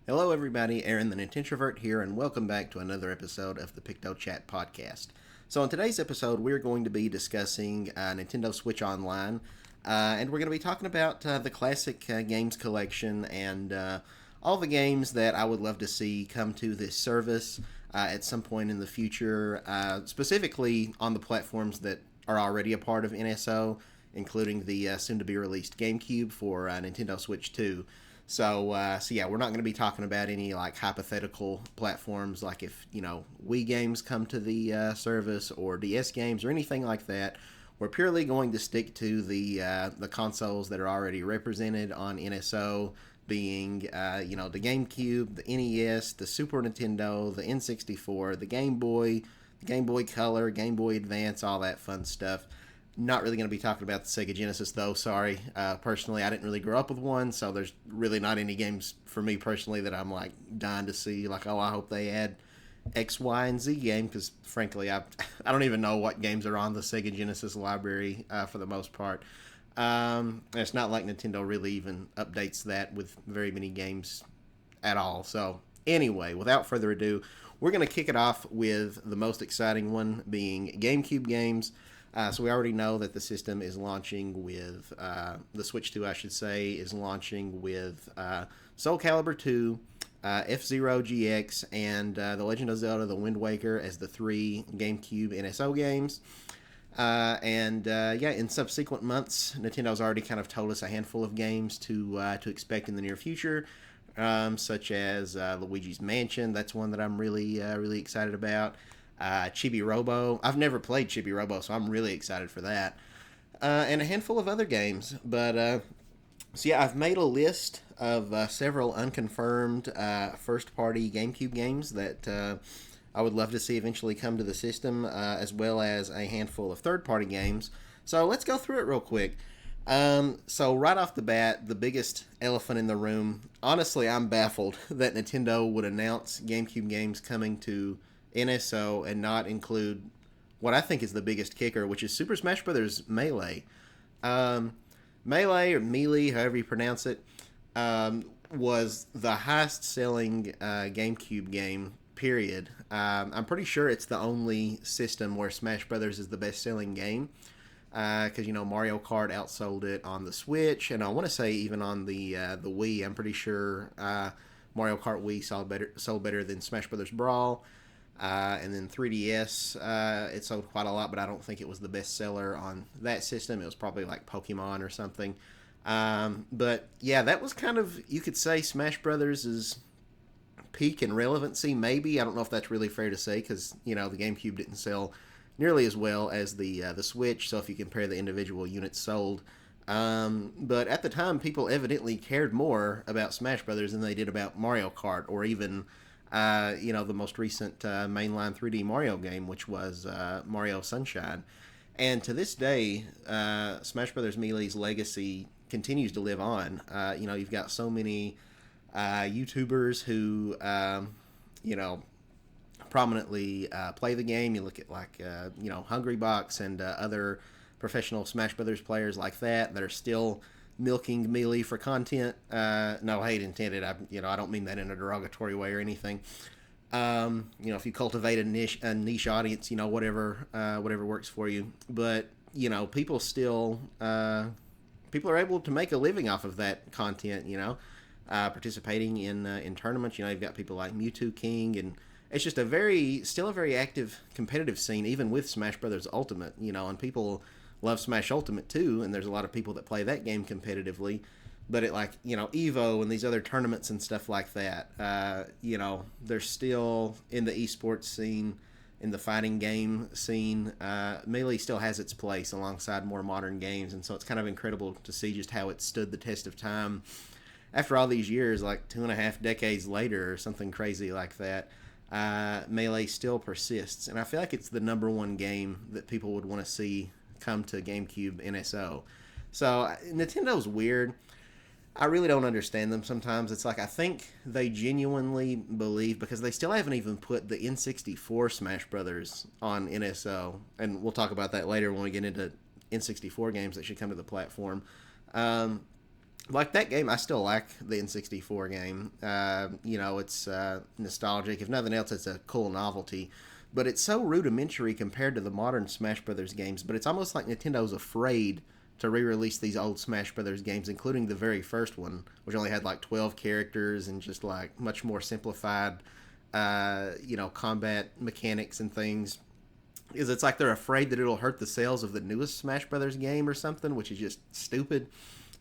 Hello, everybody. Aaron the Nintintrovert here, and welcome back to another episode of the Pictochat podcast. So, in today's episode, we're going to be discussing Nintendo Switch Online, and we're going to be talking about the classic games collection and all the games that I would love to see come to this service at some point in the future, specifically on the platforms that are already a part of NSO, including the soon to be released GameCube for Nintendo Switch 2. So yeah, we're not going to be talking about any like hypothetical platforms, like if Wii games come to the service or DS games or anything like that. We're purely going to stick to the consoles that are already represented on NSO, being the GameCube, the NES, the Super Nintendo, the N64, the Game Boy Color, Game Boy Advance, all that fun stuff. Not really going to be talking about the Sega Genesis, though. Sorry. Personally, I didn't really grow up with one, so there's really not any games for me personally that I'm like dying to see. Like, oh, I hope they add X, Y, and Z game, because frankly, I don't even know what games are on the Sega Genesis library for the most part. It's not like Nintendo really even updates that with very many games at all. So anyway, without further ado, we're going to kick it off with the most exciting one, being GameCube games. So we already know that the system is launching with the Switch 2, I should say, is launching with Soul Calibur 2, F-Zero GX, and The Legend of Zelda: The Wind Waker as the three GameCube NSO games. Yeah, in subsequent months, Nintendo's already kind of told us a handful of games to expect in the near future, such as Luigi's Mansion. That's one that I'm really excited about. Chibi Robo. I've never played Chibi Robo, so I'm really excited for that. And a handful of other games. So yeah, I've made a list of several unconfirmed first-party GameCube games that I would love to see eventually come to the system, as well as a handful of third-party games. So let's go through it real quick. So right off the bat, the biggest elephant in the room. Honestly, I'm baffled that Nintendo would announce GameCube games coming to NSO and not include what I think is the biggest kicker, which is Super Smash Bros. Melee. Melee or Melee, however you pronounce it, was the highest selling GameCube game, period. I'm pretty sure it's the only system where Smash Brothers is the best selling game. Because Mario Kart outsold it on the Switch, and I want to say even on the Wii. I'm pretty sure Mario Kart Wii sold better than Smash Brothers Brawl. And then 3DS, it sold quite a lot, but I don't think it was the best seller on that system. It was probably like Pokemon or something. But yeah, that was kind of, you could say, Smash Brothers' peak in relevancy, maybe. I don't know if that's really fair to say, because the GameCube didn't sell nearly as well as the Switch. So if you compare the individual units sold, but at the time, people evidently cared more about Smash Brothers than they did about Mario Kart, or even the most recent mainline 3D Mario game, which was Mario Sunshine. And to this day, Smash Brothers Melee's legacy continues to live on. You've got so many YouTubers who, prominently play the game. You look at Hungrybox and other professional Smash Brothers players like that are still milking Melee for content. No hate intended. I don't mean that in a derogatory way or anything. If you cultivate a niche audience, whatever works for you. But people still people are able to make a living off of that content. Participating in tournaments. You've got people like Mewtwo King, and it's just still a very active competitive scene, even with Smash Brothers Ultimate. And people love Smash Ultimate too, and there's a lot of people that play that game competitively. But Evo and these other tournaments and stuff like that, they're still in the esports scene, in the fighting game scene. Melee still has its place alongside more modern games, and so it's kind of incredible to see just how it stood the test of time after all these years, like 2.5 decades later or something crazy like that. Melee still persists, and I feel like it's the number one game that people would want to see come to GameCube NSO. So Nintendo's weird. I really don't understand them sometimes. It's like I think they genuinely believe, because they still haven't even put the N64 Smash Brothers on NSO, and we'll talk about that later when we get into N64 games that should come to the platform. like that game, I still like the N64 game. It's nostalgic. If nothing else, it's a cool novelty. But it's so rudimentary compared to the modern Smash Brothers games. But it's almost like Nintendo's afraid to re-release these old Smash Brothers games, including the very first one, which only had like 12 characters and just like much more simplified, combat mechanics and things. Is it's like they're afraid that it'll hurt the sales of the newest Smash Brothers game or something, which is just stupid.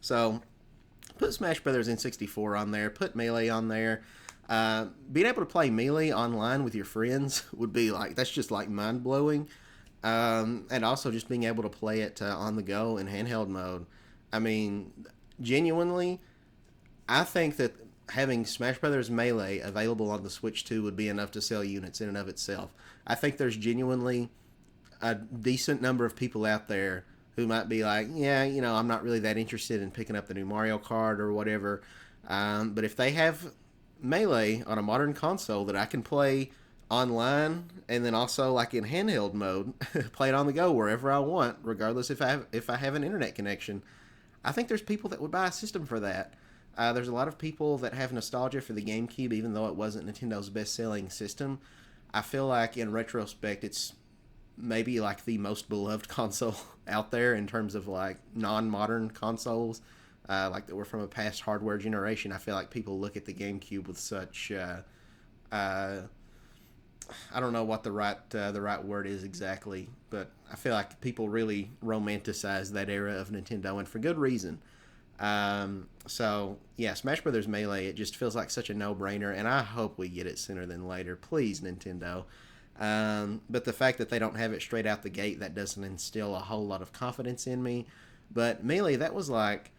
So put Smash Brothers N64 on there, put Melee on there. Being able to play Melee online with your friends would be like, that's just like mind blowing. And also just being able to play it on the go in handheld mode. I mean, genuinely, I think that having Smash Brothers Melee available on the Switch 2 would be enough to sell units in and of itself. I think there's genuinely a decent number of people out there who might be like, yeah, I'm not really that interested in picking up the new Mario Kart or whatever. But if they have Melee on a modern console that I can play online and then also like in handheld mode, play it on the go wherever I want, regardless if I have an internet connection, I think there's people that would buy a system for that. There's a lot of people that have nostalgia for the GameCube, even though it wasn't Nintendo's best-selling system. I feel like in retrospect, it's maybe like the most beloved console out there in terms of like non-modern consoles, like that were from a past hardware generation. I feel like people look at the GameCube with such I don't know what the right word is exactly, but I feel like people really romanticize that era of Nintendo, and for good reason. So yeah, Smash Brothers Melee, it just feels like such a no-brainer, and I hope we get it sooner than later. Please, Nintendo. But the fact that they don't have it straight out the gate, that doesn't instill a whole lot of confidence in me. But Melee, that was like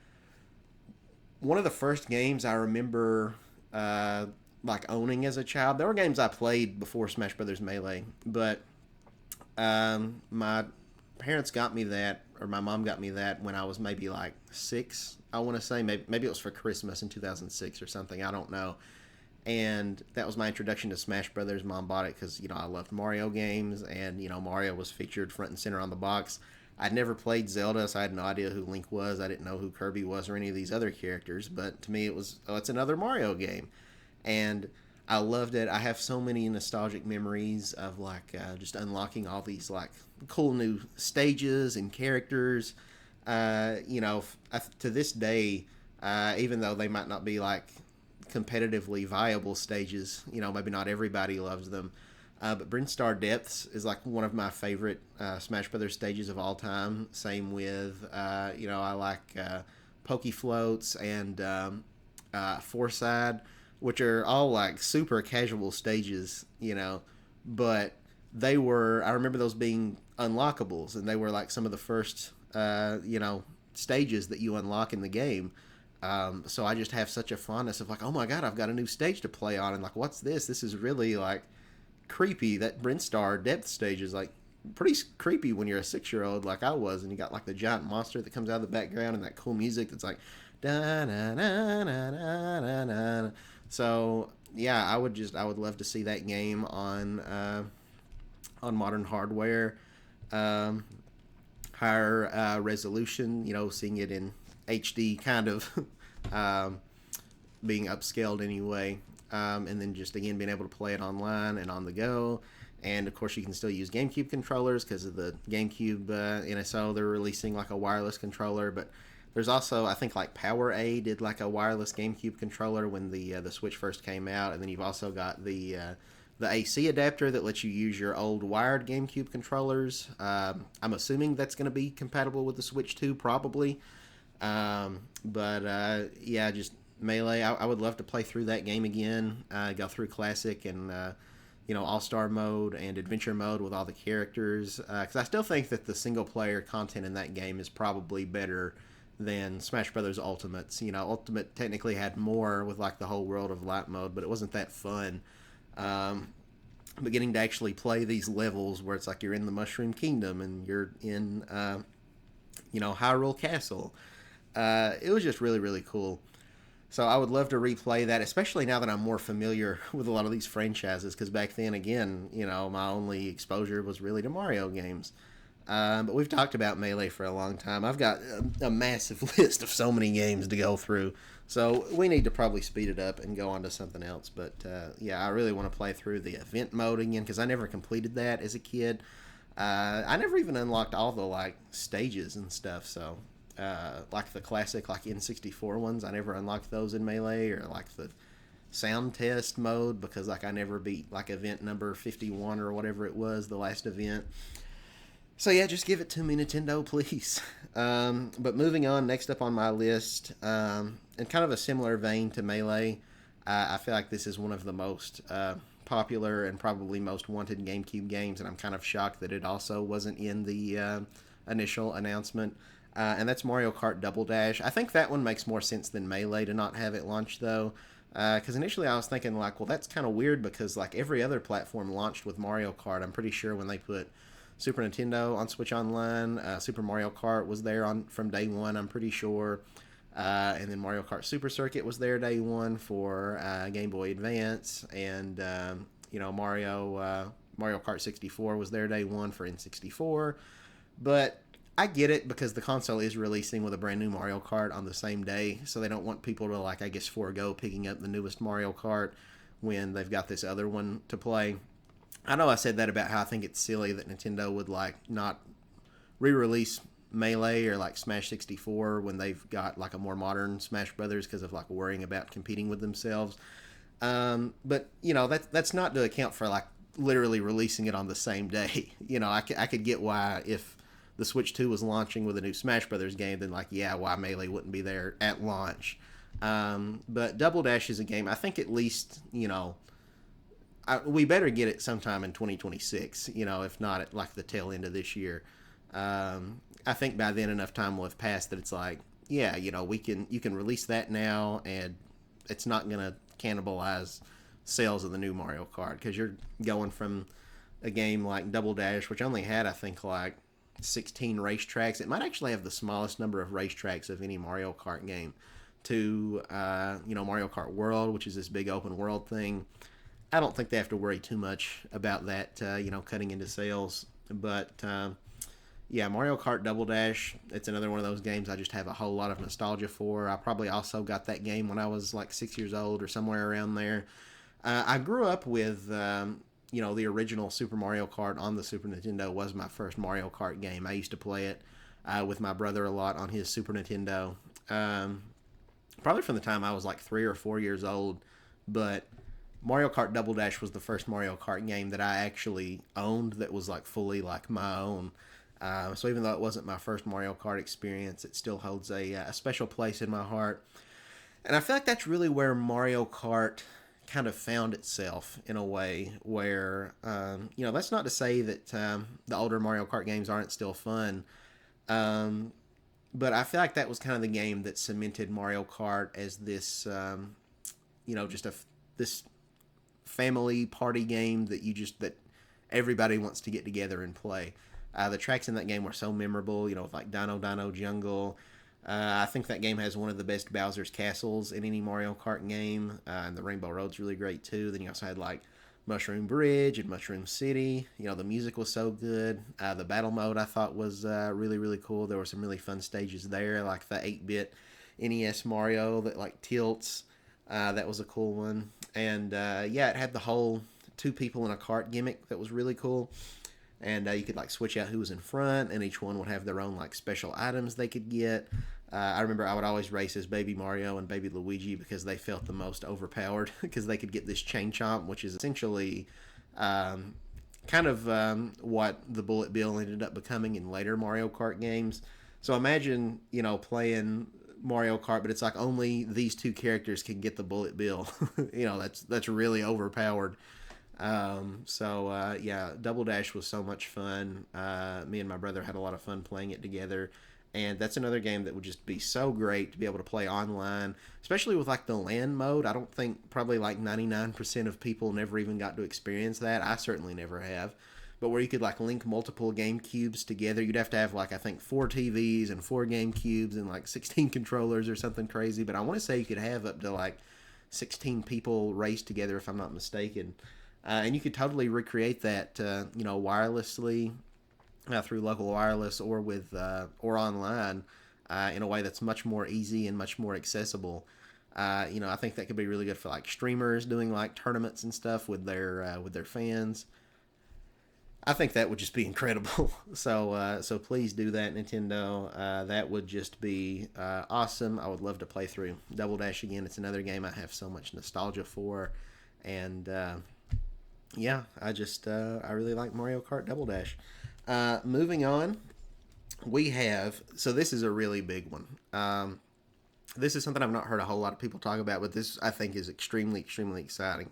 one of the first games I remember like owning as a child. There were games I played before Smash Brothers Melee, but my parents got me that, or my mom got me that when I was maybe like 6. I want to say maybe it was for Christmas in 2006 or something. I don't know. And that was my introduction to Smash Brothers. Mom bought it because I loved Mario games, and Mario was featured front and center on the box. I'd never played Zelda, so I had no idea who Link was. I didn't know who Kirby was or any of these other characters. But to me, it was, oh, it's another Mario game, and I loved it. I have so many nostalgic memories of like just unlocking all these like cool new stages and characters. To this day, even though they might not be like competitively viable stages, maybe not everybody loves them. But Brinstar Depths is like one of my favorite Smash Brothers stages of all time. Same with, I like Pokey Floats and Fourside, which are all like super casual stages, but I remember those being unlockables, and they were like some of the first, stages that you unlock in the game. So I just have such a fondness of like, oh my god, I've got a new stage to play on, and like, what's this? This is really like creepy. That Brinstar Depth stage is like pretty creepy when you're a 6-year-old like I was, and you got like the giant monster that comes out of the background and that cool music that's like da na na na na na na. So yeah, I would love to see that game on modern hardware, higher resolution. Seeing it in HD kind of being upscaled anyway, and then just again being able to play it online and on the go. And of course, you can still use GameCube controllers because of the GameCube NSO. They're releasing like a wireless controller, but there's also, I think, like PowerA did like a wireless GameCube controller when the Switch first came out, and then you've also got the AC adapter that lets you use your old wired GameCube controllers. I'm assuming that's going to be compatible with the Switch 2, probably. Yeah, just Melee. I would love to play through that game again. Go through Classic and All-Star mode and Adventure mode with all the characters. Because I still think that the single-player content in that game is probably better than Smash Brothers Ultimates. Ultimate technically had more with like the whole World of Light mode, but it wasn't that fun. But getting to actually play these levels where it's like you're in the Mushroom Kingdom and you're in Hyrule Castle, it was just really, really cool. So I would love to replay that, especially now that I'm more familiar with a lot of these franchises, because back then, again, my only exposure was really to Mario games. But we've talked about Melee for a long time. I've got a massive list of so many games to go through. So we need to probably speed it up and go on to something else. But yeah, I really want to play through the event mode again because I never completed that as a kid. I never even unlocked all the like stages and stuff. So like the classic like N64 ones, I never unlocked those in Melee, or like the sound test mode because like I never beat like event number 51 or whatever it was, the last event. So yeah, just give it to me, Nintendo, please. But moving on, next up on my list, in kind of a similar vein to Melee, I feel like this is one of the most popular and probably most wanted GameCube games, and I'm kind of shocked that it also wasn't in the initial announcement. And that's Mario Kart Double Dash. I think that one makes more sense than Melee to not have it launched though, because initially I was thinking like, well, that's kind of weird because like every other platform launched with Mario Kart. I'm pretty sure when they put Super Nintendo on Switch Online, Super Mario Kart was there on from day one, I'm pretty sure. And then Mario Kart Super Circuit was there day one for Game Boy Advance, and Mario Kart 64 was there day one for N64. But I get it because the console is releasing with a brand new Mario Kart on the same day, so they don't want people to like I guess forego picking up the newest Mario Kart when they've got this other one to play. I know I said that about how I think it's silly that Nintendo would like not re-release Melee or like Smash 64 when they've got like a more modern Smash Brothers because of like worrying about competing with themselves. But you know that's not to account for like literally releasing it on the same day. You know, I could get why if the Switch 2 was launching with a new Smash Brothers game, then like yeah, why Melee wouldn't be there at launch. But Double Dash is a game I think at least we better get it sometime in 2026. You know, if not at like the tail end of this year. I think by then enough time will have passed that it's like, yeah, you can release that now, and it's not gonna cannibalize sales of the new Mario Kart because you're going from a game like Double Dash, which only had I think like 16 racetracks. It might actually have the smallest number of racetracks of any Mario Kart game. To Mario Kart World, which is this big open world thing. I don't think they have to worry too much about that, cutting into sales. But yeah, Mario Kart Double Dash, it's another one of those games I just have a whole lot of nostalgia for. I probably also got that game when I was like 6 years old or somewhere around there. I grew up with, the original Super Mario Kart on the Super Nintendo was my first Mario Kart game. I used to play it with my brother a lot on his Super Nintendo. Probably from the time I was like 3 or 4 years old, but Mario Kart Double Dash was the first Mario Kart game that I actually owned that was like fully like my own. So even though it wasn't my first Mario Kart experience, it still holds a special place in my heart. And I feel like that's really where Mario Kart kind of found itself in a way where, that's not to say that the older Mario Kart games aren't still fun. But I feel like that was kind of the game that cemented Mario Kart as this, this family party game that everybody wants to get together and play. The tracks in that game were so memorable, with like Dino Dino Jungle. I think that game has one of the best Bowser's Castles in any Mario Kart game, and the Rainbow Road's really great too. Then you also had like Mushroom Bridge and Mushroom City. The music was so good. The battle mode I thought was really, really cool. There were some really fun stages there, like the 8-bit NES Mario that like tilts. That was a cool one. And it had the whole two people in a cart gimmick that was really cool. And you could like switch out who was in front, and each one would have their own like special items they could get. I remember I would always race as Baby Mario and Baby Luigi because they felt the most overpowered because they could get this chain chomp, which is essentially what the Bullet Bill ended up becoming in later Mario Kart games. So imagine, playing Mario Kart, but it's like only these two characters can get the Bullet Bill. That's really overpowered. Double Dash was so much fun. Me and my brother had a lot of fun playing it together. And that's another game that would just be so great to be able to play online, especially with like the LAN mode. I don't think probably like 99% of people never even got to experience that. I certainly never have. But where you could like link multiple Game Cubes together, you'd have to have like I think 4 TVs and 4 Game Cubes and like 16 controllers or something crazy. But I want to say you could have up to like 16 people race together if I'm not mistaken. And you could totally recreate that, wirelessly through local wireless or with or online in a way that's much more easy and much more accessible. I think that could be really good for like streamers doing like tournaments and stuff with their fans. I think that would just be incredible. So please do that, Nintendo. That would just be awesome. I would love to play through Double Dash again. It's another game I have so much nostalgia for, and yeah, I really like Mario Kart Double Dash. Moving on, we have this is a really big one. This is something I've not heard a whole lot of people talk about, but this I think is extremely exciting.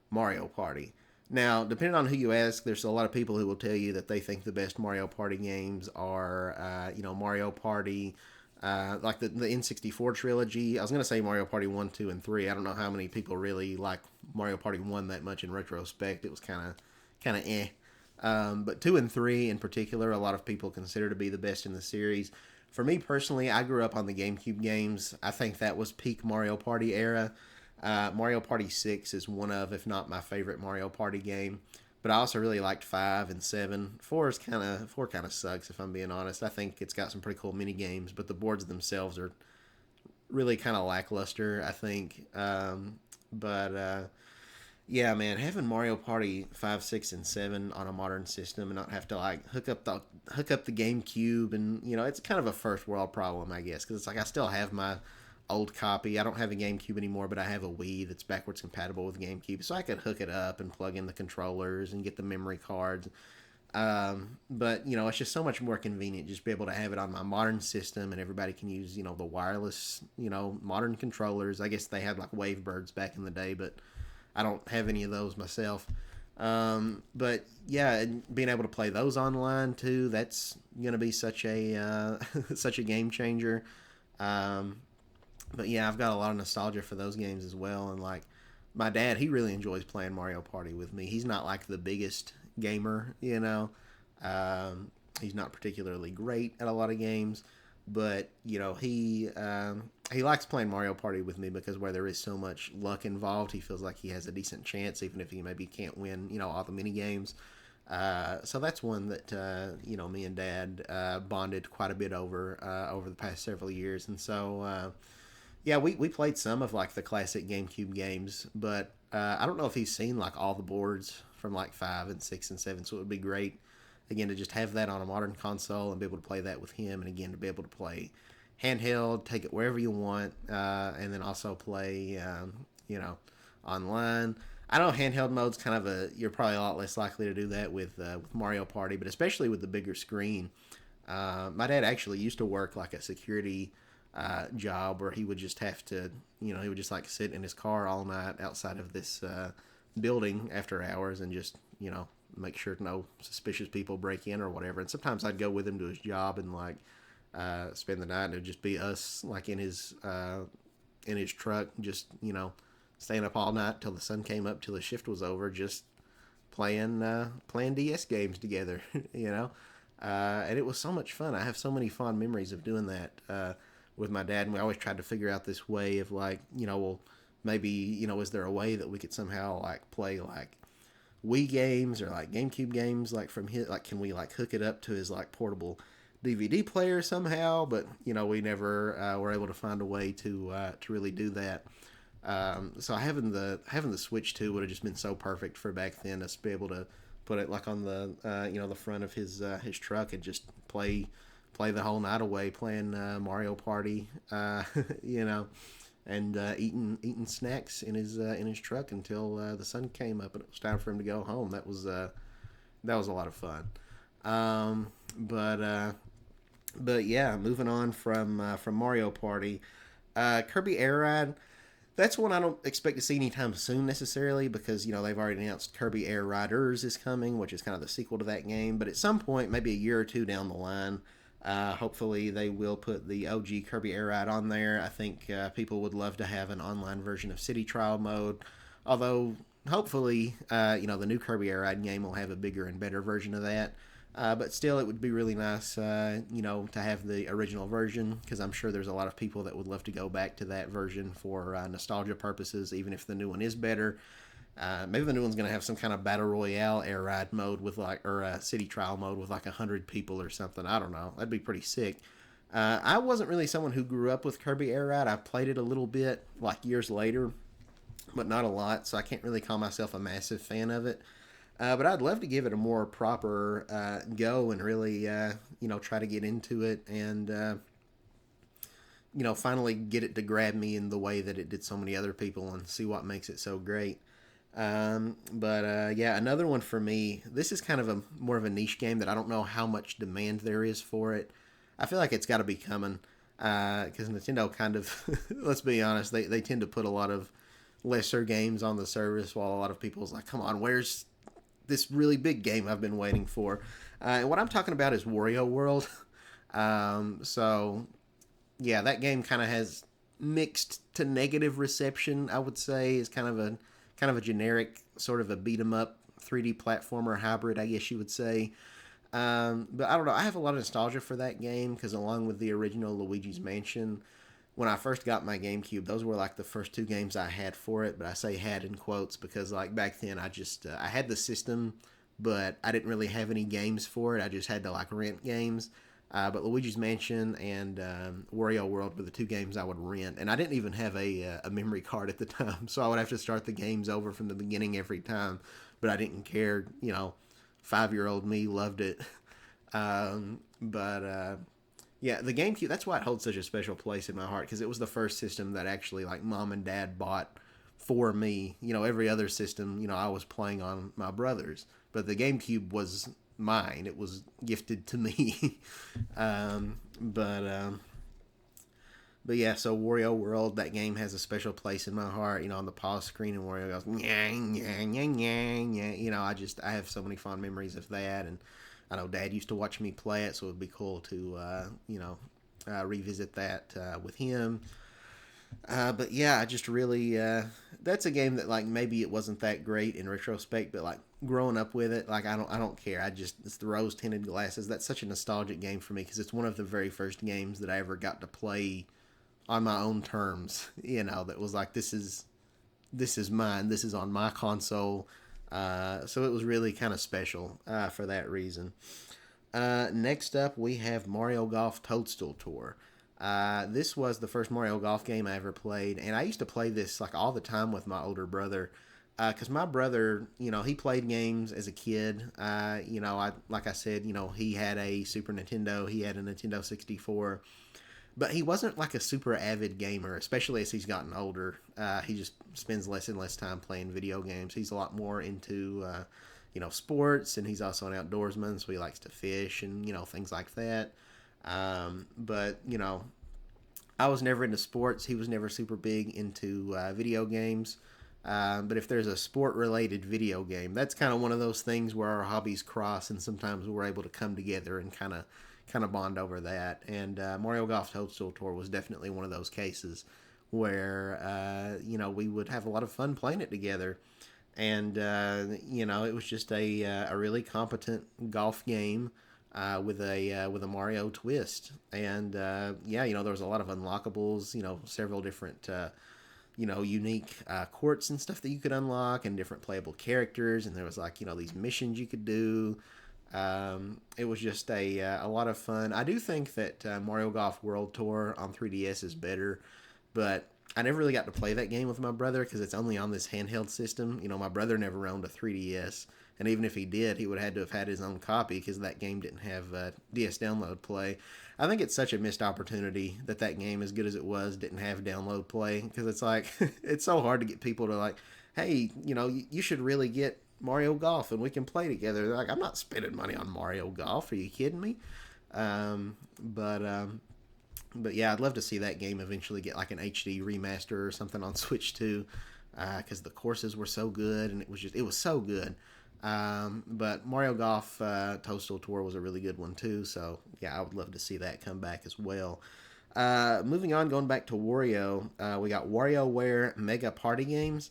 Mario Party. Now, depending on who you ask, there's a lot of people who will tell you that they think the best Mario Party games are, Mario Party, like the N64 trilogy. I was going to say Mario Party 1, 2, and 3. I don't know how many people really like Mario Party 1 that much in retrospect. It was kind of eh. But 2 and 3 in particular, a lot of people consider to be the best in the series. For me personally, I grew up on the GameCube games. I think that was peak Mario Party era. Mario Party 6 is one of, if not my favorite Mario Party game. But I also really liked 5 and 7. 4 kind of sucks, if I'm being honest. I think it's got some pretty cool mini games, but the boards themselves are really kind of lackluster, I think. But yeah, man, having Mario Party 5, 6, and 7 on a modern system and not have to like hook up the GameCube, and it's kind of a first world problem, I guess, because it's like I still have my old copy. I don't have a GameCube anymore, but I have a Wii that's backwards compatible with GameCube, so I could hook it up and plug in the controllers and get the memory cards. But it's just so much more convenient just be able to have it on my modern system, and everybody can use the wireless modern controllers. I guess they had like Wavebirds back in the day, but I don't have any of those myself. But yeah, and being able to play those online too, that's gonna be such a such a game changer. Um, but yeah, I've got a lot of nostalgia for those games as well. And like my dad, he really enjoys playing Mario Party with me. He's not like the biggest gamer. He's not particularly great at a lot of games, but he likes playing Mario Party with me because where there is so much luck involved, he feels like he has a decent chance, even if he maybe can't win all the mini games. So that's one that me and Dad bonded quite a bit over the past several years, and so yeah, we played some of like the classic GameCube games, but I don't know if he's seen like all the boards from like 5 and 6 and 7. So it would be great again to just have that on a modern console and be able to play that with him, and again to be able to play handheld, take it wherever you want, and then also play online. I know handheld mode's kind of you're probably a lot less likely to do that with Mario Party, but especially with the bigger screen. My dad actually used to work like a security job where he would just have to, he would just like sit in his car all night outside of this building after hours and just, make sure no suspicious people break in or whatever. And sometimes I'd go with him to his job and like spend the night, and it'd just be us like in his truck, just staying up all night till the sun came up, till the shift was over, just playing DS games together. And it was so much fun. I have so many fond memories of doing that with my dad, and we always tried to figure out this way of like, well, maybe is there a way that we could somehow like play like Wii games or like GameCube games like from his, like can we like hook it up to his like portable DVD player somehow? But we never were able to find a way to really do that. So having the Switch 2 would have just been so perfect for back then, us to be able to put it like on the the front of his truck and just play the whole night away playing Mario Party, and eating snacks in his truck until the sun came up and it was time for him to go home. That was a lot of fun. But yeah, moving on from Mario Party, Kirby Air Ride. That's one I don't expect to see anytime soon necessarily, because they've already announced Kirby Air Riders is coming, which is kind of the sequel to that game. But at some point, maybe a year or two down the line, hopefully they will put the OG Kirby Air Ride on there. I think people would love to have an online version of City Trial mode, although hopefully the new Kirby Air Ride game will have a bigger and better version of that. But still, it would be really nice, to have the original version, because I'm sure there's a lot of people that would love to go back to that version for nostalgia purposes, even if the new one is better. Maybe the new one's gonna have some kind of battle royale air ride mode with like, or a city trial mode with like 100 people or something. I don't know. That'd be pretty sick. I wasn't really someone who grew up with Kirby Air Ride. I played it a little bit like years later, but not a lot, so I can't really call myself a massive fan of it. But I'd love to give it a more proper go and really, try to get into it and, finally get it to grab me in the way that it did so many other people and see what makes it so great. Yeah, another one for me. This is kind of a more of a niche game that I don't know how much demand there is for it. I feel like it's got to be coming because Nintendo kind of, let's be honest, they tend to put a lot of lesser games on the service while a lot of people's like, come on, where's this really big game I've been waiting for? And what I'm talking about is Wario World. So yeah, that game kind of has mixed to negative reception. I would say is kind of a generic sort of a beat 'em up 3D platformer hybrid, I guess you would say. But I don't know. I have a lot of nostalgia for that game because along with the original Luigi's Mansion, when I first got my GameCube, those were like the first two games I had for it. But I say had in quotes because like back then I just I had the system, but I didn't really have any games for it. I just had to like rent games. But Luigi's Mansion and Wario World were the two games I would rent, and I didn't even have a memory card at the time, so I would have to start the games over from the beginning every time. But I didn't care, 5-year-old me loved it. But yeah, the GameCube, that's why it holds such a special place in my heart because it was the first system that actually like mom and dad bought for me. Every other system, I was playing on my brother's, but the GameCube was mine. It was gifted to me. um, but um, but yeah, so Wario World, that game has a special place in my heart. On the pause screen, and Wario goes, nyah, nyah, nyah, nyah, nyah. I have so many fond memories of that, and I know Dad used to watch me play it, so it'd be cool to, revisit that with him. But yeah, I just really, that's a game that like maybe it wasn't that great in retrospect, but like growing up with it, like I don't care. It's the rose tinted glasses. That's such a nostalgic game for me because it's one of the very first games that I ever got to play on my own terms. That was like this is mine. This is on my console. So it was really kind of special for that reason. Next up, we have Mario Golf Toadstool Tour. This was the first Mario Golf game I ever played, and I used to play this like all the time with my older brother. Because my brother, he played games as a kid. Like I said, he had a Super Nintendo, he had a Nintendo 64, but he wasn't like a super avid gamer, especially as he's gotten older. He just spends less and less time playing video games. He's a lot more into, sports, and he's also an outdoorsman, so he likes to fish and, things like that. But, I was never into sports. He was never super big into video games. But if there's a sport-related video game, that's kind of one of those things where our hobbies cross, and sometimes we're able to come together and kind of bond over that. And Mario Golf Toadstool Tour was definitely one of those cases where we would have a lot of fun playing it together. And it was just a really competent golf game with a Mario twist. And there was a lot of unlockables. Several different unique courts and stuff that you could unlock, and different playable characters. And there was like these missions you could do. It was just a lot of fun. I do think that Mario Golf World Tour on 3DS is better, but I never really got to play that game with my brother because it's only on this handheld system. My brother never owned a 3DS, and even if he did, he would have had to have had his own copy because that game didn't have DS download play. I think it's such a missed opportunity that game, as good as it was, didn't have download play, because it's like it's so hard to get people to like, hey, you should really get Mario Golf and we can play together. They're like, I'm not spending money on Mario Golf. Are you kidding me? But yeah, I'd love to see that game eventually get like an HD remaster or something on Switch too, because the courses were so good, and it was so good. But Mario Golf Toadstool Tour was a really good one too, so yeah, I would love to see that come back as well. Moving on, going back to Wario, we got WarioWare Mega Party Games.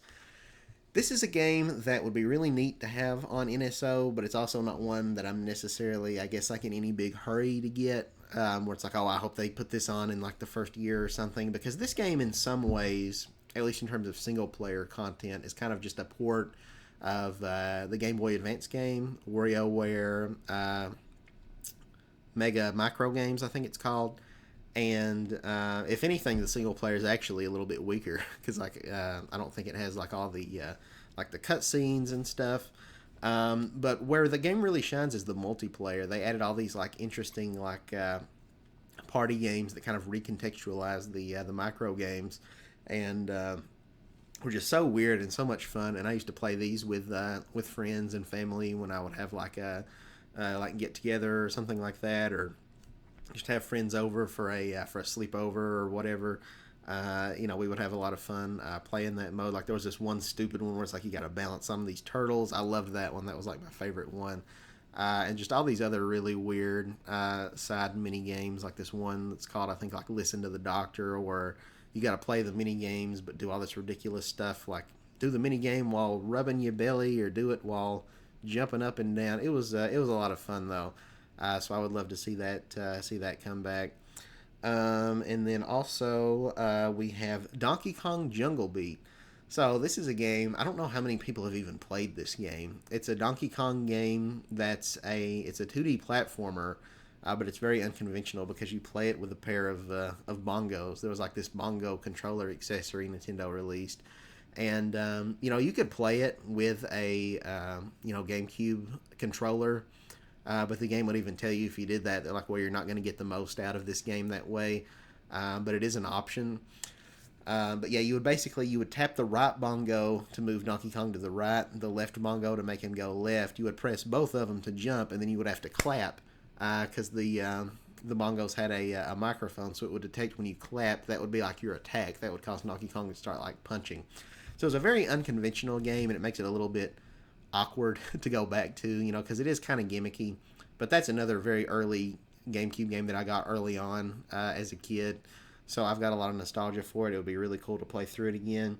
This is a game that would be really neat to have on NSO, but it's also not one that I'm necessarily, I guess, like in any big hurry to get, where it's like, oh, I hope they put this on in like the first year or something, because this game in some ways at least in terms of single player content, is kind of just a port of the Game Boy Advance game, WarioWare Mega Micro Games, I think it's called. And if anything, the single player is actually a little bit weaker because I don't think it has like all the like the cutscenes and stuff. But where the game really shines is the multiplayer. They added all these like interesting like party games that kind of recontextualize the micro games, and were just so weird and so much fun. And I used to play these with friends and family when I would have like a like get together or something like that, or just have friends over for a sleepover or whatever. We would have a lot of fun playing that mode. Like there was this one stupid one where it's like you got to balance some of these turtles. I loved that one. That was like my favorite one. And just all these other really weird side mini games, like this one that's called, I think, like Listen to the Doctor, or you got to play the mini games but do all this ridiculous stuff, like do the mini game while rubbing your belly or do it while jumping up and down. It was a lot of fun though. So I would love to see that come back. And then also we have Donkey Kong Jungle Beat. So this is a game, I don't know how many people have even played this game. It's a Donkey Kong game it's a 2D platformer, but it's very unconventional because you play it with a pair of bongos. There was like this bongo controller accessory Nintendo released. And, you could play it with a, GameCube controller. But the game would even tell you if you did that, like, well, you're not going to get the most out of this game that way. But it is an option. But yeah, you would tap the right bongo to move Donkey Kong to the right, the left bongo to make him go left. You would press both of them to jump, and then you would have to clap because the bongos had a microphone, so it would detect when you clap. That would be like your attack. That would cause Donkey Kong to start like punching. So it's a very unconventional game, and it makes it a little bit awkward to go back to, because it is kind of gimmicky. But that's another very early GameCube game that I got early on as a kid. So I've got a lot of nostalgia for it. It would be really cool to play through it again.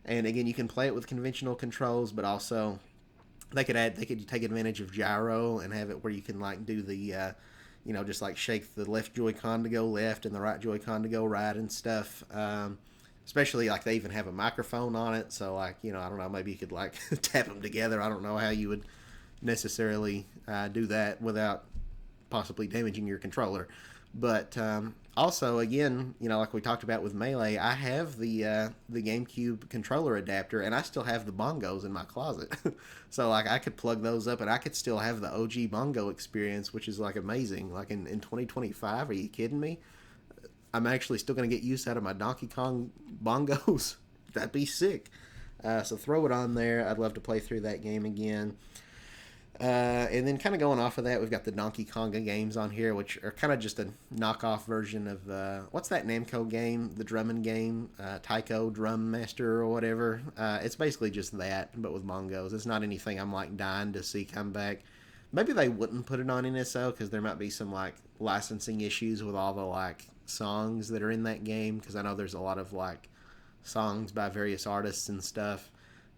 And again, you can play it with conventional controls, but also they could take advantage of gyro and have it where you can like do the just like shake the left Joy-Con to go left and the right Joy-Con to go right and stuff. Especially like they even have a microphone on it, so like I don't know, maybe you could like tap them together. I don't know how you would necessarily do that without possibly damaging your controller. But also, again, like we talked about with Melee, I have the GameCube controller adapter, and I still have the bongos in my closet. So like I could plug those up, and I could still have the OG bongo experience, which is like amazing. Like in 2025, are you kidding me? I'm actually still going to get use out of my Donkey Kong bongos. That'd be sick. So throw it on there. I'd love to play through that game again. And then kind of going off of that, we've got the Donkey Konga games on here, which are kind of just a knockoff version of, what's that Namco game? The drumming game? Taiko Drum Master or whatever. It's basically just that, but with bongos. It's not anything I'm like dying to see come back. Maybe they wouldn't put it on NSO because there might be some like licensing issues with all the like songs that are in that game, because I know there's a lot of like songs by various artists and stuff.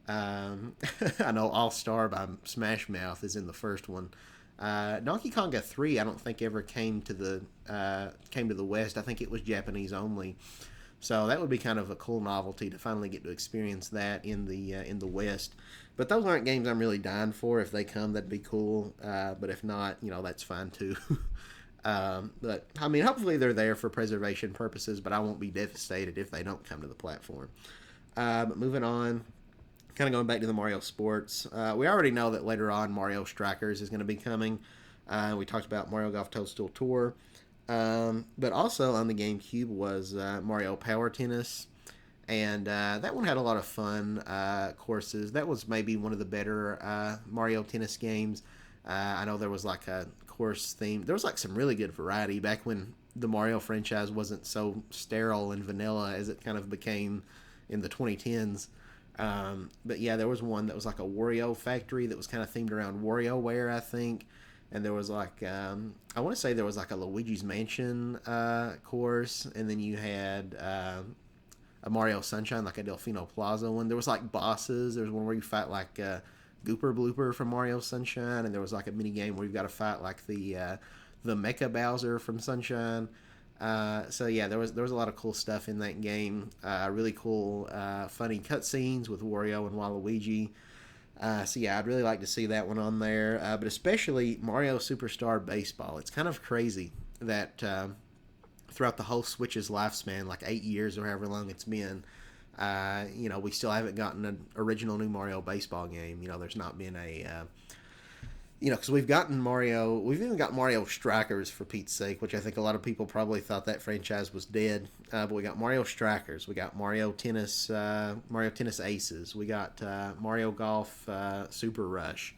I know All Star by Smash Mouth is in the first one. Donkey Konga 3 I don't think ever came to the West. I think it was Japanese only. So that would be kind of a cool novelty to finally get to experience that in the West. But those aren't games I'm really dying for. If they come, that'd be cool. But if not, that's fine too. But I mean, hopefully they're there for preservation purposes. But I won't be devastated if they don't come to the platform. But moving on, kind of going back to the Mario Sports. We already know that later on Mario Strikers is going to be coming. We talked about Mario Golf Toadstool Tour. But also on the GameCube was Mario Power Tennis. And that one had a lot of fun courses. That was maybe one of the better Mario Tennis games. I know there was like a course theme. There was like some really good variety back when the Mario franchise wasn't so sterile and vanilla as it kind of became in the 2010s. But yeah, there was one that was like a Wario factory that was kind of themed around WarioWare, I think. And there was like, I want to say there was like a Luigi's Mansion course. And then you had a Mario Sunshine, like a Delfino Plaza one. There was like bosses. There was one where you fight like Gooper Blooper from Mario Sunshine. And there was like a mini game where you've got to fight like the Mecha Bowser from Sunshine. So yeah, there was a lot of cool stuff in that game. Really cool, funny cutscenes with Wario and Waluigi. So yeah, I'd really like to see that one on there. But especially Mario Superstar Baseball. It's kind of crazy that throughout the whole Switch's lifespan, like 8 years or however long it's been, we still haven't gotten an original new Mario baseball game. There's not been because we've gotten Mario, we've even got Mario Strikers for Pete's sake, which I think a lot of people probably thought that franchise was dead. But we got Mario Strikers, we got Mario Tennis Aces, we got Mario Golf Super Rush,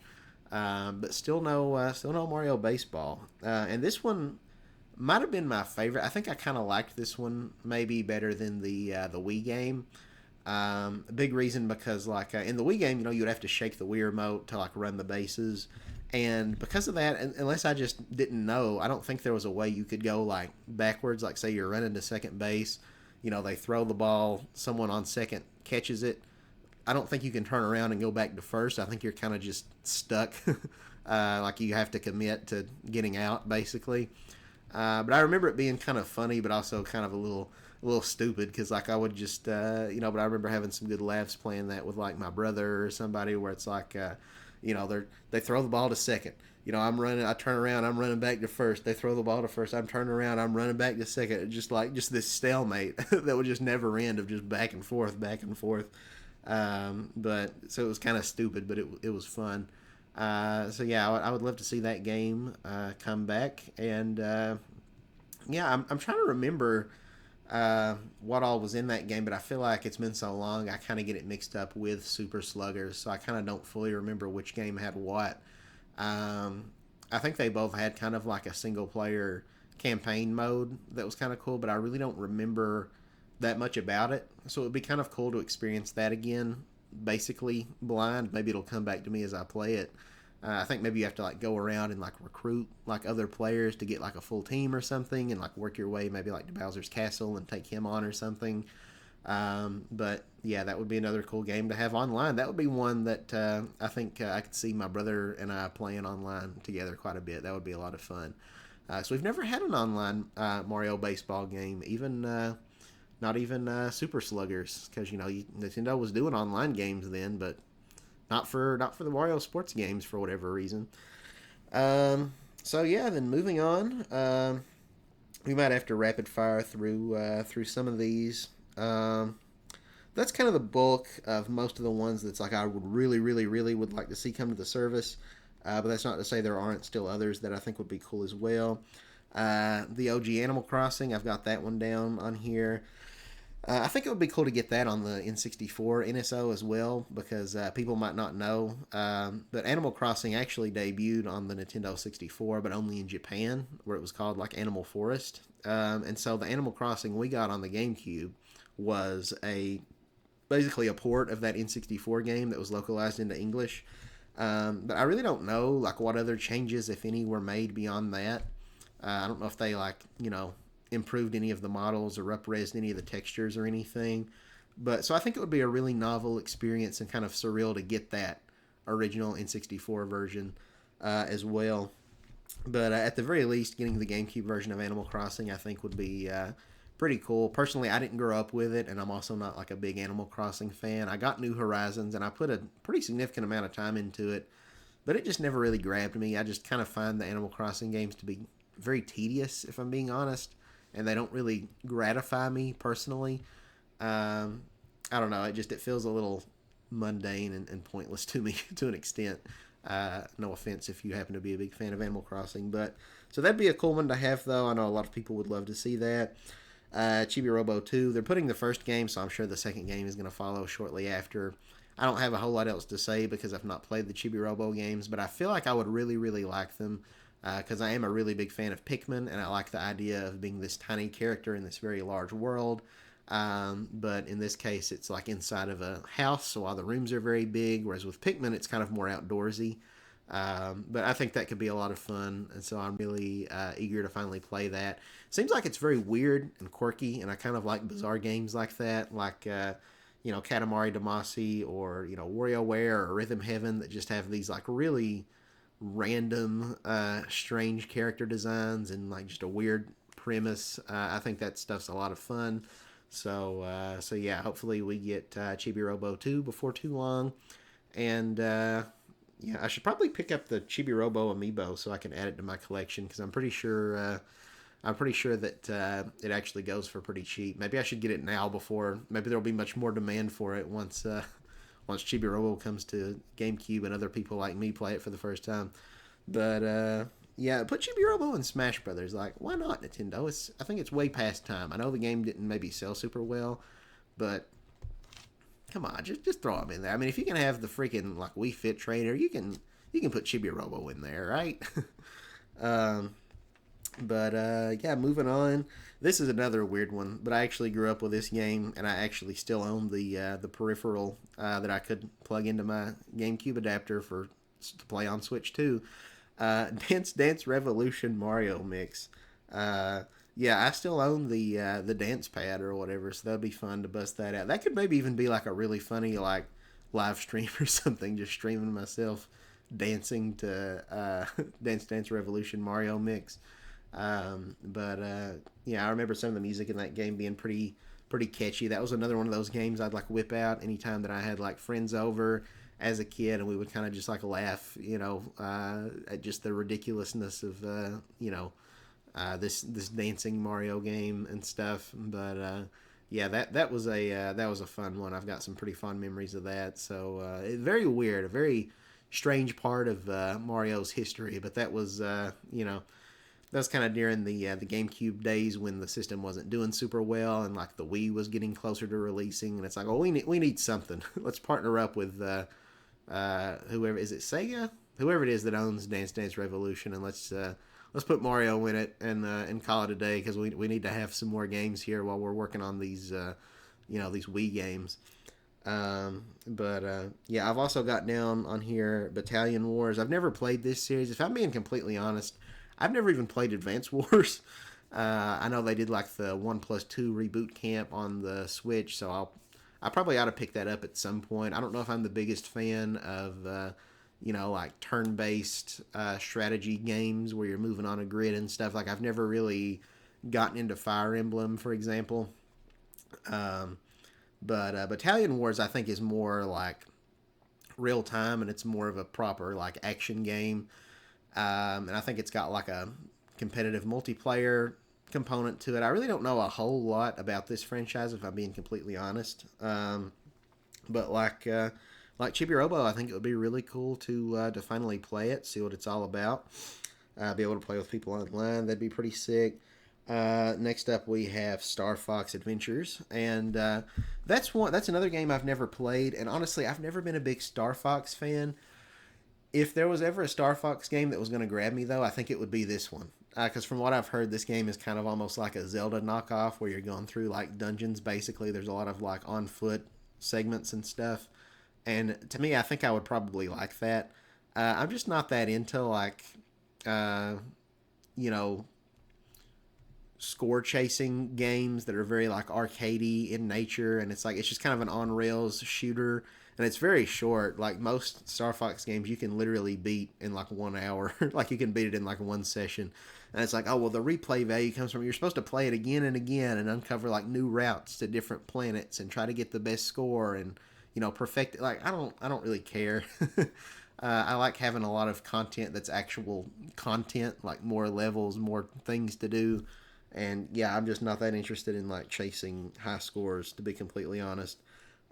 but still no Mario Baseball. And this one might have been my favorite. I think I kind of liked this one maybe better than the Wii game. A big reason because like in the Wii game, you'd have to shake the Wii remote to like run the bases, and because of that, unless I just didn't know, I don't think there was a way you could go like backwards. Like say you're running to second base, they throw the ball, someone on second catches it. I don't think you can turn around and go back to first. I think you're kind of just stuck. Like you have to commit to getting out basically. But I remember it being kind of funny, but also kind of a little stupid because like I would just but I remember having some good laughs playing that with like my brother or somebody where it's like they throw the ball to second. I'm running, I turn around, I'm running back to first. They throw the ball to first, I'm turning around, I'm running back to second. Just this stalemate that would just never end of just back and forth, back and forth. But so it was kind of stupid, but it was fun. So yeah, I would love to see that game come back. And yeah, I'm trying to remember what all was in that game, but I feel like it's been so long, I kind of get it mixed up with Super Sluggers, so I kind of don't fully remember which game had what. I think they both had kind of like a single player campaign mode that was kind of cool, but I really don't remember that much about it. So it would be kind of cool to experience that again, basically blind. Maybe it'll come back to me as I play it. I think maybe you have to like go around and like recruit like other players to get like a full team or something, and like work your way maybe like to Bowser's Castle and take him on or something. But yeah, that would be another cool game to have online. That would be one that I think I could see my brother and I playing online together quite a bit. That would be a lot of fun. So we've never had an online Mario baseball game, even not even Super Sluggers, because Nintendo was doing online games then, but not for the Mario sports games for whatever reason. So yeah, then moving on, we might have to rapid fire through some of these. That's kind of the bulk of most of the ones that's like I would really, really, really would like to see come to the service. But that's not to say there aren't still others that I think would be cool as well. The OG Animal Crossing, I've got that one down on here. I think it would be cool to get that on the N64 NSO as well, because people might not know. But Animal Crossing actually debuted on the Nintendo 64, but only in Japan, where it was called like Animal Forest. And so the Animal Crossing we got on the GameCube was basically a port of that N64 game that was localized into English. But I really don't know like what other changes, if any, were made beyond that. I don't know if they improved any of the models or upresed any of the textures or anything. But so I think it would be a really novel experience and kind of surreal to get that original N64 version as well. But at the very least, getting the GameCube version of Animal Crossing I think would be pretty cool. Personally, I didn't grow up with it, and I'm also not like a big Animal Crossing fan. I got New Horizons, and I put a pretty significant amount of time into it, but it just never really grabbed me. I just kind of find the Animal Crossing games to be very tedious, if I'm being honest, and they don't really gratify me personally. I don't know. It feels a little mundane and pointless to me to an extent. No offense if you happen to be a big fan of Animal Crossing, but so that'd be a cool one to have, though. I know a lot of people would love to see that. Chibi Robo 2. They're putting the first game, so I'm sure the second game is going to follow shortly after. I don't have a whole lot else to say because I've not played the Chibi Robo games, but I feel like I would really, really like them because I am a really big fan of Pikmin, and I like the idea of being this tiny character in this very large world. But in this case, it's like inside of a house, so all the rooms are very big, whereas with Pikmin, it's kind of more outdoorsy. But I think that could be a lot of fun, and so I'm really eager to finally play that. Seems like it's very weird and quirky, and I kind of like bizarre games like that, like Katamari Damacy or WarioWare or Rhythm Heaven that just have these like really random, strange character designs and like just a weird premise. I think that stuff's a lot of fun. So yeah, hopefully we get Chibi Robo 2 before too long. And yeah, I should probably pick up the Chibi Robo amiibo so I can add it to my collection because I'm pretty sure that it actually goes for pretty cheap. Maybe I should get it now before. Maybe there'll be much more demand for it once Chibi Robo comes to GameCube and other people like me play it for the first time. But yeah, put Chibi Robo in Smash Brothers. Like, why not, Nintendo? I think it's way past time. I know the game didn't maybe sell super well, but come on, just throw him in there. I mean, if you can have the freaking like Wii Fit trainer, you can put Chibi Robo in there, right? um, but yeah, moving on. This is another weird one, but I actually grew up with this game, and I actually still own the peripheral that I could plug into my GameCube adapter to play on Switch too. Dance Dance Revolution Mario Mix. Yeah, I still own the dance pad or whatever, so that'd be fun to bust that out. That could maybe even be like a really funny like live stream or something, just streaming myself dancing to Dance Dance Revolution Mario Mix. But yeah, I remember some of the music in that game being pretty catchy. That was another one of those games I'd like whip out anytime that I had like friends over as a kid, and we would kind of just like laugh, at just the ridiculousness of this dancing Mario game and stuff. But yeah, that was a fun one. I've got some pretty fond memories of that. So very weird, a very strange part of Mario's history. But that was that was kind of during the GameCube days when the system wasn't doing super well, and like the Wii was getting closer to releasing, and it's like, oh, we need something. Let's partner up with whoever is it, Sega, whoever it is that owns Dance Dance Revolution, and let's put Mario in it and call it a day because we need to have some more games here while we're working on these these Wii games. But yeah, I've also got down on here Battalion Wars. I've never played this series. If I'm being completely honest, I've never even played Advance Wars. I know they did like the 1+2 reboot camp on the Switch, so I probably ought to pick that up at some point. I don't know if I'm the biggest fan of like turn-based strategy games where you're moving on a grid and stuff. Like I've never really gotten into Fire Emblem, for example. But Battalion Wars I think is more like real time, and it's more of a proper like action game. And I think it's got like a competitive multiplayer component to it. I really don't know a whole lot about this franchise, if I'm being completely honest. But like Chibi Robo, I think it would be really cool to finally play it, see what it's all about. Be able to play with people online. That'd be pretty sick. Next up, we have Star Fox Adventures, and that's another game I've never played. And honestly, I've never been a big Star Fox fan. If there was ever a Star Fox game that was going to grab me, though, I think it would be this one. Because from what I've heard, this game is kind of almost like a Zelda knockoff where you're going through like dungeons, basically. There's a lot of like on foot segments and stuff. And to me, I think I would probably like that. I'm just not that into like, you know, score chasing games that are very like arcadey in nature, and it's just kind of an on rails shooter, and it's very short. Like most Star Fox games you can literally beat in like 1 hour. Like you can beat it in like one session, and it's like, oh well, the replay value comes from you're supposed to play it again and again and uncover like new routes to different planets and try to get the best score and perfect it. Like I don't really care. I like having a lot of content that's actual content, like more levels, more things to do. And yeah, I'm just not that interested in like chasing high scores, to be completely honest.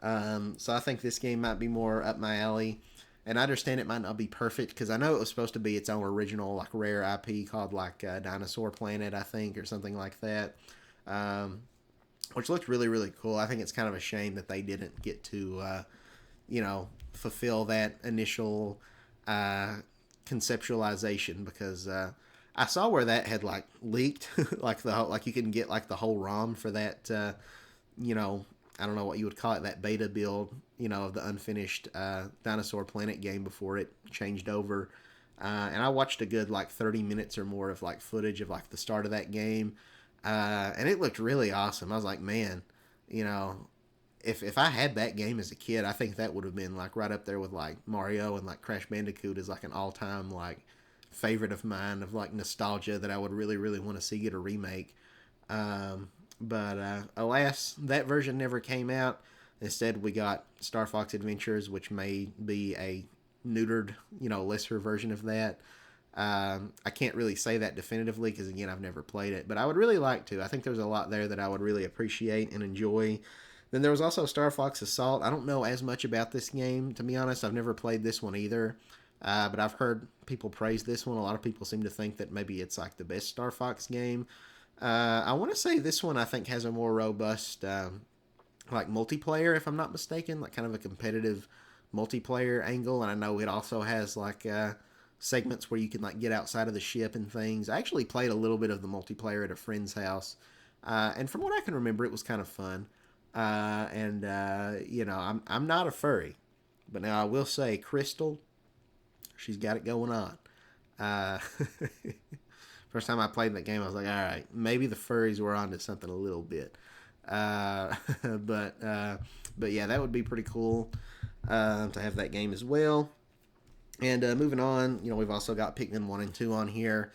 So I think this game might be more up my alley. And I understand it might not be perfect because I know it was supposed to be its own original like rare IP called like Dinosaur Planet, I think, or something like that. Which looked really, really cool. I think it's kind of a shame that they didn't get to, fulfill that initial conceptualization because I saw where that had like leaked, like you can get like the whole ROM for that. I don't know what you would call it, that beta build, of the unfinished Dinosaur Planet game before it changed over. And I watched a good like 30 minutes or more of like footage of like the start of that game. And it looked really awesome. I was like, man, if I had that game as a kid, I think that would have been like right up there with like Mario and like Crash Bandicoot as like an all-time like favorite of mine of like nostalgia that I would really, really want to see get a remake. But alas, that version never came out. Instead, we got Star Fox Adventures, which may be a neutered, lesser version of that. I can't really say that definitively because, again, I've never played it, but I would really like to. I think there's a lot there that I would really appreciate and enjoy. Then there was also Star Fox Assault. I don't know as much about this game, to be honest. I've never played this one either, but I've heard people praise this one. A lot of people seem to think that maybe it's like the best Star Fox game. I want to say this one I think has a more robust like multiplayer, if I'm not mistaken, like kind of a competitive multiplayer angle. And I know it also has like segments where you can like get outside of the ship and things. I actually played a little bit of the multiplayer at a friend's house, and from what I can remember, it was kind of fun. I'm not a furry, but now I will say Crystal, she's got it going on. Uh, First time I played that game, I was like, all right, maybe the furries were onto something a little bit. Uh, but uh, but yeah, that would be pretty cool to have that game as well. And moving on, we've also got Pikmin 1 and 2 on here.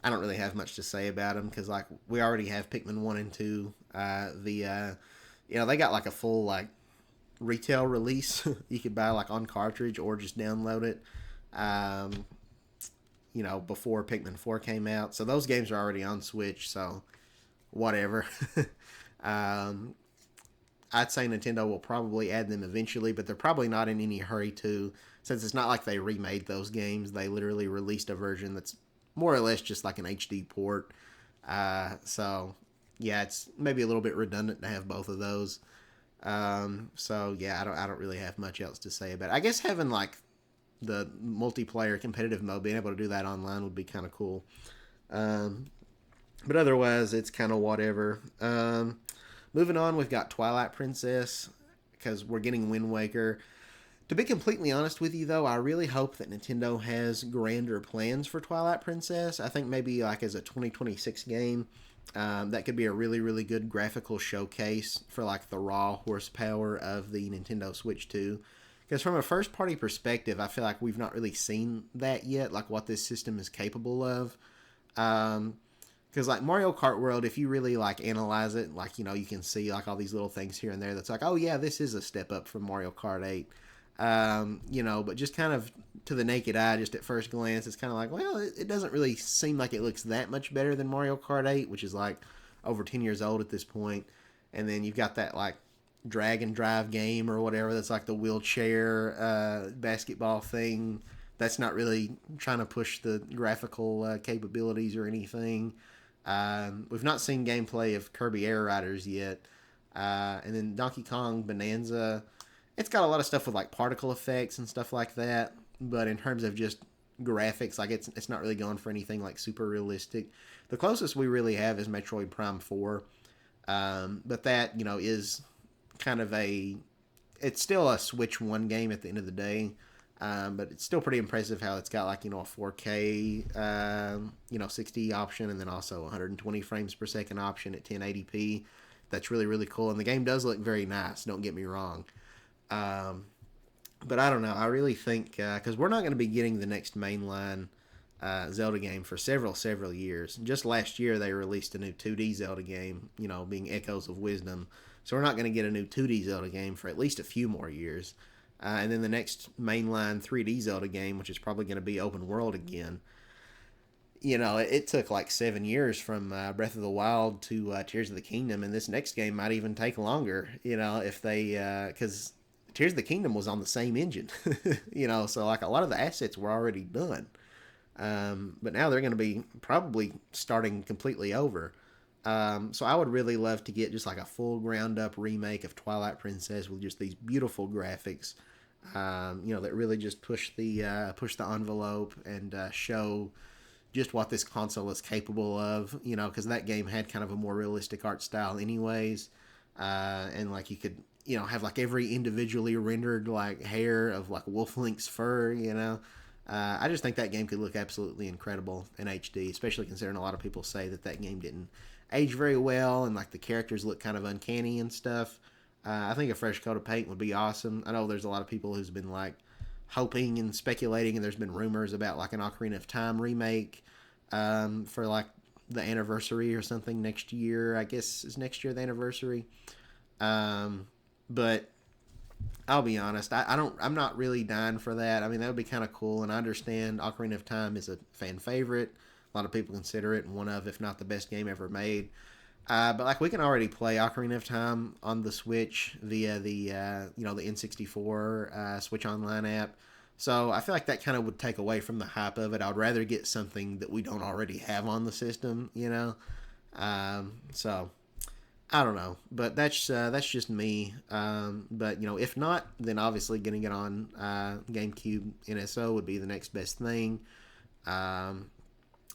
I don't really have much to say about them because like we already have Pikmin 1 and 2. They got like a full like retail release. You could buy like on cartridge or just download it. Um, before Pikmin 4 came out. So those games are already on Switch, so whatever. um, I'd say Nintendo will probably add them eventually, but they're probably not in any hurry to, since it's not like they remade those games. They literally released a version that's more or less just like an HD port. So, yeah, it's maybe a little bit redundant to have both of those. So, yeah, I don't really have much else to say about it. I guess having like the multiplayer competitive mode, being able to do that online would be kind of cool. But otherwise, it's kind of whatever. Moving on, we've got Twilight Princess because we're getting Wind Waker. To be completely honest with you, though, I really hope that Nintendo has grander plans for Twilight Princess. I think maybe like as a 2026 game, that could be a really, really good graphical showcase for like the raw horsepower of the Nintendo Switch 2. Because from a first-party perspective, I feel like we've not really seen that yet, like what this system is capable of. Because like Mario Kart World, if you really like analyze it, like you can see like all these little things here and there. That's like, oh yeah, this is a step up from Mario Kart 8. But just kind of to the naked eye, just at first glance, it's kind of like, well, it doesn't really seem like it looks that much better than Mario Kart 8, which is like over 10 years old at this point. And then you've got that like drag and drive game or whatever that's like the wheelchair basketball thing that's not really trying to push the graphical capabilities or anything. We've not seen gameplay of Kirby Air Riders yet. And then Donkey Kong Bonanza, it's got a lot of stuff with like particle effects and stuff like that, but in terms of just graphics, like it's not really going for anything like super realistic. The closest we really have is Metroid Prime 4, but that is kind of it's still a Switch 1 game at the end of the day, but it's still pretty impressive how it's got like a 4K 60 option, and then also 120 frames per second option at 1080p. That's really, really cool, and the game does look very nice, don't get me wrong. But I don't know, I really think because we're not going to be getting the next mainline Zelda game for several years. Just last year they released a new 2D Zelda game, being Echoes of Wisdom. So we're not going to get a new 2D Zelda game for at least a few more years. And then the next mainline 3D Zelda game, which is probably going to be open world again. It took like 7 years from Breath of the Wild to Tears of the Kingdom, and this next game might even take longer, if they, because Tears of the Kingdom was on the same engine, so like a lot of the assets were already done. But now they're going to be probably starting completely over. So I would really love to get just like a full ground up remake of Twilight Princess with just these beautiful graphics, that really just push the envelope and show just what this console is capable of, because that game had kind of a more realistic art style anyways. And like you could, have like every individually rendered like hair of like Wolf Link's fur, I just think that game could look absolutely incredible in HD, especially considering a lot of people say that game didn't age very well and like the characters look kind of uncanny and stuff. I think a fresh coat of paint would be awesome. I know there's a lot of people who's been like hoping and speculating, and there's been rumors about like an Ocarina of Time remake for like the anniversary or something next year. I guess is next year the anniversary. Um, but I'll be honest, I'm not really dying for that. I mean, that would be kind of cool, and I understand Ocarina of Time is a fan favorite. A lot of people consider it one of, if not the best game ever made. But like we can already play Ocarina of Time on the Switch via the the N64 Switch Online app. So I feel like that kind of would take away from the hype of it. I'd rather get something that we don't already have on the system, you know. So I don't know, but that's just me. But if not, then obviously getting it on GameCube NSO would be the next best thing. Um,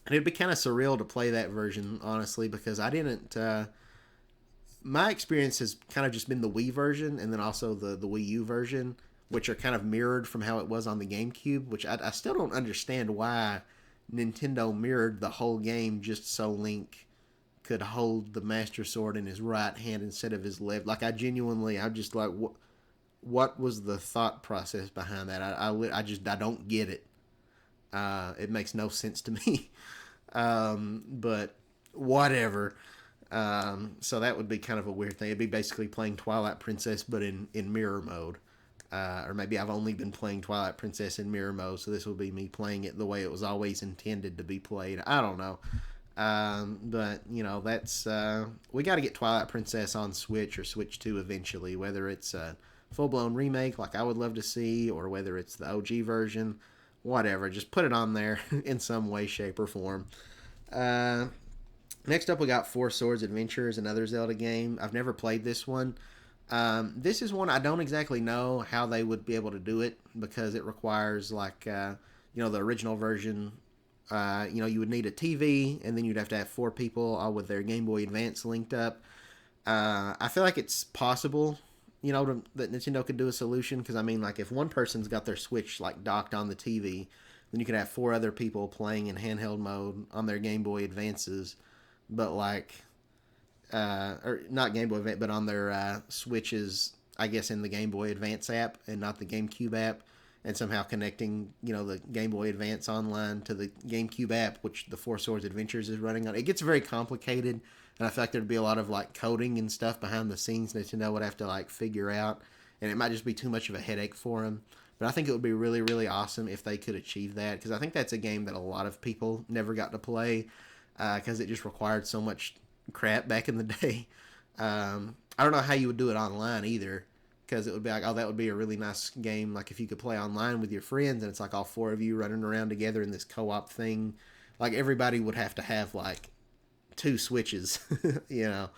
and it'd be kind of surreal to play that version, honestly, because I didn't. My experience has kind of just been the Wii version, and then also the Wii U version, which are kind of mirrored from how it was on the GameCube. Which I still don't understand why Nintendo mirrored the whole game just so Link could hold the Master Sword in his right hand instead of his left. Like I'm just like, what was the thought process behind that? I don't get it. It makes no sense to me. But whatever. So that would be kind of a weird thing. It'd be basically playing Twilight Princess, but in mirror mode. Or maybe I've only been playing Twilight Princess in mirror mode, so this will be me playing it the way it was always intended to be played. I don't know. But that's we got to get Twilight Princess on Switch or Switch 2 eventually, whether it's a full blown remake like I would love to see, or whether it's the OG version, whatever. Just put it on there in some way, shape, or form. Uh, Next up, we got Four Swords Adventures, another Zelda game. I've never played this one. This is one I don't exactly know how they would be able to do it because it requires like the original version. You would need a TV, and then you'd have to have four people all with their Game Boy Advance linked up. I feel like it's possible, that Nintendo could do a solution because I mean, like if one person's got their Switch like docked on the TV, then you could have four other people playing in handheld mode on their Game Boy Advances, but like or not Game Boy Advance, but on their Switches, I guess in the Game Boy Advance app and not the GameCube app, and somehow connecting, the Game Boy Advance online to the GameCube app, which the Four Swords Adventures is running on. It gets very complicated, and I feel like there'd be a lot of like coding and stuff behind the scenes Nintendo would have to like figure out, and it might just be too much of a headache for them. But I think it would be really, really awesome if they could achieve that, because I think that's a game that a lot of people never got to play because it just required so much crap back in the day. I don't know how you would do it online either, because it would be like, oh, that would be a really nice game. Like if you could play online with your friends, and it's like all four of you running around together in this co-op thing. Like everybody would have to have like two Switches, in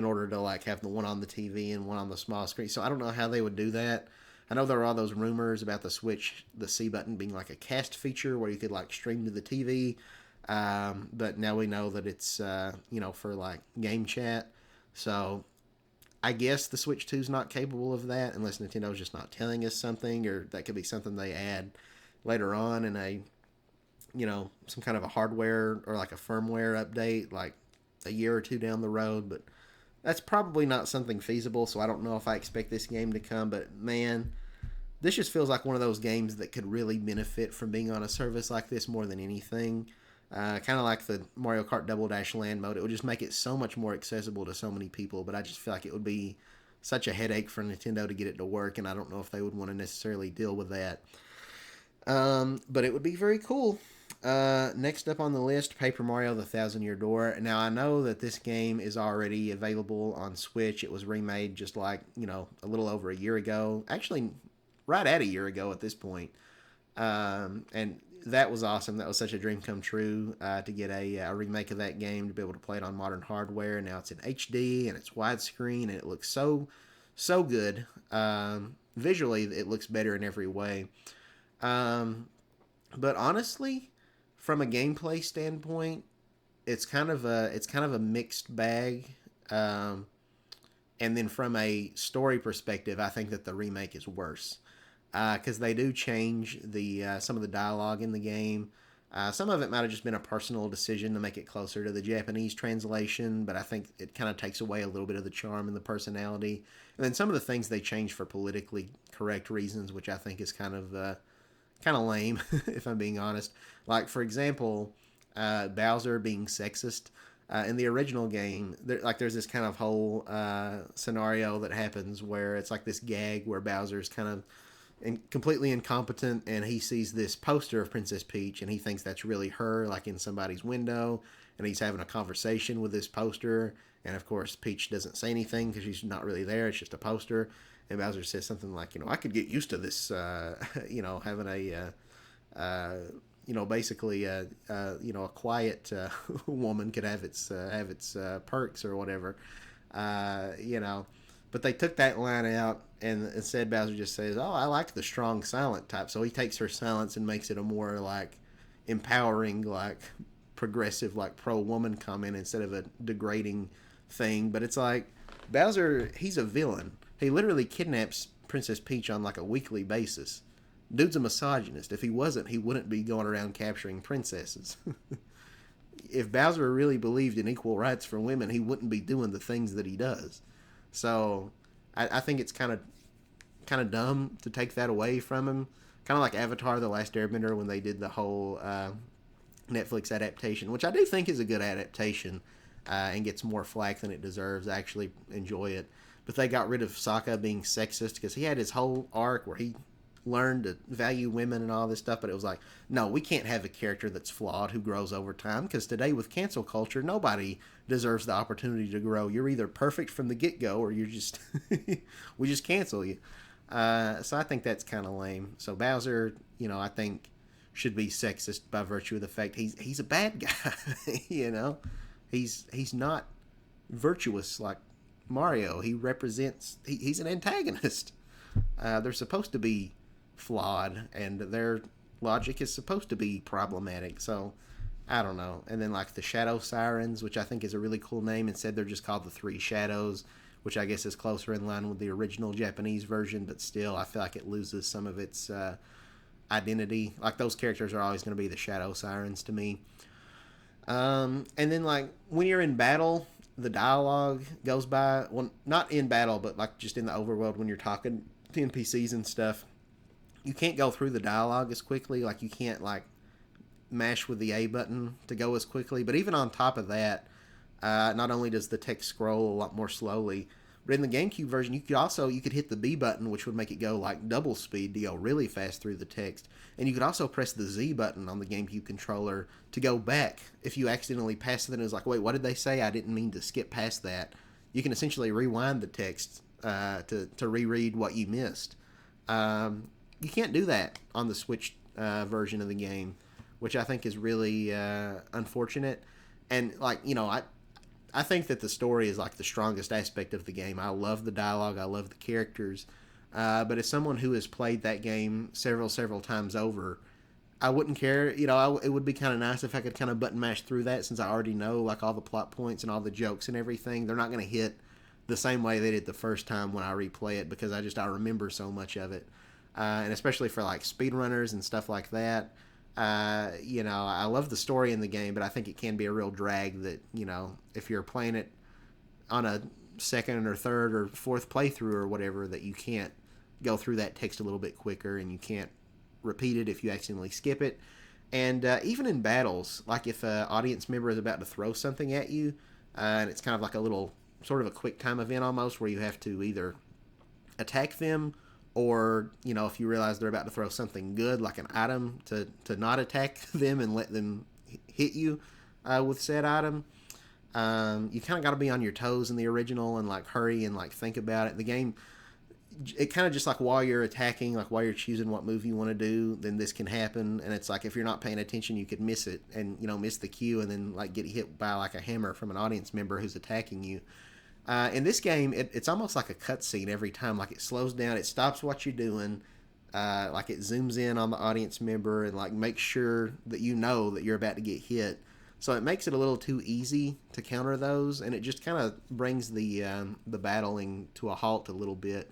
order to like have the one on the TV and one on the small screen. So I don't know how they would do that. I know there are all those rumors about the Switch, the C button being like a cast feature where you could like stream to the TV. But now we know that it's for like game chat. So I guess the Switch 2 is not capable of that unless Nintendo's just not telling us something, or that could be something they add later on in a some kind of a hardware or like a firmware update like a year or two down the road. But that's probably not something feasible, so I don't know if I expect this game to come. But man, this just feels like one of those games that could really benefit from being on a service like this more than anything. Kind of like the Mario Kart Double Dash Land mode. It would just make it so much more accessible to so many people, but I just feel like it would be such a headache for Nintendo to get it to work, and I don't know if they would want to necessarily deal with that. But it would be very cool. Next up on the list, Paper Mario: The Thousand Year Door. Now I know that this game is already available on Switch. It was remade just like a little over a year ago. Actually, right at a year ago at this point. And that was awesome. That was such a dream come true to get a remake of that game, to be able to play it on modern hardware. Now it's in HD and it's widescreen, and it looks so good. Visually, it looks better in every way. But honestly, from a gameplay standpoint, it's kind of a mixed bag. And then from a story perspective, I think that the remake is worse because they do change the some of the dialogue in the game. Some of it might have just been a personal decision to make it closer to the Japanese translation, but I think it kind of takes away a little bit of the charm and the personality. And then some of the things they changed for politically correct reasons, which I think is kind of lame, if I'm being honest. Like for example, Bowser being sexist. In the original game, there's this kind of whole scenario that happens where it's like this gag where Bowser's kind of completely incompetent, and he sees this poster of Princess Peach, and he thinks that's really her, like in somebody's window, and he's having a conversation with this poster, and of course Peach doesn't say anything because she's not really there; it's just a poster. And Bowser says something like, "I could get used to this, having basically, a quiet woman could have its perks or whatever, uh, you know." But they took that line out, and instead Bowser just says, "Oh, I like the strong, silent type." So he takes her silence and makes it a more like empowering, like progressive, like pro woman comment instead of a degrading thing. But it's like Bowser, he's a villain. He literally kidnaps Princess Peach on like a weekly basis. Dude's a misogynist. If he wasn't, he wouldn't be going around capturing princesses. If Bowser really believed in equal rights for women, he wouldn't be doing the things that he does. So I think it's kind of dumb to take that away from him. Kind of like Avatar: The Last Airbender when they did the whole Netflix adaptation, which I do think is a good adaptation and gets more flack than it deserves. I actually enjoy it. But they got rid of Sokka being sexist because he had his whole arc where he learned to value women and all this stuff, but it was like, no, we can't have a character that's flawed who grows over time, because today with cancel culture, nobody deserves the opportunity to grow. You're either perfect from the get-go or you're just we just cancel you. So I think that's kind of lame. So Bowser, I think should be sexist by virtue of the fact he's a bad guy. He's not virtuous like Mario. He's an antagonist. They're supposed to be flawed, and their logic is supposed to be problematic. So I don't know. And then like the Shadow Sirens, which I think is a really cool name. Instead, they're just called the Three Shadows, which I guess is closer in line with the original Japanese version. But still, I feel like it loses some of its identity. Like those characters are always going to be the Shadow Sirens to me. And then like when you're in battle, the dialogue goes by. Well, not in battle, but like just in the overworld when you're talking to NPCs and stuff. You can't go through the dialogue as quickly. Like you can't like mash with the A button to go as quickly. But even on top of that, not only does the text scroll a lot more slowly, but in the GameCube version, you could hit the B button, which would make it go like double speed to go really fast through the text. And you could also press the Z button on the GameCube controller to go back if you accidentally passed it and it was like, wait, what did they say? I didn't mean to skip past that. You can essentially rewind the text to reread what you missed. You can't do that on the Switch version of the game, which I think is really unfortunate. And like I think that the story is like the strongest aspect of the game. I love the dialogue. I love the characters. But as someone who has played that game several times over, I wouldn't care. It would be kind of nice if I could kind of button mash through that, since I already know like all the plot points and all the jokes and everything. They're not going to hit the same way they did the first time when I replay it, because I remember so much of it. And especially for like speedrunners and stuff like that. I love the story in the game, but I think it can be a real drag that, if you're playing it on a second or third or fourth playthrough or whatever, that you can't go through that text a little bit quicker, and you can't repeat it if you accidentally skip it. And even in battles, like if an audience member is about to throw something at you, and it's kind of like a little sort of a quick time event almost, where you have to either attack them, or if you realize they're about to throw something good like an item, to not attack them and let them hit you with said item. You kind of got to be on your toes in the original and like hurry and like think about it. The game, it kind of just like while you're attacking, like while you're choosing what move you want to do, then this can happen. And it's like if you're not paying attention, you could miss it and miss the cue, and then like get hit by like a hammer from an audience member who's attacking you. In this game, it's almost like a cutscene every time. Like it slows down, it stops what you're doing, like it zooms in on the audience member and like makes sure that that you're about to get hit. So it makes it a little too easy to counter those, and it just kind of brings the battling to a halt a little bit.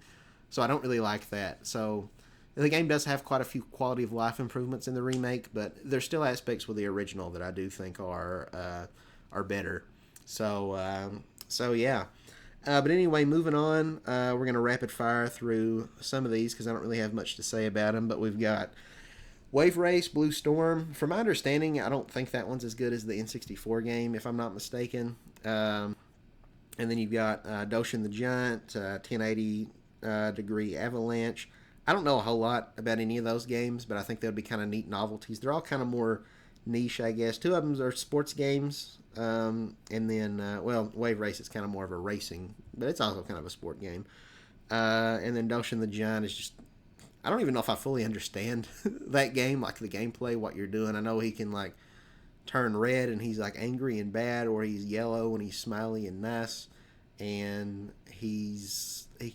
So I don't really like that. So The game does have quite a few quality of life improvements in the remake, but there's still aspects with the original that I do think are better. So yeah. But anyway, moving on, we're gonna rapid fire through some of these because I don't really have much to say about them. But we've got Wave Race, Blue Storm. From my understanding, I don't think that one's as good as the N64 game, if I'm not mistaken. And then you've got Doshin the Giant, 1080 degree Avalanche. I don't know a whole lot about any of those games, but I think they'll be kind of neat novelties. They're all kind of more niche, I guess. Two of them are sports games, and then Wave Race is kind of more of a racing, but it's also kind of a sport game. And then Doshin the Giant is just, I don't even know if I fully understand that game, like the gameplay, what you're doing. I know he can like turn red and he's like angry and bad, or he's yellow and he's smiley and nice, and he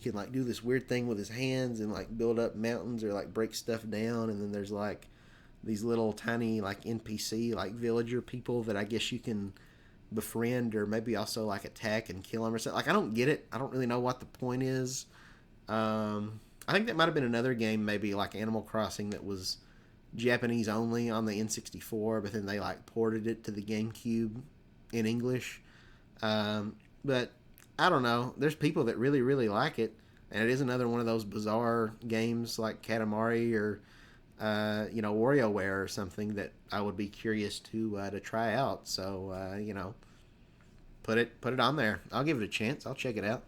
can like do this weird thing with his hands and like build up mountains or like break stuff down. And then there's like these little tiny like NPC like villager people that I guess you can befriend or maybe also like attack and kill them or something. Like I don't get it. I don't really know what the point is. I think that might have been another game, maybe like Animal Crossing, that was Japanese only on the N64, but then they like ported it to the GameCube in English. But I don't know. There's people that really, really like it, and it is another one of those bizarre games like Katamari or WarioWare or something that I would be curious to try out. So put it on there. I'll give it a chance. I'll check it out.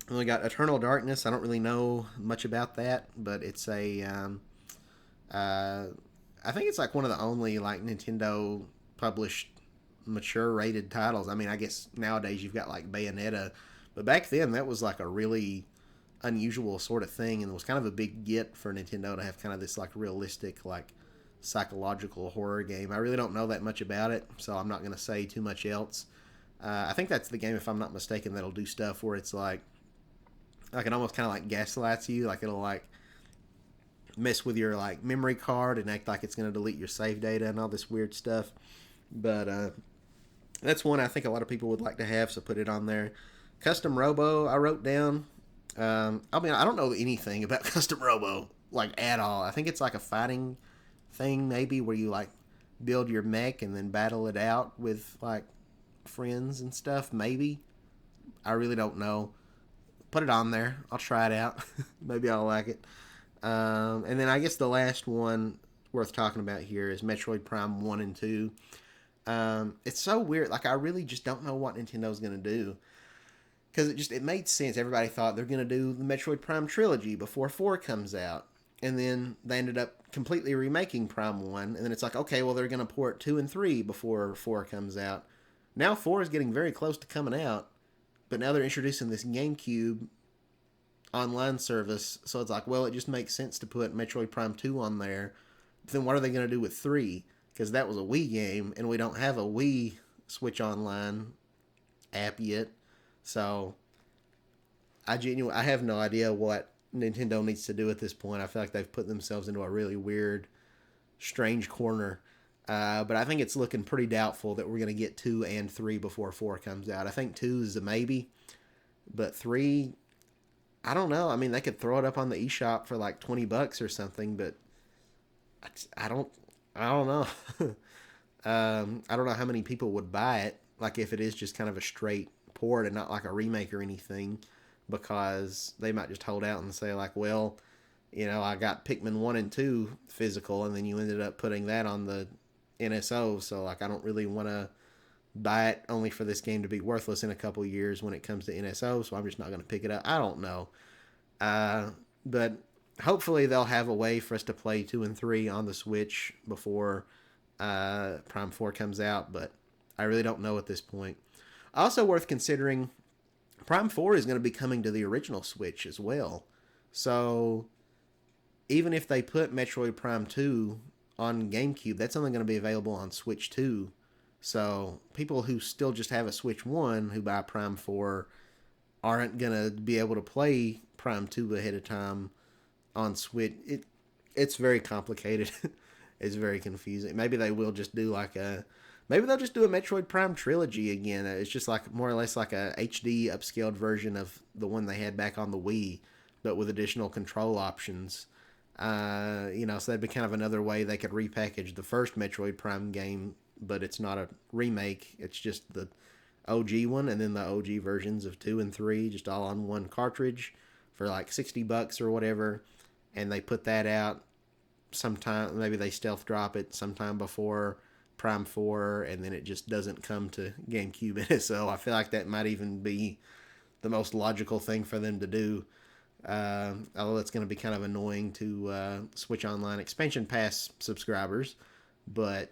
We got Eternal Darkness. I don't really know much about that, but it's a I think it's like one of the only like Nintendo published mature rated titles. I mean, I guess nowadays you've got like Bayonetta, but back then that was like a really unusual sort of thing, and it was kind of a big get for Nintendo to have kind of this like realistic like psychological horror game. I really don't know that much about it, so I'm not going to say too much else. I think that's the game, if I'm not mistaken, that'll do stuff where it's like it almost kind of like gaslights you, like it'll like mess with your like memory card and act like it's going to delete your save data and all this weird stuff. But that's one I think a lot of people would like to have, so put it on there. Custom Robo, I wrote down. I mean, I don't know anything about Custom Robo like at all. I think it's like a fighting thing, maybe, where you like build your mech and then battle it out with like friends and stuff. Maybe, I really don't know. Put it on there. I'll try it out. Maybe I'll like it. And then I guess the last one worth talking about here is Metroid Prime 1 and 2. It's so weird. Like, I really just don't know what Nintendo's going to do. Because it made sense. Everybody thought they're going to do the Metroid Prime trilogy before 4 comes out. And then they ended up completely remaking Prime 1. And then it's like, okay, well, they're going to port 2 and 3 before 4 comes out. Now 4 is getting very close to coming out. But now they're introducing this GameCube online service. So it's like, well, it just makes sense to put Metroid Prime 2 on there. But then what are they going to do with 3? Because that was a Wii game, and we don't have a Wii Switch Online app yet. So I have no idea what Nintendo needs to do at this point. I feel like they've put themselves into a really weird, strange corner. But I think it's looking pretty doubtful that we're going to get 2 and 3 before 4 comes out. I think 2 is a maybe, but 3, I don't know. I mean, they could throw it up on the eShop for like $20 or something, but I don't know. I don't know how many people would buy it. Like if it is just kind of a straight port and not like a remake or anything, because they might just hold out and say like, well, I got Pikmin 1 and 2 physical, and then you ended up putting that on the NSO, so like I don't really want to buy it only for this game to be worthless in a couple years when it comes to NSO, so I'm just not going to pick it up. I don't know. But hopefully they'll have a way for us to play 2 and 3 on the Switch before Prime 4 comes out, but I really don't know at this point. Also worth considering, Prime 4 is going to be coming to the original Switch as well. So even if they put Metroid Prime 2 on GameCube, that's only going to be available on Switch 2. So people who still just have a Switch 1 who buy Prime 4 aren't going to be able to play Prime 2 ahead of time on Switch. It's very complicated. It's very confusing. Maybe they will just do maybe they'll just do a Metroid Prime trilogy again. It's just like more or less like a HD upscaled version of the one they had back on the Wii. but with additional control options. So that'd be kind of another way they could repackage the first Metroid Prime game, but it's not a remake. It's just the OG one, and then the OG versions of 2 and 3, just all on one cartridge for like $60 or whatever. And they put that out sometime. Maybe they stealth drop it sometime before Prime 4, and then it just doesn't come to GameCube NSO. I feel like that might even be the most logical thing for them to do. Although it's going to be kind of annoying to Switch Online Expansion Pass subscribers, but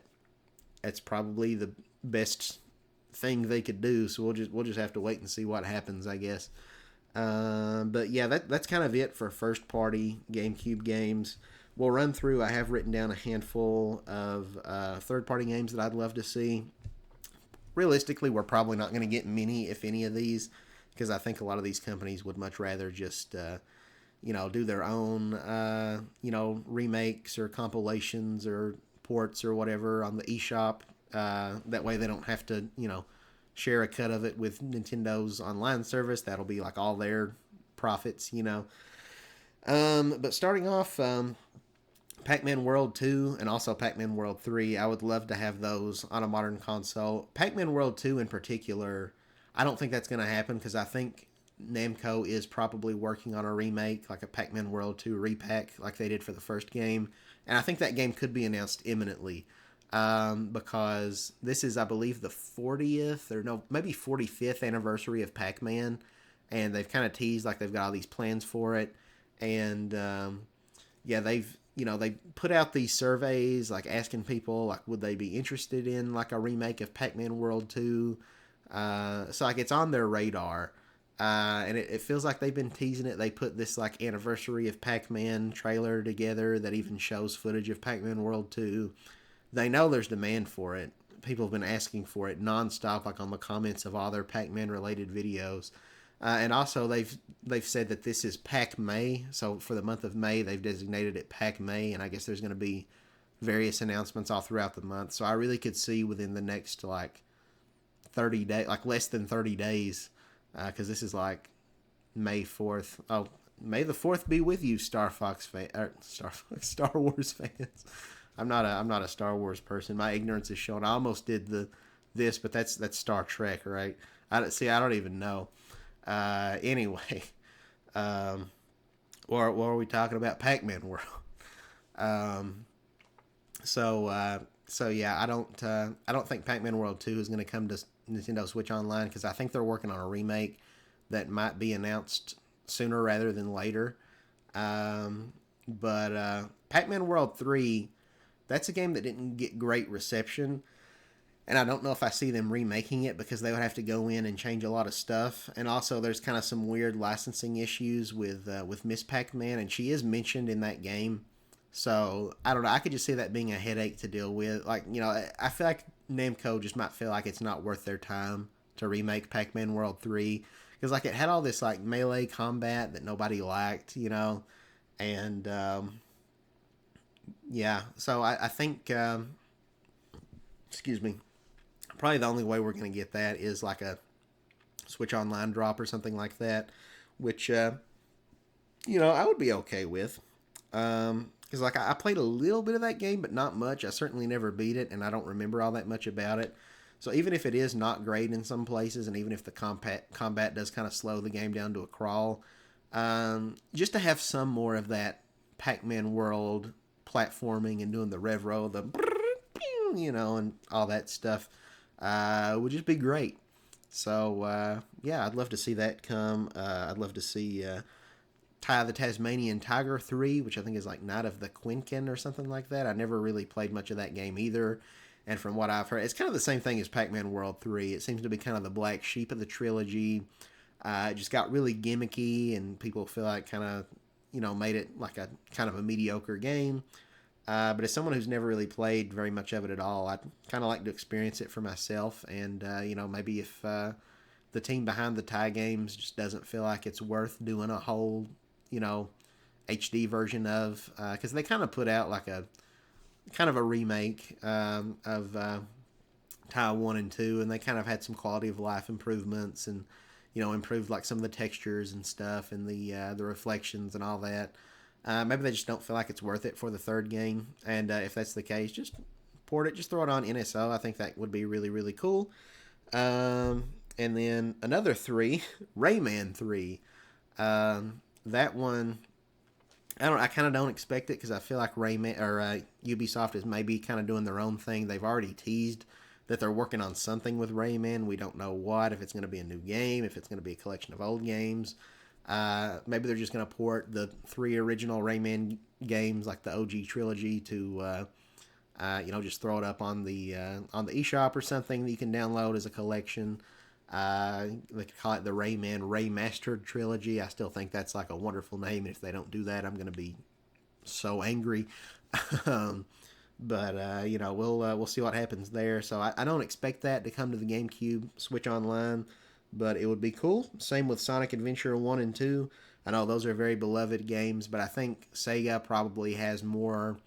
it's probably the best thing they could do. So we'll just have to wait and see what happens, I guess. But yeah, that's kind of it for first party GameCube games. We'll run through. I have written down a handful of third party games that I'd love to see. Realistically, we're probably not going to get many, if any, of these, because I think a lot of these companies would much rather just do their own remakes or compilations or ports or whatever on the eShop. That way they don't have to share a cut of it with Nintendo's online service. That'll be like all their profits. But starting off, Pac-Man World 2 and also Pac-Man World 3, I would love to have those on a modern console. Pac-Man World 2 in particular, I don't think that's going to happen because I think Namco is probably working on a remake, like a Pac-Man World 2 repack like they did for the first game. And I think that game could be announced imminently because this is, I believe, the 40th or no, maybe 45th anniversary of Pac-Man. And they've kind of teased like they've got all these plans for it. And they put out these surveys like asking people like would they be interested in like a remake of Pac-Man World 2. So like it's on their radar. And it feels like they've been teasing it. They put this like anniversary of Pac-Man trailer together that even shows footage of Pac-Man World 2. They know there's demand for it. People have been asking for it nonstop, like on the comments of all their Pac-Man related videos. And also they've said that this is Pac-May. So for the month of May, they've designated it Pac-May, and I guess there's going to be various announcements all throughout the month. So I really could see within the next like 30 days, like less than 30 days, because this is like May 4th. Oh, May the 4th be with you, Star Wars fans. I'm not a Star Wars person. My ignorance is shown. I almost did this, but that's Star Trek, right? I don't even know. Anyway, what are we talking about? Pac-Man World. So yeah, I don't think Pac-Man World 2 is going to come to Nintendo Switch Online because I think they're working on a remake that might be announced sooner rather than later. But Pac-Man World 3, that's a game that didn't get great reception. And I don't know if I see them remaking it because they would have to go in and change a lot of stuff. And also there's kind of some weird licensing issues with Miss Pac-Man, and she is mentioned in that game. So, I don't know. I could just see that being a headache to deal with. Like, I feel like Namco just might feel like it's not worth their time to remake Pac-Man World 3. Because, like, it had all this, like, melee combat that nobody liked, And, yeah. So, I think, excuse me, probably the only way we're going to get that is, like, a Switch Online drop or something like that. Which, I would be okay with. Because like I played a little bit of that game, but not much. I certainly never beat it, and I don't remember all that much about it. So even if it is not great in some places, and even if the combat does kind of slow the game down to a crawl, just to have some more of that Pac-Man world platforming and doing the rev roll, and all that stuff would just be great. So yeah, I'd love to see that come. I'd love to see Ty the Tasmanian Tiger 3, which I think is like Night of the Quinkin or something like that. I never really played much of that game either. And from what I've heard, it's kind of the same thing as Pac-Man World 3. It seems to be kind of the black sheep of the trilogy. It just got really gimmicky, and people feel like kind of, made it like a kind of a mediocre game. But as someone who's never really played very much of it at all, I'd kind of like to experience it for myself. And, maybe if the team behind the Ty games just doesn't feel like it's worth doing a whole HD version of, because they kind of put out like a kind of a remake of Ty 1 and 2, and they kind of had some quality of life improvements, and improved like some of the textures and stuff and the reflections and all that. Maybe they just don't feel like it's worth it for the third game. And if that's the case, just port it, just throw it on NSO. I think that would be really, really cool. And then another three, Rayman 3. That one, I kind of don't expect it because I feel like Rayman or Ubisoft is maybe kind of doing their own thing. They've already teased that they're working on something with Rayman. We don't know what, if it's going to be a new game, if it's going to be a collection of old games. Maybe they're just going to port the three original Rayman games, like the OG trilogy, to just throw it up on the eShop or something that you can download as a collection. They could call it the Rayman Remastered Trilogy. I still think that's like a wonderful name. If they don't do that, I'm going to be so angry. We'll see what happens there. So I don't expect that to come to the GameCube Switch Online, but it would be cool. Same with Sonic Adventure 1 and 2. I know those are very beloved games, but I think Sega probably has more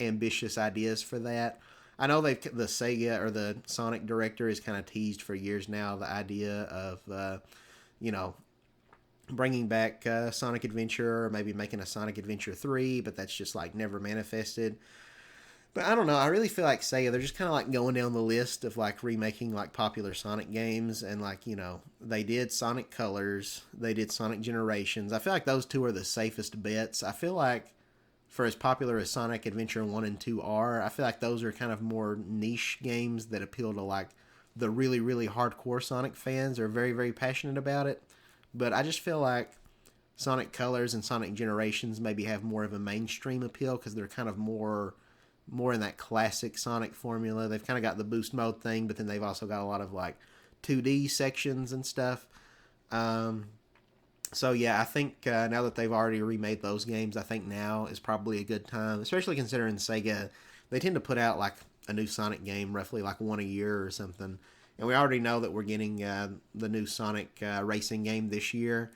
ambitious ideas for that. I know the Sega or the Sonic director has kind of teased for years now the idea of, bringing back Sonic Adventure, or maybe making a Sonic Adventure 3, but that's just like never manifested. But I don't know. I really feel like Sega, they're just kind of like going down the list of like remaking like popular Sonic games. And like, they did Sonic Colors, they did Sonic Generations. I feel like those two are the safest bets. I feel like for as popular as Sonic Adventure 1 and 2 are, I feel like those are kind of more niche games that appeal to like the really, really hardcore Sonic fans are very, very passionate about it. But I just feel like Sonic Colors and Sonic Generations maybe have more of a mainstream appeal because they're kind of more in that classic Sonic formula. They've kind of got the boost mode thing, but then they've also got a lot of like 2D sections and stuff. So yeah, I think now that they've already remade those games, I think now is probably a good time, especially considering Sega, they tend to put out like a new Sonic game roughly like one a year or something. And we already know that we're getting the new Sonic racing game this year.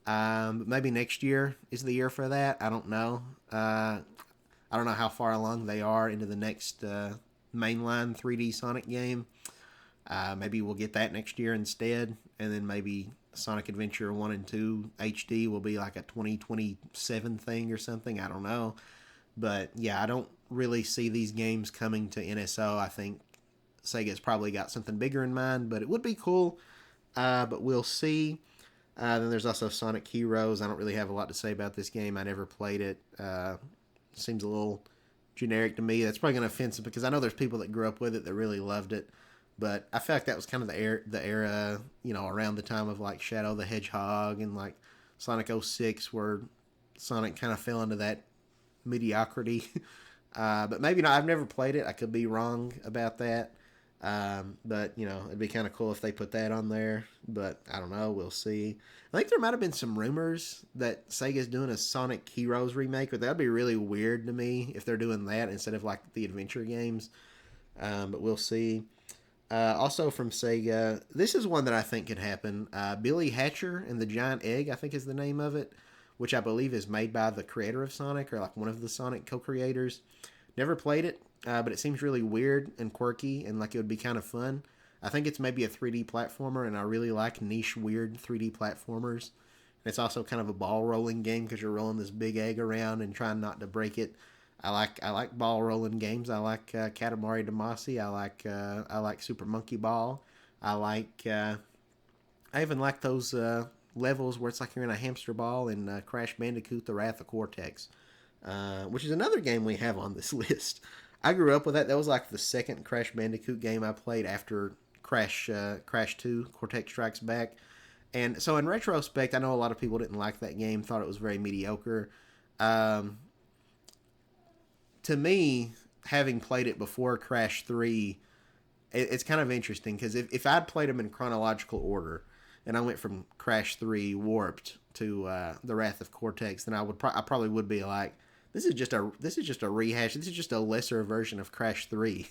Maybe next year is the year for that. I don't know. I don't know how far along they are into the next mainline 3D Sonic game. Maybe we'll get that next year instead. And then maybe Sonic Adventure 1 and 2 HD will be like a 2027 thing or something. I don't know. But yeah, I don't really see these games coming to NSO. I think Sega's probably got something bigger in mind, but it would be cool. But we'll see. Then there's also Sonic Heroes. I don't really have a lot to say about this game. I never played it. Seems a little generic to me. That's probably going to offend some because I know there's people that grew up with it that really loved it. But I feel like that was kind of the era, around the time of like Shadow the Hedgehog and like Sonic 06 where Sonic kind of fell into that mediocrity. But maybe not. I've never played it. I could be wrong about that. But it'd be kind of cool if they put that on there. But I don't know. We'll see. I think there might have been some rumors that Sega's doing a Sonic Heroes remake, but that'd be really weird to me if they're doing that instead of like the adventure games. But we'll see. Also from Sega, this is one that I think could happen. Billy Hatcher and the Giant Egg, I think is the name of it, which I believe is made by the creator of Sonic or like one of the Sonic co-creators. Never played it, but it seems really weird and quirky and like it would be kind of fun. I think it's maybe a 3D platformer, and I really like niche, weird 3D platformers. It's also kind of a ball rolling game because you're rolling this big egg around and trying not to break it. I like ball rolling games. I like Katamari Damacy. I like Super Monkey Ball. I even like those levels where it's like you're in a hamster ball in Crash Bandicoot: The Wrath of Cortex, which is another game we have on this list. I grew up with that. That was like the second Crash Bandicoot game I played after Crash 2, Cortex Strikes Back. And so in retrospect, I know a lot of people didn't like that game, thought it was very mediocre. To me, having played it before Crash 3, it's kind of interesting because if I'd played them in chronological order and I went from Crash 3 Warped to The Wrath of Cortex, then I probably would be like, this is just a rehash. This is just a lesser version of Crash 3.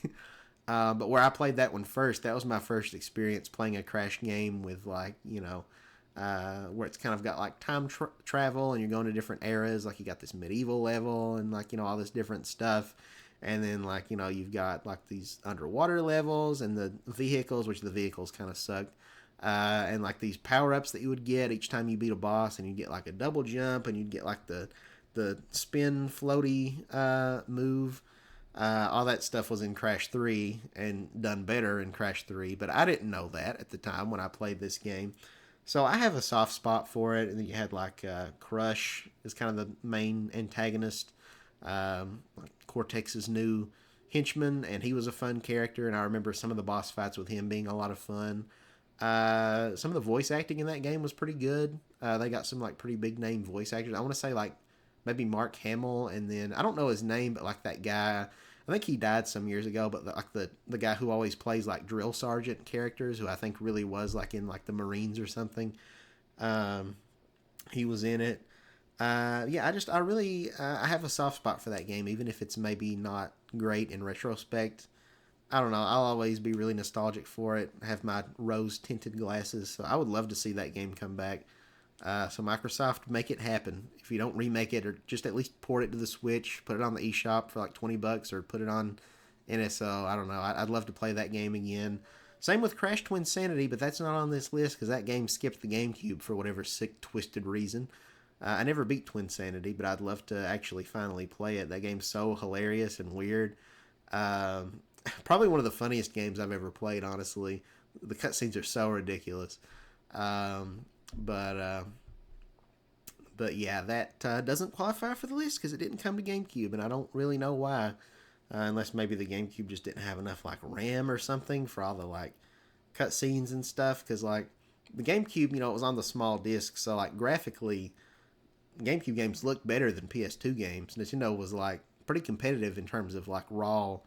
But where I played that one first, that was my first experience playing a Crash game with like, where it's kind of got like time travel and you're going to different eras. Like you got this medieval level and like, all this different stuff. And then like, you've got like these underwater levels and the vehicles, which the vehicles kind of sucked. and like these power ups that you would get each time you beat a boss, and you get like a double jump, and you'd get like the spin floaty move. All that stuff was in Crash 3 and done better in Crash 3, but I didn't know that at the time when I played this game. So I have a soft spot for it. And then you had like Crush is kind of the main antagonist, like Cortex's new henchman, and he was a fun character. And I remember some of the boss fights with him being a lot of fun. Some of the voice acting in that game was pretty good. They got some like pretty big name voice actors. I want to say like maybe Mark Hamill, and then I don't know his name, but like that guy. I think he died some years ago, but like the guy who always plays like drill sergeant characters, who I think really was like in like the Marines or something. Um, he was in it. Yeah, I really I have a soft spot for that game, even if it's maybe not great in retrospect. I don't know. I'll always be really nostalgic for it. I have my rose tinted glasses, so I would love to see that game come back. So Microsoft, make it happen. If you don't remake it, or just at least port it to the Switch, put it on the eShop for like $20, or put it on NSO. I don't know. I'd love to play that game again. Same with Crash Twinsanity, but that's not on this list because that game skipped the GameCube for whatever sick, twisted reason. I never beat Twinsanity, but I'd love to actually finally play it. That game's so hilarious and weird. Um, Probably one of the funniest games I've ever played, honestly. The cutscenes are so ridiculous. Um, but uh, but yeah, that doesn't qualify for the list because it didn't come to GameCube, and I don't really know why. Unless maybe the GameCube just didn't have enough like RAM or something for all the like cutscenes and stuff. Because like the GameCube, it was on the small disc, so like graphically, GameCube games looked better than PS2 games. Nintendo was like pretty competitive in terms of like raw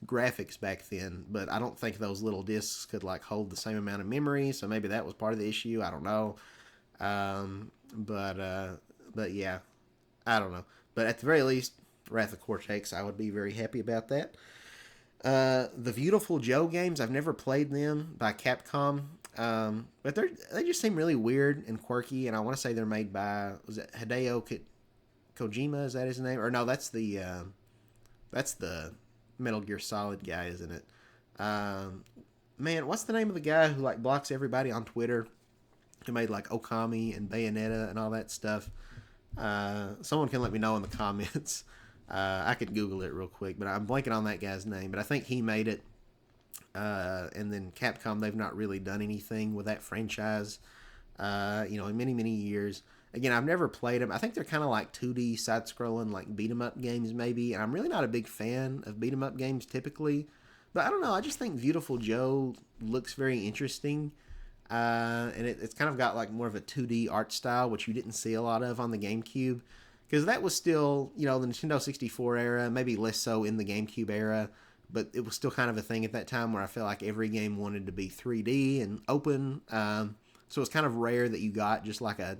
graphics back then, but I don't think those little discs could like hold the same amount of memory. So maybe that was part of the issue. I don't know. Um, but yeah, I don't know. But at the very least, Wrath of Cortex, I would be very happy about that. The Beautiful Joe games, I've never played them by Capcom, but they just seem really weird and quirky. And I want to say they're made by, was it Hideo Kojima? Is that his name? Or no, that's the Metal Gear Solid guy, isn't it? Um, Man, what's the name of the guy who like blocks everybody on Twitter? Who made like Okami and Bayonetta and all that stuff? Someone can let me know in the comments. I could Google it real quick, but I'm blanking on that guy's name. But I think he made it. And then Capcom, they've not really done anything with that franchise, in many, many years. Again, I've never played them. I think they're kind of like 2D side-scrolling, like beat-em-up games maybe. And I'm really not a big fan of beat-em-up games typically. But I don't know. I just think Beautiful Joe looks very interesting. And it's kind of got like more of a 2D art style, which you didn't see a lot of on the GameCube. Because that was still, the Nintendo 64 era, maybe less so in the GameCube era. But it was still kind of a thing at that time where I felt like every game wanted to be 3D and open. So it's kind of rare that you got just like a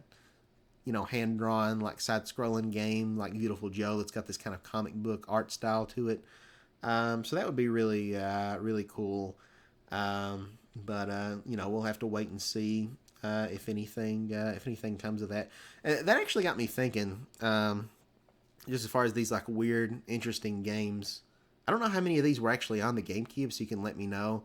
hand-drawn, like side-scrolling game like Beautiful Joe that's got this kind of comic book art style to it. So that would be really, really cool. But we'll have to wait and see if anything comes of that. That actually got me thinking, just as far as these like weird, interesting games. I don't know how many of these were actually on the GameCube, so you can let me know.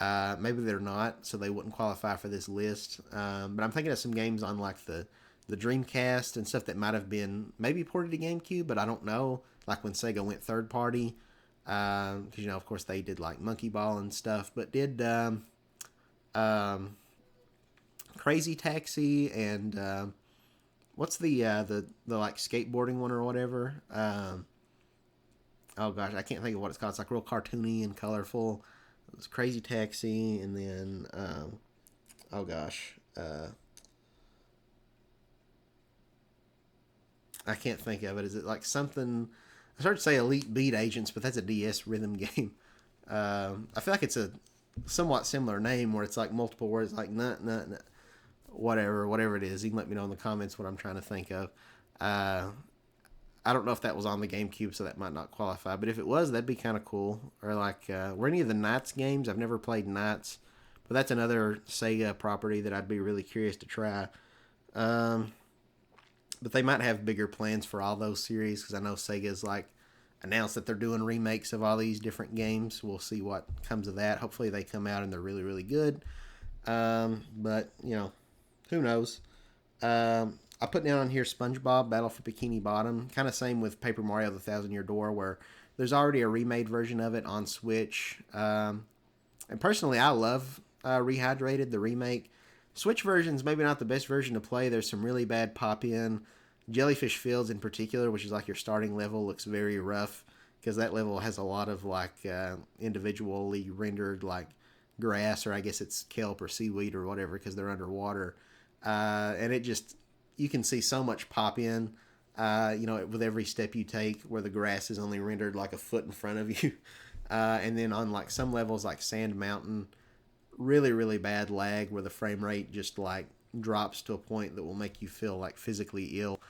Maybe they're not, so they wouldn't qualify for this list. But I'm thinking of some games on like the Dreamcast and stuff that might have been maybe ported to GameCube, but I don't know. Like when Sega went third party, because of course they did like Monkey Ball and stuff, but did Crazy Taxi and what's the like skateboarding one or whatever. Oh gosh, I can't think of what it's called. It's like real cartoony and colorful. It was Crazy Taxi, and then oh gosh. I can't think of it. Is it like something? I started to say Elite Beat Agents, but that's a DS rhythm game. I feel like it's a somewhat similar name where it's like multiple words, like nut, nut, nut, whatever it is. You can let me know in the comments what I'm trying to think of. I don't know if that was on the GameCube, so that might not qualify. But if it was, that'd be kind of cool. Or like, were any of the Knights games? I've never played Knights, but that's another Sega property that I'd be really curious to try. But they might have bigger plans for all those series because I know Sega's like announced that they're doing remakes of all these different games. We'll see what comes of that. Hopefully they come out and they're really, really good. But who knows? I put down on here SpongeBob Battle for Bikini Bottom. Kind of same with Paper Mario: The Thousand Year Door, where there's already a remade version of it on Switch. And personally, I love Rehydrated, the remake. Switch version's maybe not the best version to play. There's some really bad pop in. Jellyfish Fields in particular, which is like your starting level, looks very rough because that level has a lot of like individually rendered like grass, or I guess it's kelp or seaweed or whatever, because they're underwater. And it just, you can see so much pop in, with every step you take, where the grass is only rendered like a foot in front of you. And then on like some levels, like Sand Mountain, really, really bad lag where the frame rate just like drops to a point that will make you feel like physically ill.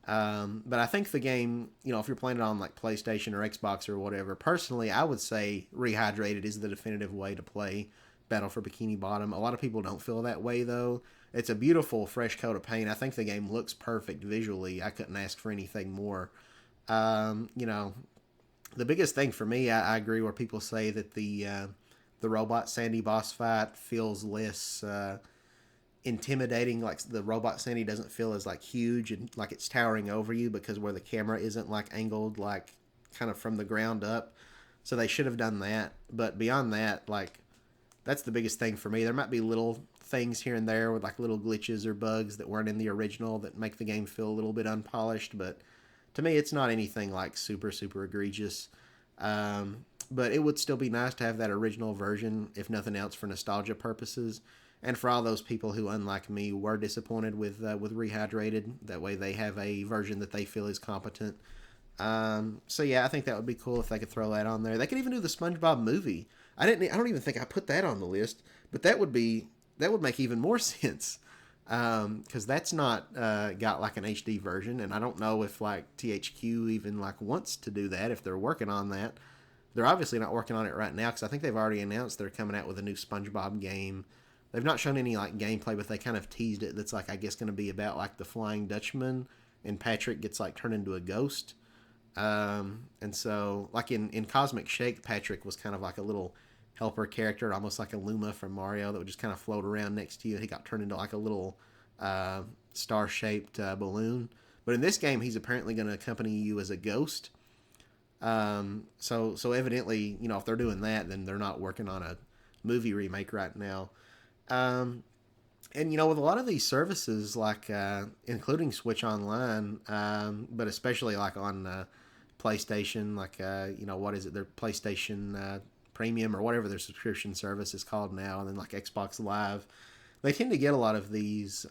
But I think the game, if you're playing it on like PlayStation or Xbox or whatever, personally, I would say Rehydrated is the definitive way to play Battle for Bikini Bottom. A lot of people don't feel that way though. It's a beautiful, fresh coat of paint. I think the game looks perfect visually. I couldn't ask for anything more. Um, you know, the biggest thing for me, I agree where people say that the robot Sandy boss fight feels less intimidating. Like the robot Sandy doesn't feel as like huge and like it's towering over you, because where the camera isn't like angled like kind of from the ground up. So they should have done that. But beyond that, like that's the biggest thing for me. There might be little things here and there with like little glitches or bugs that weren't in the original that make the game feel a little bit unpolished, but to me it's not anything like super super egregious. But it would still be nice to have that original version, if nothing else, for nostalgia purposes, and for all those people who, unlike me, were disappointed with Rehydrated. That way, they have a version that they feel is competent. So yeah, I think that would be cool if they could throw that on there. They could even do the SpongeBob movie. I didn't. I don't even think I put that on the list, but that would make even more sense, because that's not got like an HD version, and I don't know if like THQ even like wants to do that, if they're working on that. They're obviously not working on it right now, because I think they've already announced they're coming out with a new SpongeBob game. They've not shown any like gameplay, but they kind of teased it. That's like, I guess, going to be about like the Flying Dutchman, and Patrick gets like turned into a ghost. And so like in Cosmic Shake, Patrick was kind of like a little helper character, almost like a Luma from Mario, that would just kind of float around next to you. He got turned into like a little star-shaped balloon. But in this game, he's apparently going to accompany you as a ghost. So evidently, if they're doing that, then they're not working on a movie remake right now. And with a lot of these services, like including Switch Online, but especially like on PlayStation, like what is it? Their PlayStation Premium or whatever their subscription service is called now, and then like Xbox Live, they tend to get a lot of these,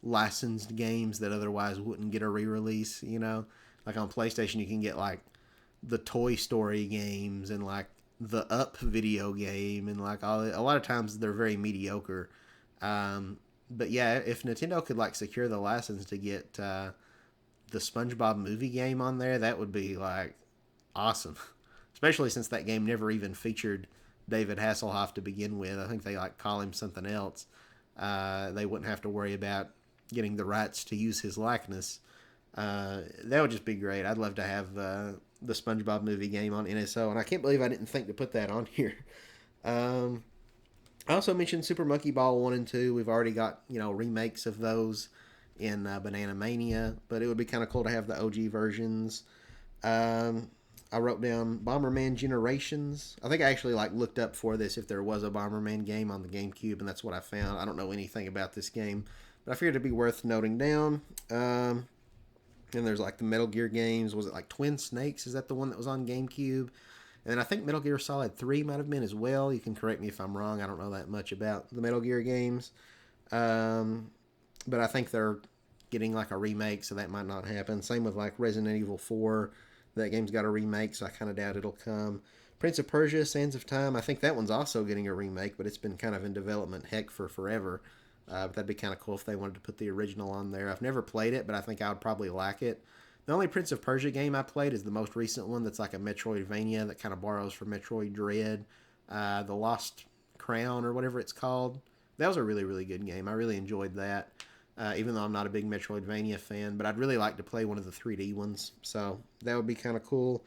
licensed games that otherwise wouldn't get a re-release. Like on PlayStation, you can get like the Toy Story games and like the Up video game, and like a lot of times they're very mediocre. But yeah, if Nintendo could like secure the license to get the SpongeBob movie game on there, that would be like awesome. Especially since that game never even featured David Hasselhoff to begin with. I think they like call him something else. They wouldn't have to worry about getting the rights to use his likeness. That would just be great. I'd love to have the SpongeBob movie game on NSO, and I can't believe I didn't think to put that on here. I also mentioned Super Monkey Ball 1 and 2. We've already got, remakes of those in Banana Mania, but it would be kind of cool to have the OG versions. I wrote down Bomberman Generations. I think I actually looked up for this if there was a Bomberman game on the GameCube, and that's what I found. I don't know anything about this game, but I figured it'd be worth noting down. And there's like the Metal Gear games. Was it like Twin Snakes? Is that the one that was on GameCube? And I think Metal Gear Solid 3 might have been as well. You can correct me if I'm wrong. I don't know that much about the Metal Gear games. But I think they're getting like a remake, so that might not happen. Same with like Resident Evil 4. That game's got a remake, so I kind of doubt it'll come. Prince of Persia, Sands of Time. I think that one's also getting a remake, but it's been kind of in development, heck, for forever. But that'd be kind of cool if they wanted to put the original on there. I've never played it, but I think I would probably like it. The only Prince of Persia game I played is the most recent one that's like a Metroidvania that kind of borrows from Metroid Dread. The Lost Crown or whatever it's called. That was a really, really good game. I really enjoyed that, even though I'm not a big Metroidvania fan. But I'd really like to play one of the 3D ones. So that would be kind of cool.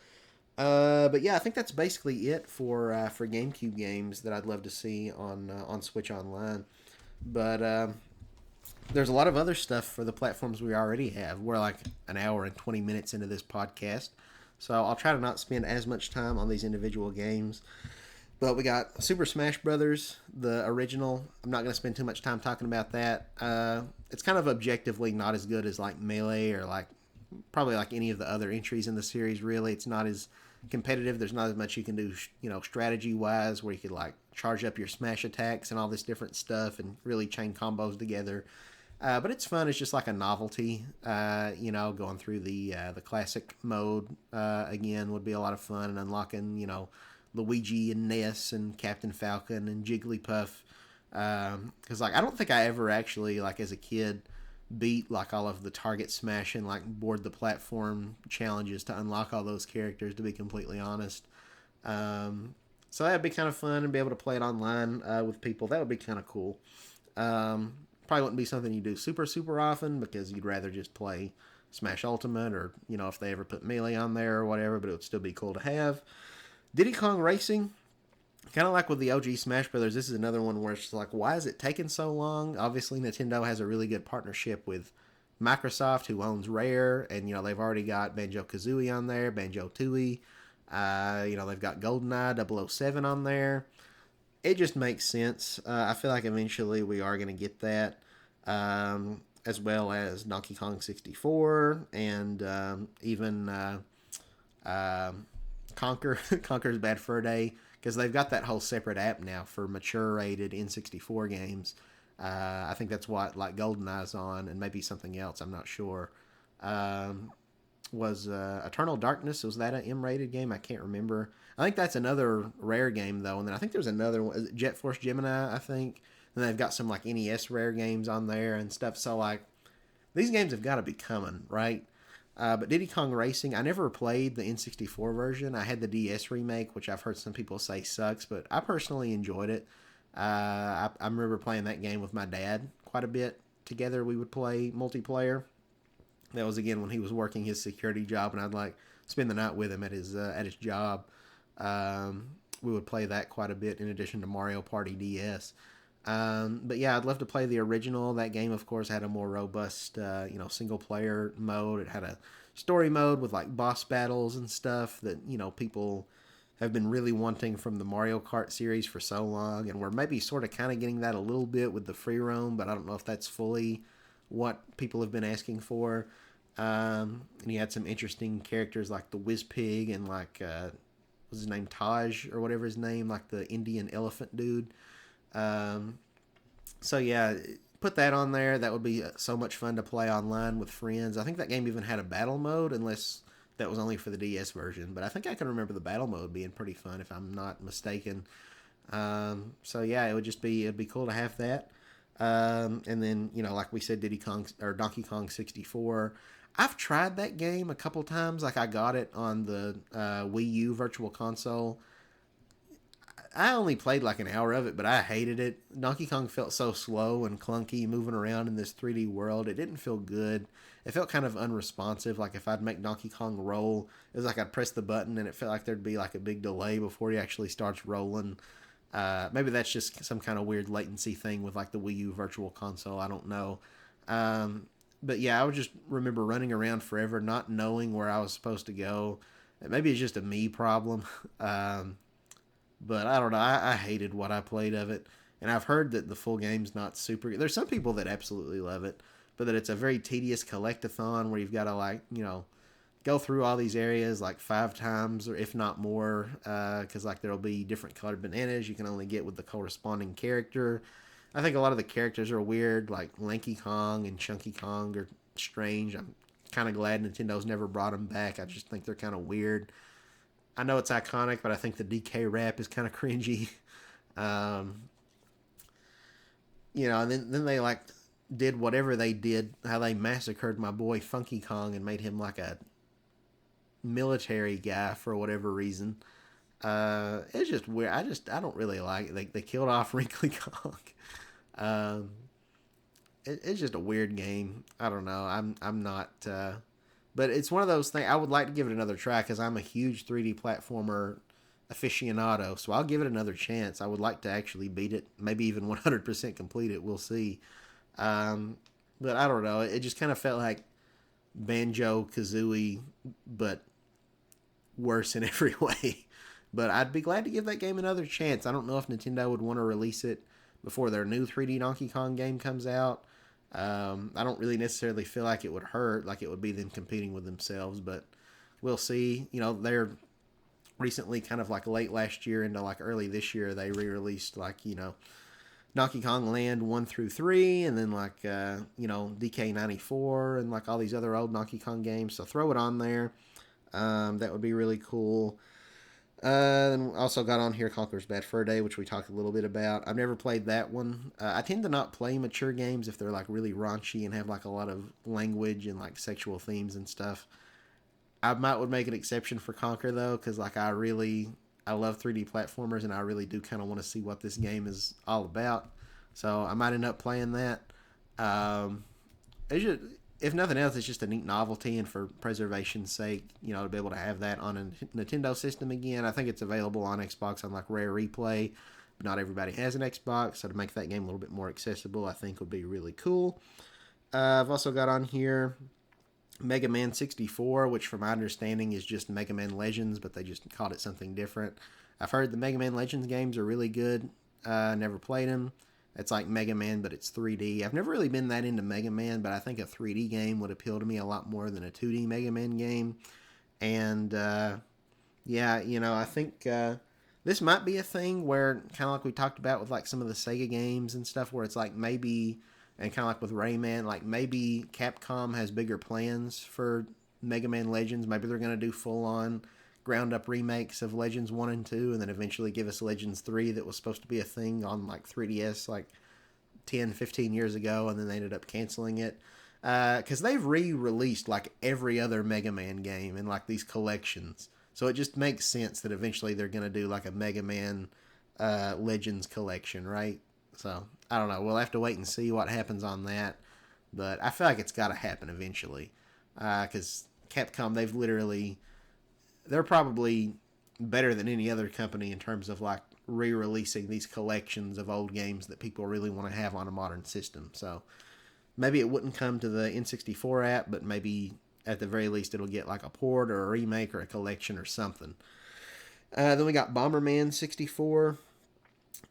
But yeah, I think that's basically it for GameCube games that I'd love to see on Switch Online. But there's a lot of other stuff for the platforms we already have. We're like an hour and 20 minutes into this podcast, so I'll try to not spend as much time on these individual games. But we got Super Smash Brothers, the original. I'm not going to spend too much time talking about that. It's kind of objectively not as good as like Melee or like probably like any of the other entries in the series. Really, it's not as competitive. There's not as much you can do, strategy wise, where you could like charge up your smash attacks and all this different stuff and really chain combos together. But it's fun. It's just like a novelty. Going through the classic mode again would be a lot of fun, and unlocking Luigi and Ness and Captain Falcon and Jigglypuff. Because like I don't think I ever actually like as a kid beat like all of the target smashing like board the platform challenges to unlock all those characters. To be completely honest, so that'd be kind of fun and be able to play it online with people. That would be kind of cool. Probably wouldn't be something you do super often because you'd rather just play Smash Ultimate or if they ever put Melee on there or whatever. But it would still be cool to have. Diddy Kong Racing, kind of like with the OG Smash Brothers, this is another one where it's like, why is it taking so long? Obviously, Nintendo has a really good partnership with Microsoft, who owns Rare, and they've already got Banjo Kazooie on there, Banjo Tooie. They've got GoldenEye 007 on there. It just makes sense. I feel like eventually we are going to get that, as well as Donkey Kong 64 and even Conker's Bad Fur Day, because they've got that whole separate app now for mature rated N64 games. I think that's what like GoldenEye's on, and maybe something else. I'm not sure. Was Eternal Darkness, was that an M-rated game? I can't remember. I think that's another Rare game though, and then I think there's another one, Jet Force Gemini, I think. And they've got some like NES Rare games on there and stuff. So like these games have got to be coming, right? But Diddy Kong Racing, I never played the N64 version. I had the DS remake, which I've heard some people say sucks, but I personally enjoyed it. I remember playing that game with my dad quite a bit. Together we would play multiplayer. That was again when he was working his security job, and I'd like spend the night with him at his job. We would play that quite a bit in addition to Mario Party DS. But yeah, I'd love to play the original. That game, of course, had a more robust, single player mode. It had a story mode with like boss battles and stuff that people have been really wanting from the Mario Kart series for so long, and we're maybe sort of kind of getting that a little bit with the free roam, but I don't know if that's fully what people have been asking for. And he had some interesting characters like the Whiz Pig and like what's his name, Taj or whatever his name, like the Indian elephant dude. So yeah, put that on there. That would be so much fun to play online with friends. I think that game even had a battle mode, unless that was only for the DS version. But I think I can remember the battle mode being pretty fun, if I'm not mistaken. So yeah, it'd be cool to have that. And then like we said, Diddy Kong or Donkey Kong 64. I've tried that game a couple times. Like I got it on the Wii U Virtual Console. I only played like an hour of it, but I hated it. Donkey Kong felt so slow and clunky moving around in this 3D world. It didn't feel good. It felt kind of unresponsive. Like if I'd make Donkey Kong roll, it was like I'd press the button and it felt like there'd be like a big delay before he actually starts rolling. Maybe that's just some kind of weird latency thing with like the Wii U Virtual Console. I don't know. But yeah, I would just remember running around forever, not knowing where I was supposed to go. Maybe it's just a me problem. But I don't know. I hated what I played of it. And I've heard that the full game's not super good. There's some people that absolutely love it, but that it's a very tedious collectathon where you've got to like, go through all these areas like 5 times or if not more, because like there'll be different colored bananas you can only get with the corresponding character. I think a lot of the characters are weird, like Lanky Kong and Chunky Kong are strange. I'm kind of glad Nintendo's never brought them back. I just think they're kind of weird. I know it's iconic, but I think the DK rap is kind of cringy. Um, and then they like did whatever they did, how they massacred my boy Funky Kong and made him like a military guy for whatever reason. It's just weird. I don't really like it. They killed off Wrinkly Kong. It's just a weird game. I don't know. I'm not But it's one of those things I would like to give it another try because I'm a huge 3D platformer aficionado. So I'll give it another chance. I would like to actually beat it, maybe even 100% complete it. We'll see. Um, but I don't know. It just kind of felt like Banjo Kazooie, but worse in every way. But I'd be glad to give that game another chance. I don't know if Nintendo would want to release it before their new 3D Donkey Kong game comes out. I don't really necessarily feel like it would hurt, like it would be them competing with themselves, but we'll see. You know, they're recently kind of like late last year into like early this year, they re-released like, Donkey Kong Land 1 through 3, and then like, DK94 and like all these other old Donkey Kong games. So throw it on there. That would be really cool. Then also got on here Conker's Bad Fur Day, which we talked a little bit about. I've never played that one. I tend to not play mature games if they're like really raunchy and have like a lot of language and like sexual themes and stuff. I might would make an exception for Conker though, because like I love 3D platformers and I really do kind of want to see what this game is all about. So I might end up playing that. Um, it's just, if nothing else, it's just a neat novelty, and for preservation's sake, to be able to have that on a Nintendo system again. I think it's available on Xbox on like Rare Replay, but not everybody has an Xbox, so to make that game a little bit more accessible, I think would be really cool. I've also got on here Mega Man 64, which from my understanding is just Mega Man Legends, but they just called it something different. I've heard the Mega Man Legends games are really good. Never played them. It's like Mega Man, but it's 3D. I've never really been that into Mega Man, but I think a 3D game would appeal to me a lot more than a 2D Mega Man game. And yeah, I think this might be a thing where, kind of like we talked about with like some of the Sega games and stuff, where it's like maybe, and kind of like with Rayman, like maybe Capcom has bigger plans for Mega Man Legends. Maybe they're going to do full on ground up remakes of Legends 1 and 2, and then eventually give us Legends 3 that was supposed to be a thing on like 3DS like 10, 15 years ago, and then they ended up canceling it. Because they've re-released like every other Mega Man game in like these collections. So it just makes sense that eventually they're going to do like a Mega Man Legends collection, right? So I don't know. We'll have to wait and see what happens on that. But I feel like it's got to happen eventually. Because Capcom, they're probably better than any other company in terms of like re-releasing these collections of old games that people really want to have on a modern system. So maybe it wouldn't come to the N64 app, but maybe at the very least it'll get like a port or a remake or a collection or something. Then we got Bomberman 64.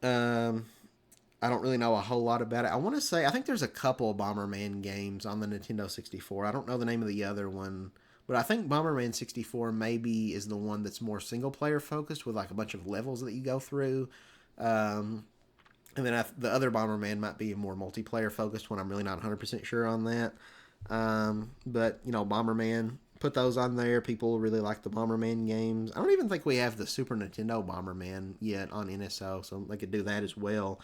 I don't really know a whole lot about it. I think there's a couple Bomberman games on the Nintendo 64. I don't know the name of the other one, but I think Bomberman 64 maybe is the one that's more single player focused with like a bunch of levels that you go through. And then the other Bomberman might be more multiplayer focused one. I'm really not 100% sure on that. But, Bomberman, put those on there. People really like the Bomberman games. I don't even think we have the Super Nintendo Bomberman yet on NSO, so they could do that as well.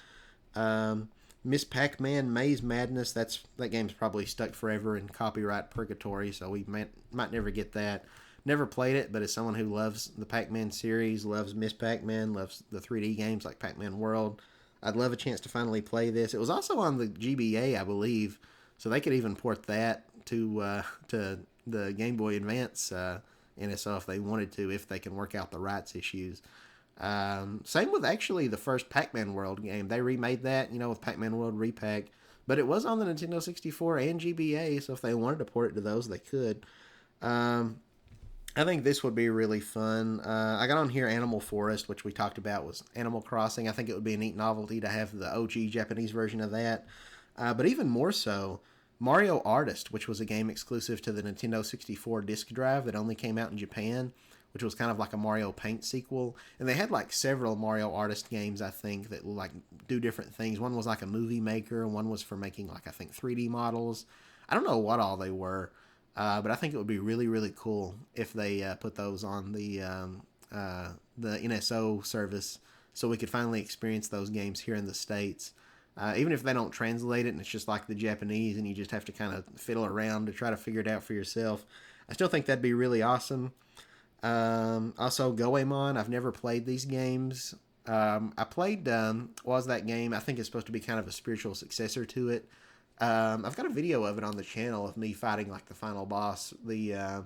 Miss Pac-Man Maze Madness, that game's probably stuck forever in copyright purgatory, so we might never get that. Never played it, but as someone who loves the Pac-Man series, loves Miss Pac-Man, loves the 3D games like Pac-Man World, I'd love a chance to finally play this. It was also on the GBA, I believe, so they could even port that to the Game Boy Advance NSO if they wanted to, if they can work out the rights issues. Same with actually the first Pac-Man World game. They remade that, with Pac-Man World Repack, but it was on the Nintendo 64 and GBA, so if they wanted to port it to those, they could. I think this would be really fun. I got on here Animal Forest, which we talked about was Animal Crossing. I think it would be a neat novelty to have the OG Japanese version of that. But even more so, Mario Artist, which was a game exclusive to the Nintendo 64 disc drive that only came out in Japan, which was kind of like a Mario Paint sequel. And they had like several Mario Artist games, I think, that like do different things. One was like a movie maker, and one was for making like, I think, 3D models. I don't know what all they were, but I think it would be really, really cool if they put those on the NSO service so we could finally experience those games here in the States. Even if they don't translate it and it's just like the Japanese and you just have to kind of fiddle around to try to figure it out for yourself, I still think that'd be really awesome. Also, Goemon, I've never played these games. I played, what was that game? I think it's supposed to be kind of a spiritual successor to it. I've got a video of it on the channel of me fighting like the final boss, the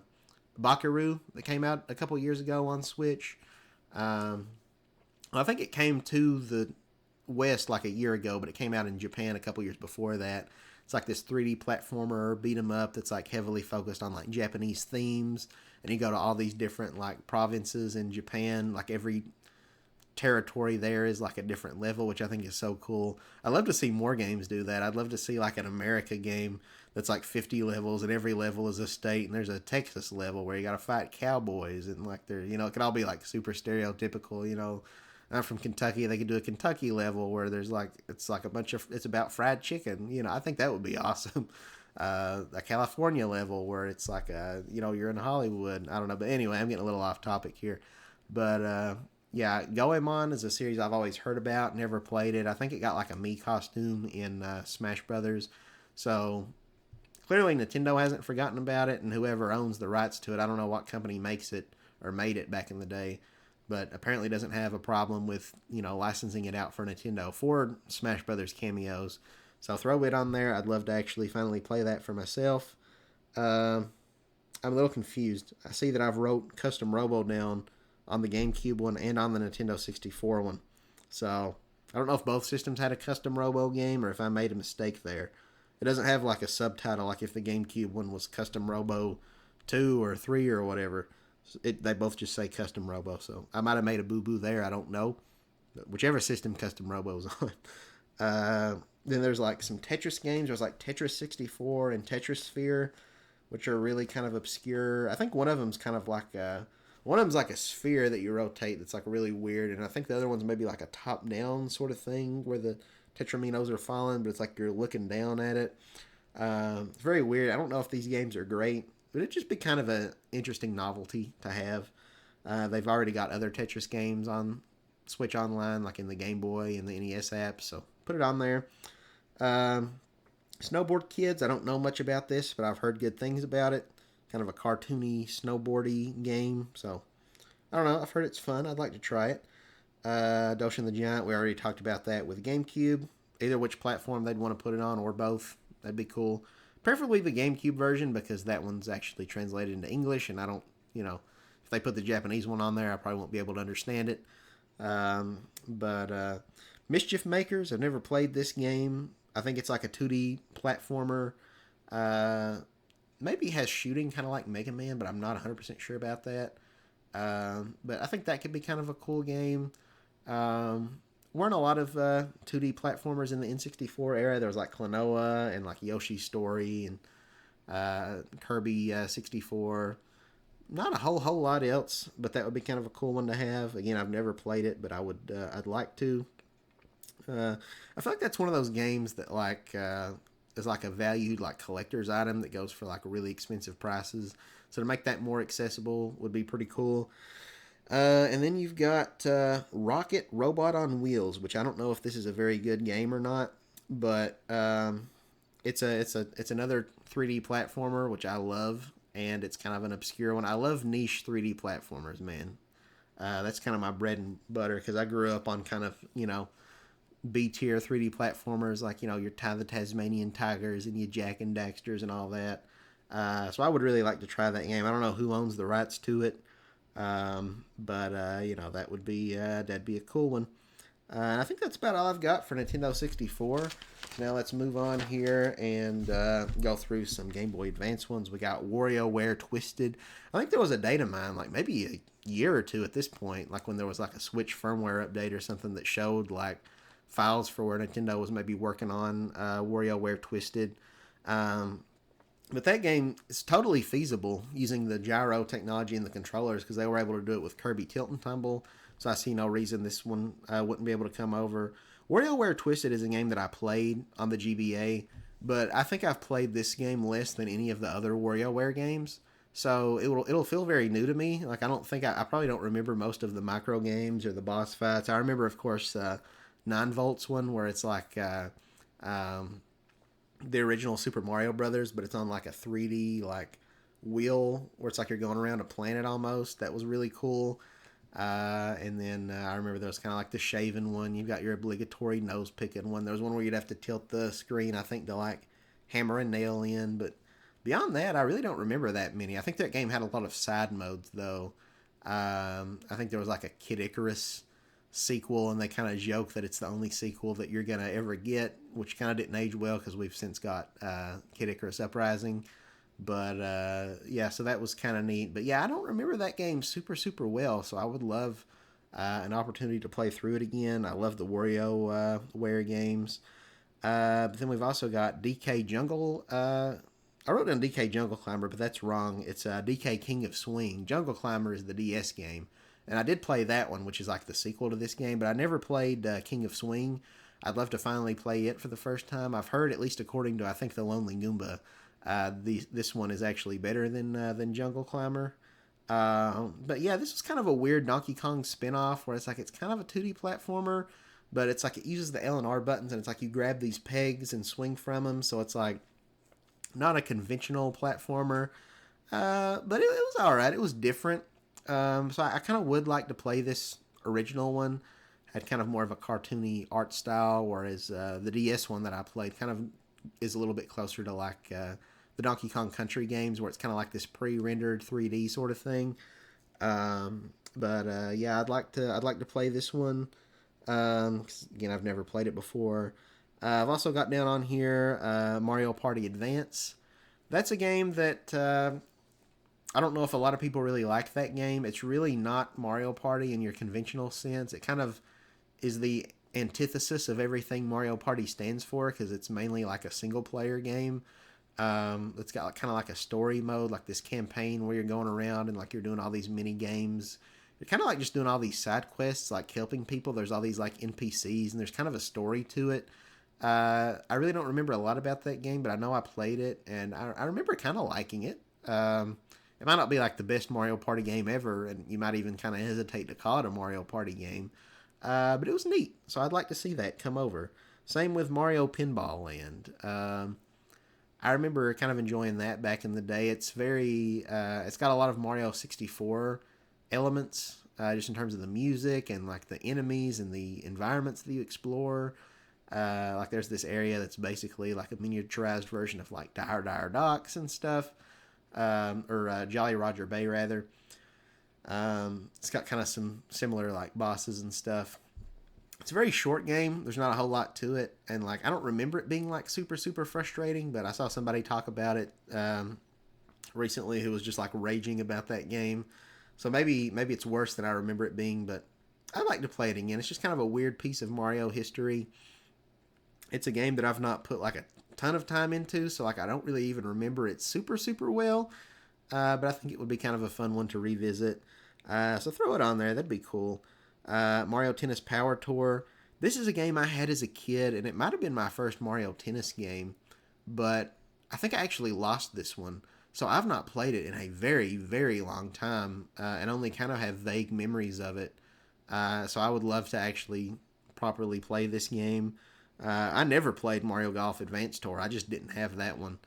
Bakaru that came out a couple years ago on Switch. Um, I think it came to the West like a year ago, but it came out in Japan a couple years before that. It's like this 3D platformer beat 'em up that's like heavily focused on like Japanese themes, and you go to all these different like provinces in Japan. Like every territory there is like a different level, which I think is so cool. I love to see more games do that. I'd love to see like an America game that's like 50 levels and every level is a state, and there's a Texas level where you got to fight cowboys, and like they're, it could all be like super stereotypical. I'm from Kentucky. They could do a Kentucky level where there's like it's like it's about fried chicken. I think that would be awesome. A California level where it's like you're in Hollywood. I don't know, but anyway, I'm getting a little off topic here. But yeah, Goemon is a series I've always heard about, never played it. I think it got like a Mii costume in Smash Brothers, so clearly Nintendo hasn't forgotten about it, and whoever owns the rights to it, I don't know what company makes it or made it back in the day, but apparently doesn't have a problem with licensing it out for Nintendo for Smash Brothers cameos. So throw it on there. I'd love to actually finally play that for myself. I'm a little confused. I see that I've wrote Custom Robo down on the GameCube one and on the Nintendo 64 one. So I don't know if both systems had a Custom Robo game or if I made a mistake there. It doesn't have like a subtitle like if the GameCube one was Custom Robo 2 or 3 or whatever. They both just say Custom Robo, so I might have made a boo-boo there. I don't know. But whichever system Custom Robo is on. Then there's like some Tetris games. There's like Tetris 64 and Tetris Sphere, which are really kind of obscure. I think one of them's kind of like one of them's like a sphere that you rotate that's like really weird, and I think the other one's maybe like a top-down sort of thing where the tetraminos are falling, but it's like you're looking down at it. It's very weird. I don't know if these games are great, but it'd just be kind of an interesting novelty to have. They've already got other Tetris games on Switch Online, like in the Game Boy and the NES app, so put it on there. Snowboard Kids, I don't know much about this, but I've heard good things about it. Kind of a cartoony, snowboardy game, so I don't know. I've heard it's fun. I'd like to try it. Doshin the Giant, we already talked about that with GameCube. Either which platform they'd want to put it on or both. That'd be cool. Preferably the GameCube version because that one's actually translated into English, and I don't, if they put the Japanese one on there, I probably won't be able to understand it. But Mischief Makers, I've never played this game. I think it's like a 2D platformer. Maybe has shooting kind of like Mega Man, but I'm not 100% sure about that. But I think that could be kind of a cool game. Weren't a lot of 2D platformers in the N64 era. There was like Klonoa and like Yoshi's Story and Kirby 64. Not a whole lot else, but that would be kind of a cool one to have. Again, I've never played it, but I'd like to. I feel like that's one of those games that like is like a valued like collector's item that goes for like really expensive prices. So to make that more accessible would be pretty cool. And then you've got Rocket Robot on Wheels, which I don't know if this is a very good game or not, but it's another 3D platformer which I love, and it's kind of an obscure one. I love niche 3D platformers, man. That's kind of my bread and butter because I grew up on kind of B tier 3D platformers like your the Tasmanian Tigers and your Jack and Daxters and all that. So I would really like to try that game. I don't know who owns the rights to it. But that would be that'd be a cool one. And I think that's about all I've got for Nintendo 64. Now let's move on here and go through some Game Boy Advance ones. We got WarioWare Twisted. I think there was a data mine, like maybe a year or two at this point, like when there was like a Switch firmware update or something that showed like files for where Nintendo was maybe working on WarioWare Twisted. But that game is totally feasible using the gyro technology and the controllers because they were able to do it with Kirby Tilt and Tumble. So I see no reason this one wouldn't be able to come over. WarioWare Twisted is a game that I played on the GBA, but I think I've played this game less than any of the other WarioWare games. So it'll feel very new to me. Like I don't think I probably don't remember most of the micro games or the boss fights. I remember, of course, 9 Volts one where it's like the original Super Mario Brothers, but it's on like a 3D like wheel where it's like you're going around a planet almost. That was really cool. And then I remember there was kind of like the shaven one. You've got your obligatory nose picking one. There was one where you'd have to tilt the screen, I think, to like hammer and nail in. But beyond that, I really don't remember that many. I think that game had a lot of side modes, though. I think there was like a Kid Icarus sequel, and they kind of joke that it's the only sequel that you're gonna ever get, which kind of didn't age well because we've since got Kid Icarus Uprising. But yeah, so that was kind of neat. But yeah, I don't remember that game super well, so I would love an opportunity to play through it again. I love the WarioWare games. But then we've also got DK Jungle. I wrote down DK Jungle Climber, but that's wrong. It's DK King of Swing. Jungle Climber is the DS game. And I did play that one, which is like the sequel to this game, but I never played King of Swing. I'd love to finally play it for the first time. I've heard, at least according to I think the Lonely Goomba, this one is actually better than Jungle Climber. But yeah, this was kind of a weird Donkey Kong spin-off where it's kind of a 2D platformer, but it's like it uses the L and R buttons, and it's like you grab these pegs and swing from them, so it's like not a conventional platformer. But it was all right. It was different. So I kind of would like to play this original one. Had kind of more of a cartoony art style, whereas the DS one that I played kind of is a little bit closer to like the Donkey Kong Country games, where it's kind of like this pre-rendered 3D sort of thing. But yeah, I'd like to play this one. 'Cause, again, I've never played it before. I've also got down on here Mario Party Advance. That's a game that I don't know if a lot of people really like that game. It's really not Mario Party in your conventional sense. It kind of is the antithesis of everything Mario Party stands for, because it's mainly like a single player game. It's got kind of like a story mode, like this campaign where you're going around and like you're doing all these mini games. You're kind of like just doing all these side quests, like helping people. There's all these like NPCs, and there's kind of a story to it. I really don't remember a lot about that game, but I know I played it, and I remember kind of liking it. It might not be like the best Mario Party game ever, and you might even kind of hesitate to call it a Mario Party game. But it was neat, so I'd like to see that come over. Same with Mario Pinball Land. I remember kind of enjoying that back in the day. It's it's got a lot of Mario 64 elements, just in terms of the music and like the enemies and the environments that you explore. Like there's this area that's basically like a miniaturized version of like Dire Docks and stuff, or Jolly Roger Bay rather. It's got kind of some similar like bosses and stuff. It's a very short game. There's not a whole lot to it, and like I don't remember it being like super frustrating. But I saw somebody talk about it recently who was just like raging about that game. So maybe it's worse than I remember it being. But I'd like to play it again. It's just kind of a weird piece of Mario history. It's a game that I've not put like a ton of time into, so like I don't really even remember it super well. But I think it would be kind of a fun one to revisit. So throw it on there. That'd be cool. Mario Tennis Power Tour. This is a game I had as a kid, and it might have been my first Mario Tennis game, but I think I actually lost this one. So I've not played it in a very long time, and only kind of have vague memories of it. So I would love to actually properly play this game. I never played Mario Golf Advance Tour. I just didn't have that one.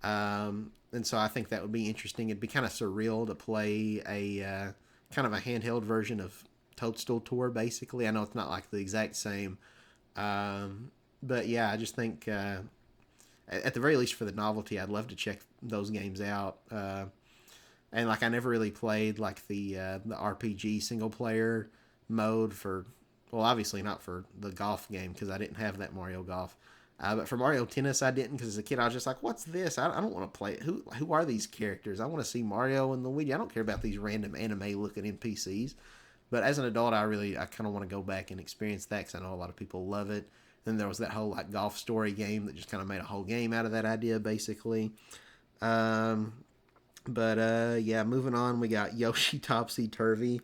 And so I think that would be interesting. It'd be kind of surreal to play a kind of a handheld version of Toadstool Tour, basically. I know it's not like the exact same. But yeah, I just think at the very least for the novelty, I'd love to check those games out. And like I never really played like the RPG single player mode for, well, obviously not for the golf game because I didn't have that Mario Golf. But for Mario Tennis, I didn't, because as a kid I was just like, "What's this? I don't want to play it. Who are these characters? I want to see Mario and Luigi. I don't care about these random anime looking NPCs." But as an adult, I kind of want to go back and experience that because I know a lot of people love it. Then there was that whole like golf story game that just kind of made a whole game out of that idea, basically. But yeah, moving on, we got Yoshi Topsy Turvy,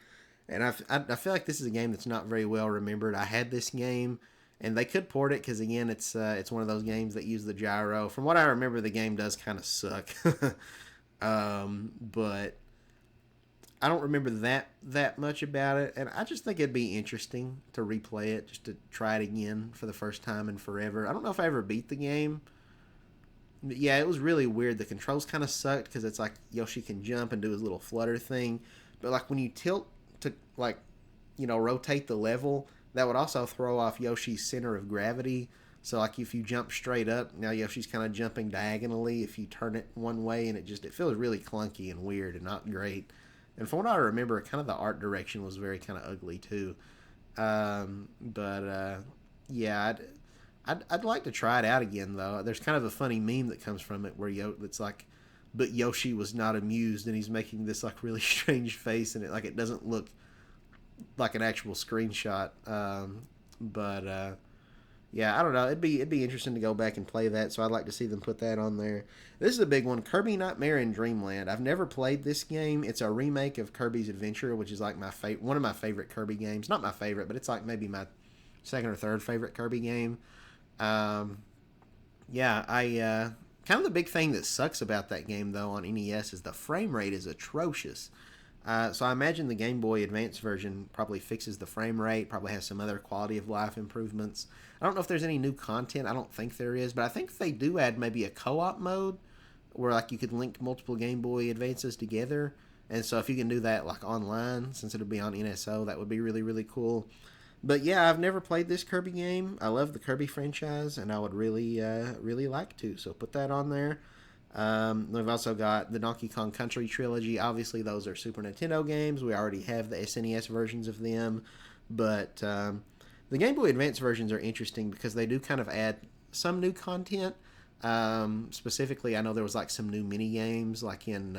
and I feel like this is a game that's not very well remembered. I had this game, and they could port it because again, it's one of those games that use the gyro. From what I remember, the game does kind of suck, but I don't remember that much about it, and I just think it'd be interesting to replay it, just to try it again for the first time in forever. I don't know if I ever beat the game. But yeah, it was really weird. The controls kind of sucked because it's like Yoshi can jump and do his little flutter thing, but like when you tilt to like, rotate the level, that would also throw off Yoshi's center of gravity. So like if you jump straight up, now Yoshi's kind of jumping diagonally. If you turn it one way, and it feels really clunky and weird and not great. And from what I remember, kind of the art direction was very kind of ugly too. But yeah, I'd like to try it out again though. There's kind of a funny meme that comes from it where it's like, but Yoshi was not amused, and he's making this like really strange face, and it doesn't look like an actual screenshot. But yeah, I don't know. It'd be interesting to go back and play that. So I'd like to see them put that on there. This is a big one, Kirby Nightmare in Dreamland. I've never played this game. It's a remake of Kirby's Adventure, which is like one of my favorite Kirby games. Not my favorite, but it's like maybe my second or third favorite Kirby game. Um, yeah, I kind of the big thing that sucks about that game though on NES is the frame rate is atrocious. So I imagine the Game Boy Advance version probably fixes the frame rate, probably has some other quality of life improvements. I don't know if there's any new content. I don't think there is, but I think they do add maybe a co-op mode where like you could link multiple Game Boy Advances together. And so if you can do that like online, since it'll be on NSO, that would be really, really cool. But yeah, I've never played this Kirby game. I love the Kirby franchise, and I would really, really like to. So put that on there. We've also got the Donkey Kong Country trilogy. Obviously, those are Super Nintendo games. We already have the SNES versions of them. But the Game Boy Advance versions are interesting because they do kind of add some new content. Specifically, I know there was like some new mini games, like in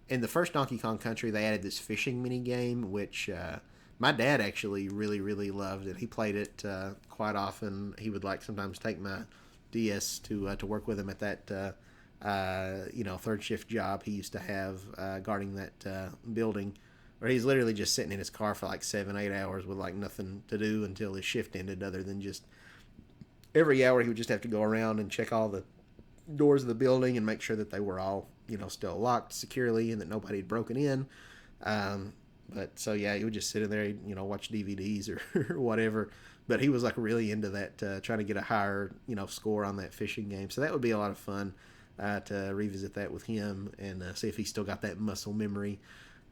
the first Donkey Kong Country, they added this fishing mini game, which my dad actually really, really loved it. He played it quite often. He would like sometimes take my DS to work with him at that third shift job he used to have guarding that building, where he's literally just sitting in his car for like 7-8 hours with like nothing to do until his shift ended, other than just every hour he would just have to go around and check all the doors of the building and make sure that they were all still locked securely and that nobody had broken in. But so yeah, he would just sit in there, watch DVDs or whatever. But he was like really into that, trying to get a higher score on that fishing game. So that would be a lot of fun to revisit that with him and see if he still got that muscle memory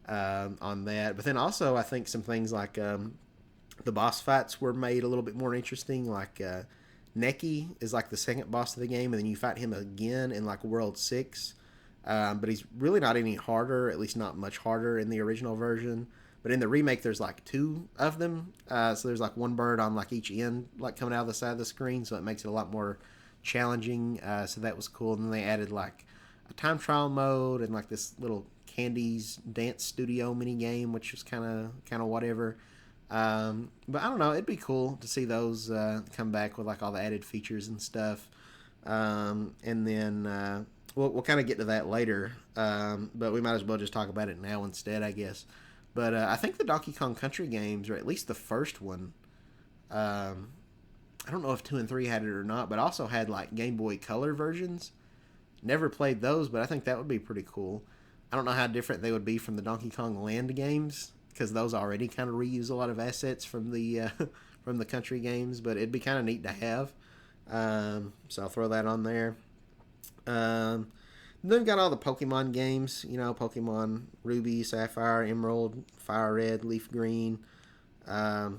on that. But then also I think some things like the boss fights were made a little bit more interesting. Like Neki is like the second boss of the game, and then you fight him again in like World 6. But he's really not any harder, at least not much harder in the original version. But in the remake, there's like two of them. So there's like one bird on like each end, like coming out of the side of the screen. So it makes it a lot more challenging. So that was cool. And then they added like a time trial mode and like this little Candy's dance studio mini game, which was kind of whatever. But I don't know. It'd be cool to see those come back with like all the added features and stuff. And then we'll kind of get to that later. But we might as well just talk about it now instead, I guess. But I think the Donkey Kong Country games, or at least the first one, I don't know if 2 and 3 had it or not, but also had like Game Boy Color versions. Never played those, but I think that would be pretty cool. I don't know how different they would be from the Donkey Kong Land games, because those already kind of reuse a lot of assets from the from the country games, but it'd be kind of neat to have. So I'll throw that on there. Then we've got all the Pokemon games, Pokemon Ruby, Sapphire, Emerald, Fire Red, Leaf Green. I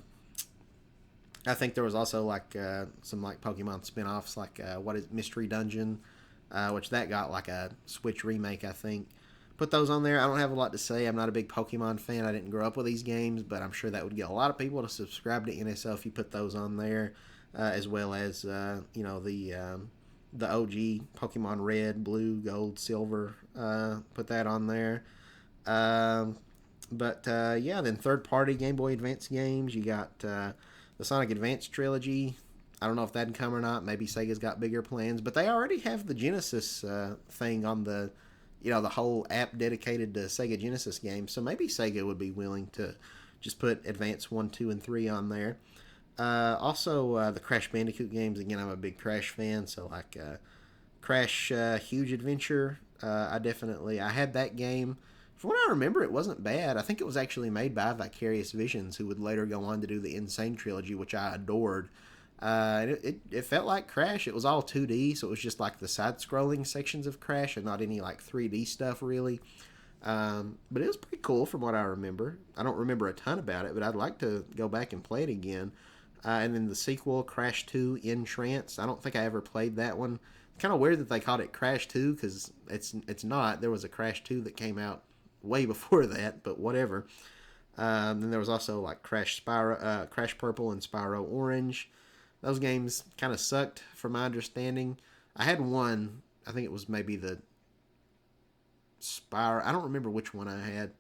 think there was also like some like Pokemon spin-offs, like what is Mystery Dungeon, which that got like a Switch remake, I think. Put those on there. I don't have a lot to say. I'm not a big Pokemon fan. I didn't grow up with these games, but I'm sure that would get a lot of people to subscribe to NSO if you put those on there, as well as the OG Pokemon Red, Blue, Gold, Silver. Put that on there. Yeah, then third-party Game Boy Advance games. You got the Sonic Advance trilogy. I don't know if that'd come or not. Maybe Sega's got bigger plans, but they already have the Genesis thing on the whole app dedicated to Sega Genesis games. So maybe Sega would be willing to just put Advance 1, 2, and 3 on there. Also, the Crash Bandicoot games. Again, I'm a big Crash fan, so like Crash Huge Adventure. I had that game. From what I remember, it wasn't bad. I think it was actually made by Vicarious Visions, who would later go on to do the Insane Trilogy, which I adored. It felt like Crash. It was all 2D, so it was just like the side-scrolling sections of Crash and not any like 3D stuff, really. But it was pretty cool from what I remember. I don't remember a ton about it, but I'd like to go back and play it again. and then the sequel, Crash 2 in Trance. I don't think I ever played that one. Kind of weird that they called it Crash 2 because it's not. There was a Crash 2 that came out way before that, but whatever. Then there was also like Crash Purple and Spyro Orange. Those games kind of sucked, from my understanding. I had one. I think it was maybe the Spyro. I don't remember which one I had,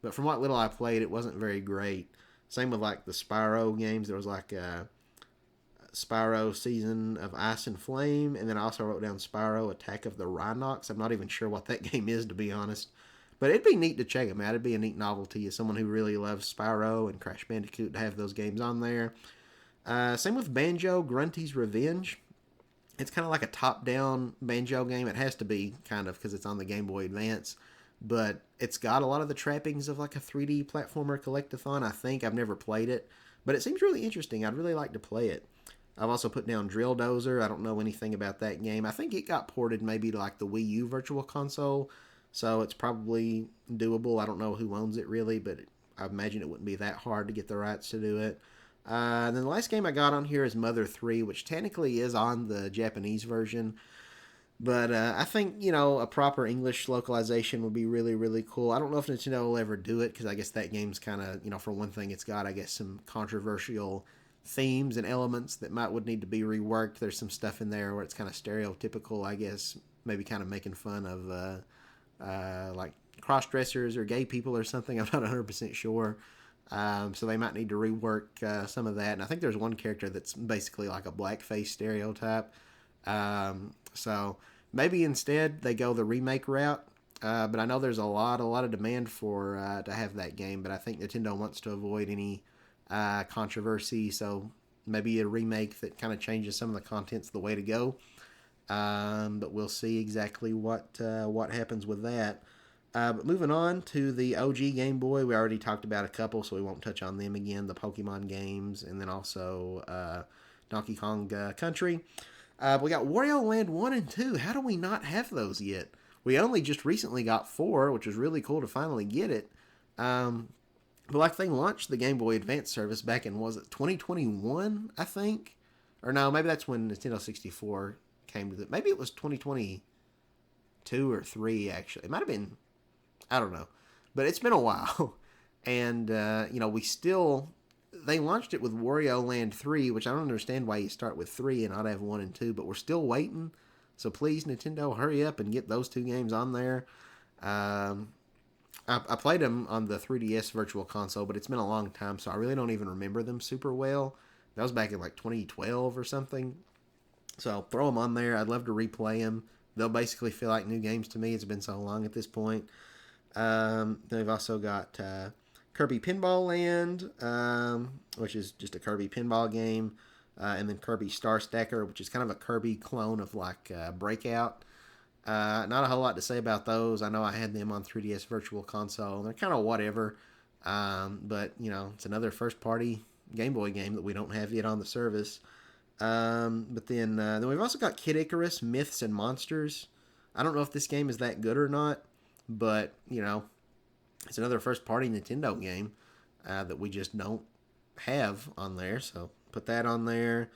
but from what little I played, it wasn't very great. Same with like the Spyro games. There was like Spyro Season of Ice and Flame, and then I also wrote down Spyro Attack of the Rhinox. I'm not even sure what that game is, to be honest. But it'd be neat to check them out. It'd be a neat novelty as someone who really loves Spyro and Crash Bandicoot to have those games on there. Same with Banjo Grunty's Revenge. It's kind of like a top-down Banjo game. It has to be, kind of, because it's on the Game Boy Advance. But it's got a lot of the trappings of like a 3D platformer collectathon, I think. I've never played it. But it seems really interesting. I'd really like to play it. I've also put down Drill Dozer. I don't know anything about that game. I think it got ported maybe to like the Wii U Virtual Console, so it's probably doable. I don't know who owns it really, but I imagine it wouldn't be that hard to get the rights to do it. Then the last game I got on here is Mother 3, which technically is on the Japanese version. But I think, a proper English localization would be really, really cool. I don't know if Nintendo will ever do it, because I guess that game's kind of, for one thing, it's got, I guess, some controversial themes and elements that would need to be reworked. There's some stuff in there where it's kind of stereotypical, I guess, maybe kind of making fun of like cross-dressers or gay people or something. I'm not 100% sure. So they might need to rework some of that. And I think there's one character that's basically like a blackface stereotype. So maybe instead they go the remake route. But I know there's a lot of demand for to have that game. But I think Nintendo wants to avoid any controversy, so maybe a remake that kind of changes some of the content's the way to go. But we'll see exactly what happens with that. But moving on to the OG Game Boy, we already talked about a couple, so we won't touch on them again. The Pokemon games, and then also Donkey Kong Country. We got Wario Land 1 and 2. How do we not have those yet? We only just recently got 4, which was really cool to finally get it. But like they launched the Game Boy Advance service back in, was it 2021, I think? Or no, maybe that's when Nintendo 64 came to it. Maybe it was 2022 or 3, actually. It might have been, I don't know. But it's been a while. And, they launched it with Wario Land 3, which I don't understand why you start with 3 and not have 1 and 2, but we're still waiting. So please, Nintendo, hurry up and get those two games on there. I played them on the 3DS Virtual Console, but it's been a long time, so I really don't even remember them super well. That was back in like 2012 or something. So throw them on there. I'd love to replay them. They'll basically feel like new games to me. It's been so long at this point. They've also got Kirby Pinball Land, which is just a Kirby pinball game. And then Kirby Star Stacker, which is kind of a Kirby clone of like Breakout. Not a whole lot to say about those. I know I had them on 3DS Virtual Console. They're kind of whatever. But, it's another first-party Game Boy game that we don't have yet on the service. But then we've also got Kid Icarus, Myths and Monsters. I don't know if this game is that good or not, but, it's another first-party Nintendo game that we just don't have on there. So put that on there.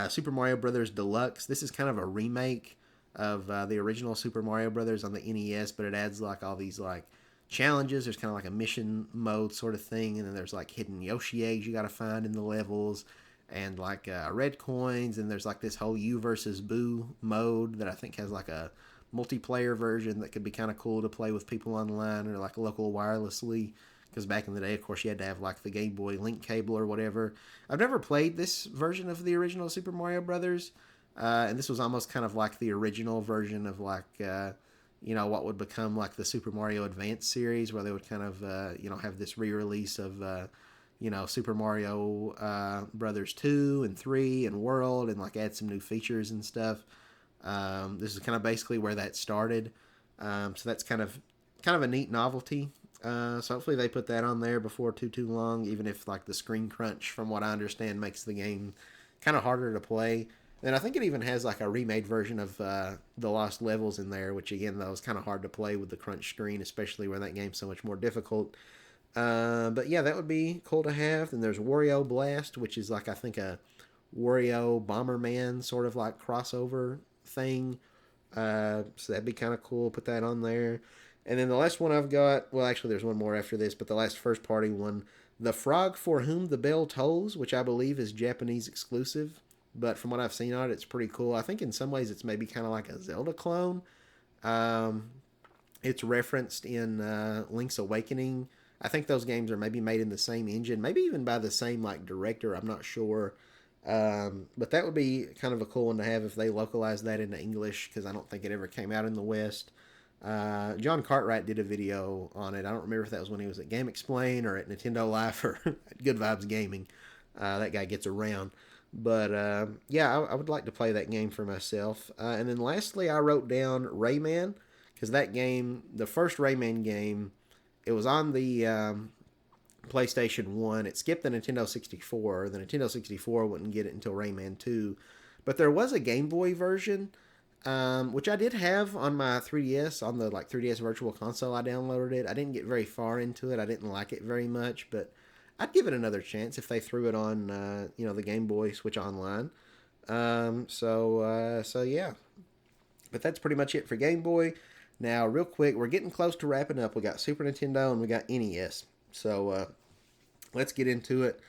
Super Mario Brothers Deluxe. This is kind of a remake of the original Super Mario Brothers on the NES, but it adds like all these like challenges. There's kind of like a mission mode sort of thing, and then there's like hidden Yoshi eggs you got to find in the levels, and like red coins, and there's like this whole You versus Boo mode that I think has like a multiplayer version that could be kind of cool to play with people online or like local wirelessly, because back in the day, of course, you had to have like the Game Boy link cable or whatever. I've never played this version of the original Super Mario Brothers. And this was almost kind of like the original version of like, what would become like the Super Mario Advance series, where they would kind of, have this re-release of, Super Mario Brothers 2 and 3 and World, and like add some new features and stuff. This is kind of basically where that started. So that's kind of a neat novelty. So hopefully they put that on there before too long, even if like the screen crunch, from what I understand, makes the game kind of harder to play. And I think it even has like a remade version of the Lost Levels in there, which again, though, is kind of hard to play with the crunch screen, especially where that game's so much more difficult. But yeah, that would be cool to have. Then there's Wario Blast, which is like I think a Wario Bomberman sort of like crossover thing. So that'd be kind of cool. Put that on there. And then the last one I've got, well, actually, there's one more after this, but the last first party one, The Frog for Whom the Bell Tolls, which I believe is Japanese exclusive. But from what I've seen on it, it's pretty cool. I think in some ways it's maybe kind of like a Zelda clone. Um, it's referenced in Link's Awakening. I think those games are maybe made in the same engine, maybe even by the same like director. I'm not sure. But that would be kind of a cool one to have if they localized that into English because I don't think it ever came out in the West. John Cartwright did a video on it. I don't remember if that was when he was at Game Explain or at Nintendo Life or at Good Vibes Gaming. That guy gets around. But yeah, I would like to play that game for myself. And then lastly, I wrote down Rayman because that game, the first Rayman game, it was on the PlayStation 1. It skipped the Nintendo 64. The Nintendo 64 wouldn't get it until Rayman 2. But there was a Game Boy version, which I did have on my 3DS, on the like 3DS Virtual Console. I downloaded it. I didn't get very far into it. I didn't like it very much, but I'd give it another chance if they threw it on, the Game Boy Switch Online. So yeah. But that's pretty much it for Game Boy. Now, real quick, we're getting close to wrapping up. We got Super Nintendo and we got NES. So let's get into it.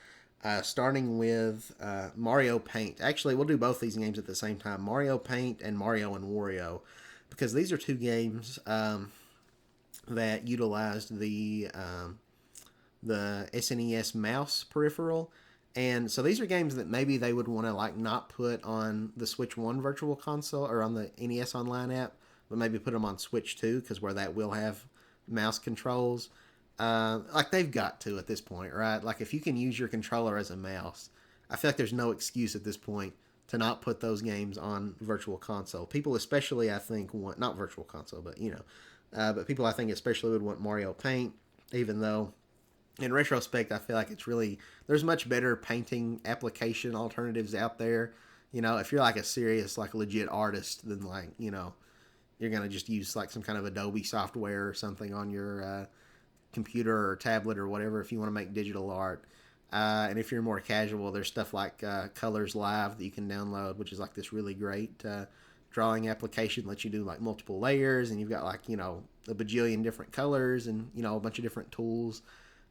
Starting with Mario Paint. Actually, we'll do both these games at the same time. Mario Paint and Mario and Wario. Because these are two games that utilized the SNES mouse peripheral. And so these are games that maybe they would want to like not put on the Switch 1 Virtual Console or on the NES Online app, but maybe put them on Switch 2 because where that will have mouse controls. Like they've got to at this point, right? Like if you can use your controller as a mouse, I feel like there's no excuse at this point to not put those games on Virtual Console. People especially, I think, want, not Virtual Console, but but people I think especially would want Mario Paint, even though in retrospect, I feel like it's really there's much better painting application alternatives out there. If you're like a serious, like legit artist, then like you're gonna just use like some kind of Adobe software or something on your computer or tablet or whatever if you want to make digital art. And if you're more casual, there's stuff like Colors Live that you can download, which is like this really great drawing application. Lets you do like multiple layers, and you've got like a bajillion different colors and a bunch of different tools.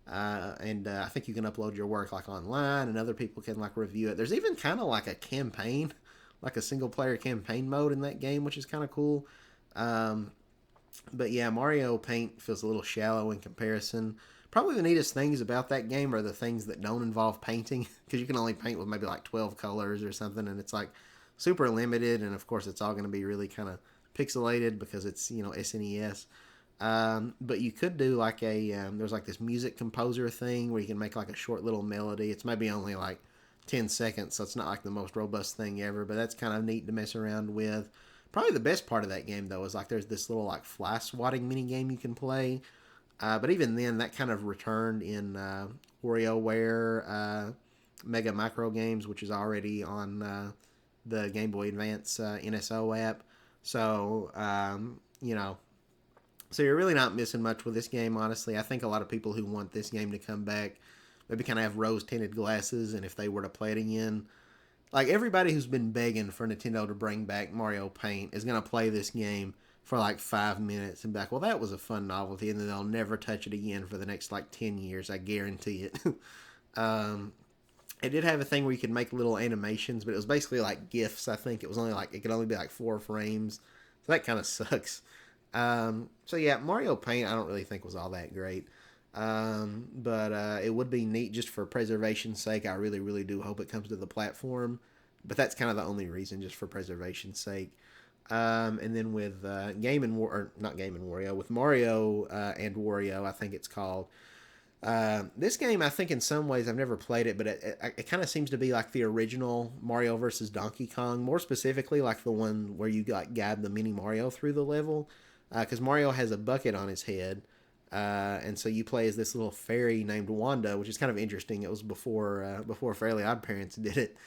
And I think you can upload your work like online, and other people can like review it. There's even kind of like a campaign, like a single player campaign mode in that game, which is kind of cool. But yeah, Mario Paint feels a little shallow in comparison. Probably the neatest things about that game are the things that don't involve painting, because you can only paint with maybe like 12 colors or something, and it's like super limited. And of course, it's all going to be really kind of pixelated because it's SNES. But you could do like there's like this music composer thing where you can make like a short little melody. It's maybe only like 10 seconds, so it's not like the most robust thing ever, but that's kind of neat to mess around with. Probably the best part of that game though is like there's this little like fly swatting mini game you can play. But even then, that kind of returned in WarioWare Mega Micro Games, which is already on the Game Boy Advance NSO app. So so you're really not missing much with this game, honestly. I think a lot of people who want this game to come back maybe kind of have rose-tinted glasses, and if they were to play it again, like everybody who's been begging for Nintendo to bring back Mario Paint is going to play this game for like 5 minutes and be like, well, that was a fun novelty, and then they'll never touch it again for the next like 10 years. I guarantee it. It did have a thing where you could make little animations, but it was basically like GIFs, I think. It could only be like 4 frames. So that kind of sucks. So yeah, Mario Paint I don't really think was all that great. But it would be neat just for preservation's sake. I really, really do hope it comes to the platform. But that's kind of the only reason, just for preservation's sake. And then with not Game and Wario, with Mario and Wario, I think it's called. This game, I think in some ways, I've never played it, but it kind of seems to be like the original Mario versus Donkey Kong. More specifically, like the one where you like guide the mini Mario through the level. Because Mario has a bucket on his head. And so you play as this little fairy named Wanda, which is kind of interesting. It was before Fairly Odd Parents did it.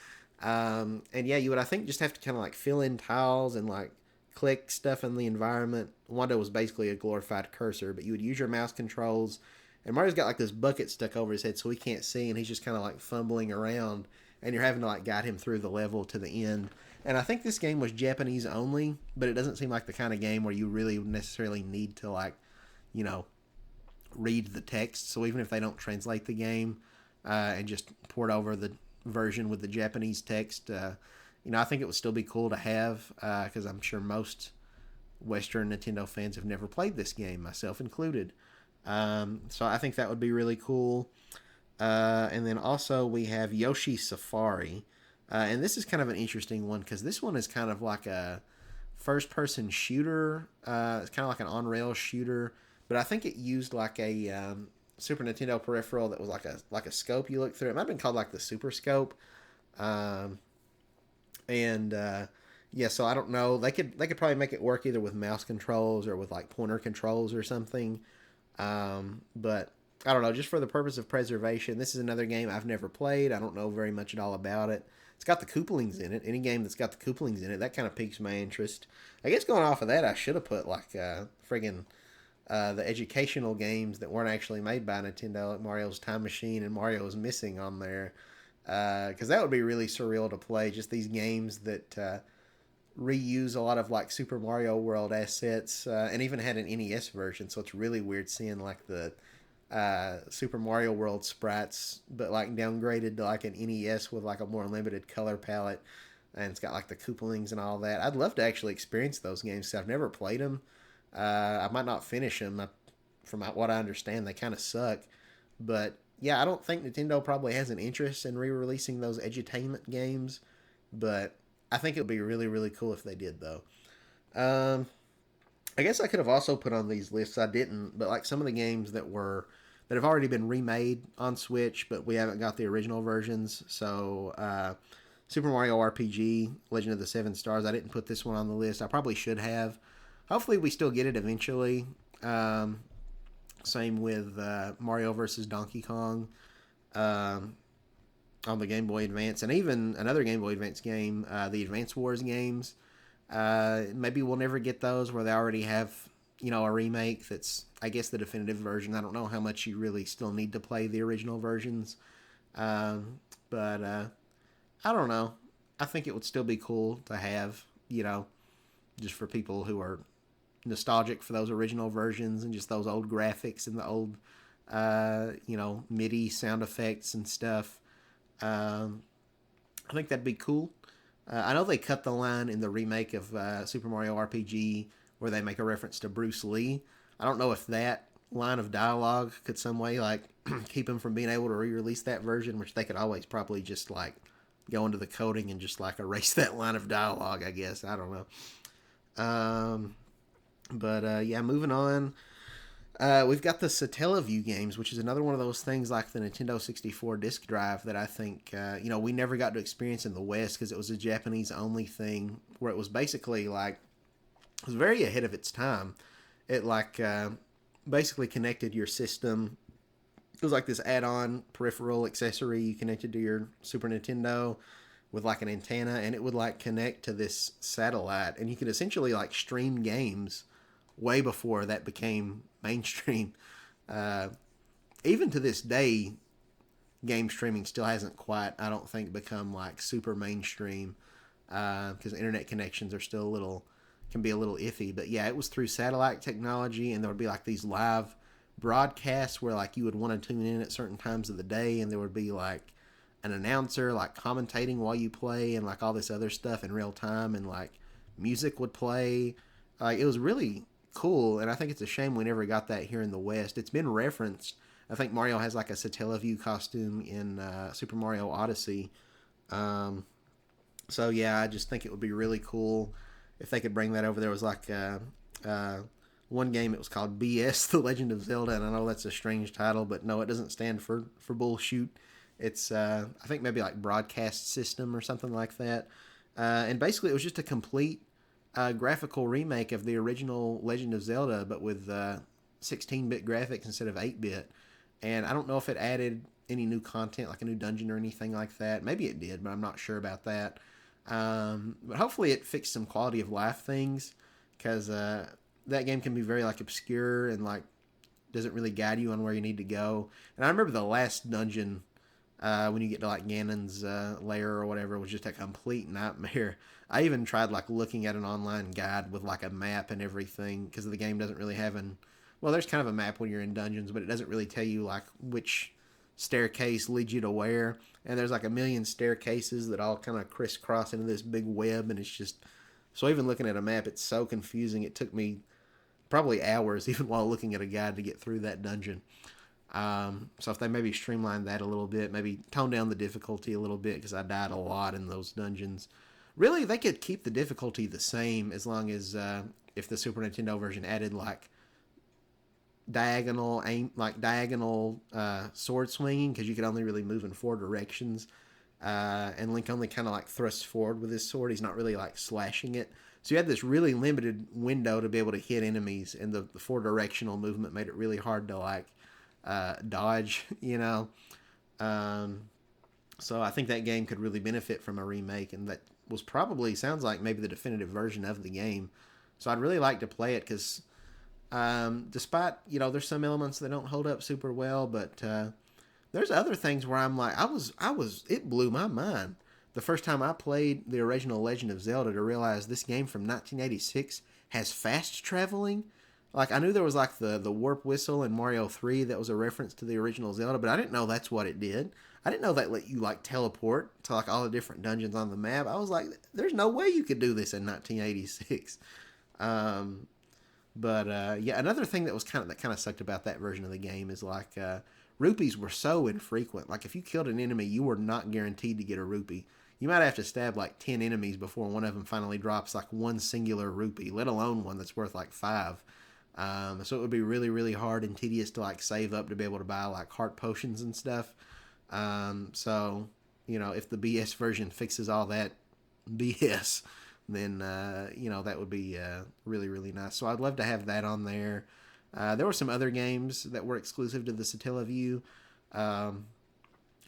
And yeah, you would, I think, just have to kind of like fill in tiles and like click stuff in the environment. Wanda was basically a glorified cursor, but you would use your mouse controls and Mario's got like this bucket stuck over his head so he can't see, and he's just kind of like fumbling around, and you're having to like guide him through the level to the end. And I think this game was Japanese only, but it doesn't seem like the kind of game where you really necessarily need to like, you know, read the text. So even if they don't translate the game and just port over the version with the Japanese text, I think it would still be cool to have because I'm sure most Western Nintendo fans have never played this game, myself included. So I think that would be really cool. And then also we have Yoshi Safari. And this is kind of an interesting one because this one is kind of like a first-person shooter. It's kind of like an on-rail shooter, but I think it used like a Super Nintendo peripheral that was like a scope you look through. It might have been called like the Super Scope. Um, and yeah, so I don't know. They could probably make it work either with mouse controls or with like pointer controls or something. But I don't know. Just for the purpose of preservation, this is another game I've never played. I don't know very much at all about it. It's got the Koopalings in it. Any game that's got the Koopalings in it, that kind of piques my interest. I guess going off of that, I should have put like friggin' the educational games that weren't actually made by Nintendo, like Mario's Time Machine and Mario's Missing on there. Because that would be really surreal to play. Just these games that reuse a lot of like Super Mario World assets, and even had an NES version. So it's really weird seeing like the Super Mario World sprites, but like downgraded to like an NES with like a more limited color palette, and it's got like the Koopalings and all that. I'd love to actually experience those games because I've never played them. I might not finish them. From what I understand, they kind of suck. But yeah, I don't think Nintendo probably has an interest in re-releasing those edutainment games. But I think it would be really, really cool if they did, though. Um, I guess I could have also put on these lists. I didn't, but like some of the games that have already been remade on Switch, but we haven't got the original versions. So Super Mario RPG, Legend of the Seven Stars. I didn't put this one on the list. I probably should have. Hopefully, we still get it eventually. Same with Mario versus Donkey Kong um, on the Game Boy Advance, and even another Game Boy Advance game, the Advance Wars games. Maybe we'll never get those where they already have, a remake that's, I guess, the definitive version. I don't know how much you really still need to play the original versions. But I don't know. I think it would still be cool to have, just for people who are nostalgic for those original versions and just those old graphics and the old, MIDI sound effects and stuff. I think that'd be cool. I know they cut the line in the remake of Super Mario RPG where they make a reference to Bruce Lee. I don't know if that line of dialogue could some way like keep him from being able to re-release that version, which they could always probably just like go into the coding and just like erase that line of dialogue. I guess I don't know. But yeah, moving on. We've got the Satellaview games, which is another one of those things like the Nintendo 64 disk drive that I think, we never got to experience in the West because it was a Japanese only thing where it was basically like, it was very ahead of its time. It like basically connected your system. It was like this add-on peripheral accessory you connected to your Super Nintendo with like an antenna, and it would like connect to this satellite, and you could essentially like stream games way before that became mainstream. Even to this day, game streaming still hasn't quite, I don't think, become like super mainstream because internet connections are still can be a little iffy. But yeah, it was through satellite technology, and there would be like these live broadcasts where like you would want to tune in at certain times of the day, and there would be like an announcer like commentating while you play and like all this other stuff in real time, and like music would play. Like it was really cool, and I think it's a shame we never got that here in the West. It's been referenced. I think Mario has like a Satellaview costume in Super Mario Odyssey. So yeah, I just think it would be really cool if they could bring that over. There was like one game, it was called BS, The Legend of Zelda, and I know that's a strange title, but no, it doesn't stand for bullshoot. It's, I think maybe like Broadcast System or something like that. And basically it was just a complete graphical remake of the original Legend of Zelda, but with 16-bit graphics instead of 8-bit. And I don't know if it added any new content, like a new dungeon or anything like that. Maybe it did, but I'm not sure about that. But hopefully it fixed some quality of life things, because that game can be very like obscure and like doesn't really guide you on where you need to go. And I remember the last dungeon, when you get to like Ganon's lair or whatever, was just a complete nightmare. I even tried like looking at an online guide with like a map and everything, because the game doesn't really have an, well, there's kind of a map when you're in dungeons, but it doesn't really tell you like which staircase leads you to where. And there's like a million staircases that all kind of crisscross into this big web, and it's just, so even looking at a map, it's so confusing. It took me probably hours, even while looking at a guide, to get through that dungeon. So if they maybe streamline that a little bit, maybe tone down the difficulty a little bit, because I died a lot in those dungeons. Really, they could keep the difficulty the same, as long as if the Super Nintendo version added like diagonal aim, like diagonal sword swinging, because you could only really move in 4 directions. And Link only kind of like thrusts forward with his sword. He's not really like slashing it. So you had this really limited window to be able to hit enemies, and the 4 directional movement made it really hard to like dodge, you know. So I think that game could really benefit from a remake, and that was probably, sounds like maybe the definitive version of the game. So I'd really like to play it, because despite, you know, there's some elements that don't hold up super well, but there's other things where I'm like, it blew my mind the first time I played the original Legend of Zelda to realize this game from 1986 has fast traveling. Like, I knew there was like the warp whistle in Mario 3 that was a reference to the original Zelda, but I didn't know that's what it did. I didn't know that let you like teleport to like all the different dungeons on the map. I was like, there's no way you could do this in 1986. Yeah, another thing that was kind of sucked about that version of the game is like rupees were so infrequent. Like, if you killed an enemy, you were not guaranteed to get a rupee. You might have to stab like 10 enemies before one of them finally drops like one singular rupee, let alone one that's worth like 5. So it would be really, really hard and tedious to like save up to be able to buy like heart potions and stuff. So, you know, if the BS version fixes all that BS, then, you know, that would be really, really nice. So I'd love to have that on there. There were some other games that were exclusive to the Satellaview.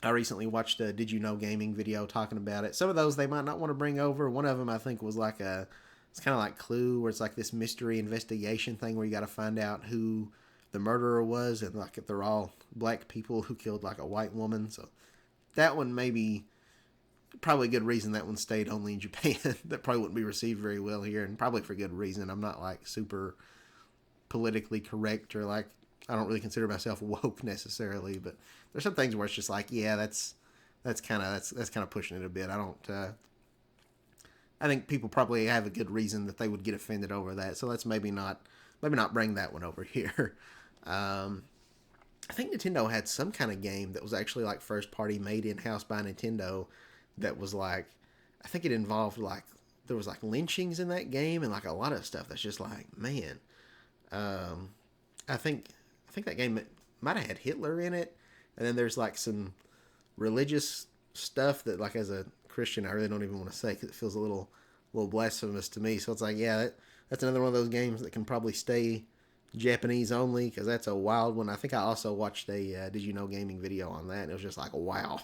I recently watched a Did You Know Gaming video talking about it. Some of those they might not want to bring over. One of them I think was like it's kind of like Clue, where it's like this mystery investigation thing where you got to find out who the murderer was, and like if they're all black people who killed like a white woman. So that one maybe, probably a good reason that one stayed only in Japan. That probably wouldn't be received very well here, and probably for good reason. I'm not like super politically correct, or like, I don't really consider myself woke necessarily, but there's some things where it's just like, yeah, that's kind of pushing it a bit. I think people probably have a good reason that they would get offended over that. So let's maybe not bring that one over here. I think Nintendo had some kind of game that was actually like first party, made in house by Nintendo, that was like, I think it involved like, there was like lynchings in that game and like a lot of stuff that's just like, man. I think that game might have had Hitler in it, and then there's like some religious stuff that, like, as a Christian, I really don't even want to say, because it feels a little blasphemous to me. So it's like, yeah, that's another one of those games that can probably stay Japanese only, because that's a wild one. I think I also watched a Did You Know Gaming video on that, and it was just like, wow,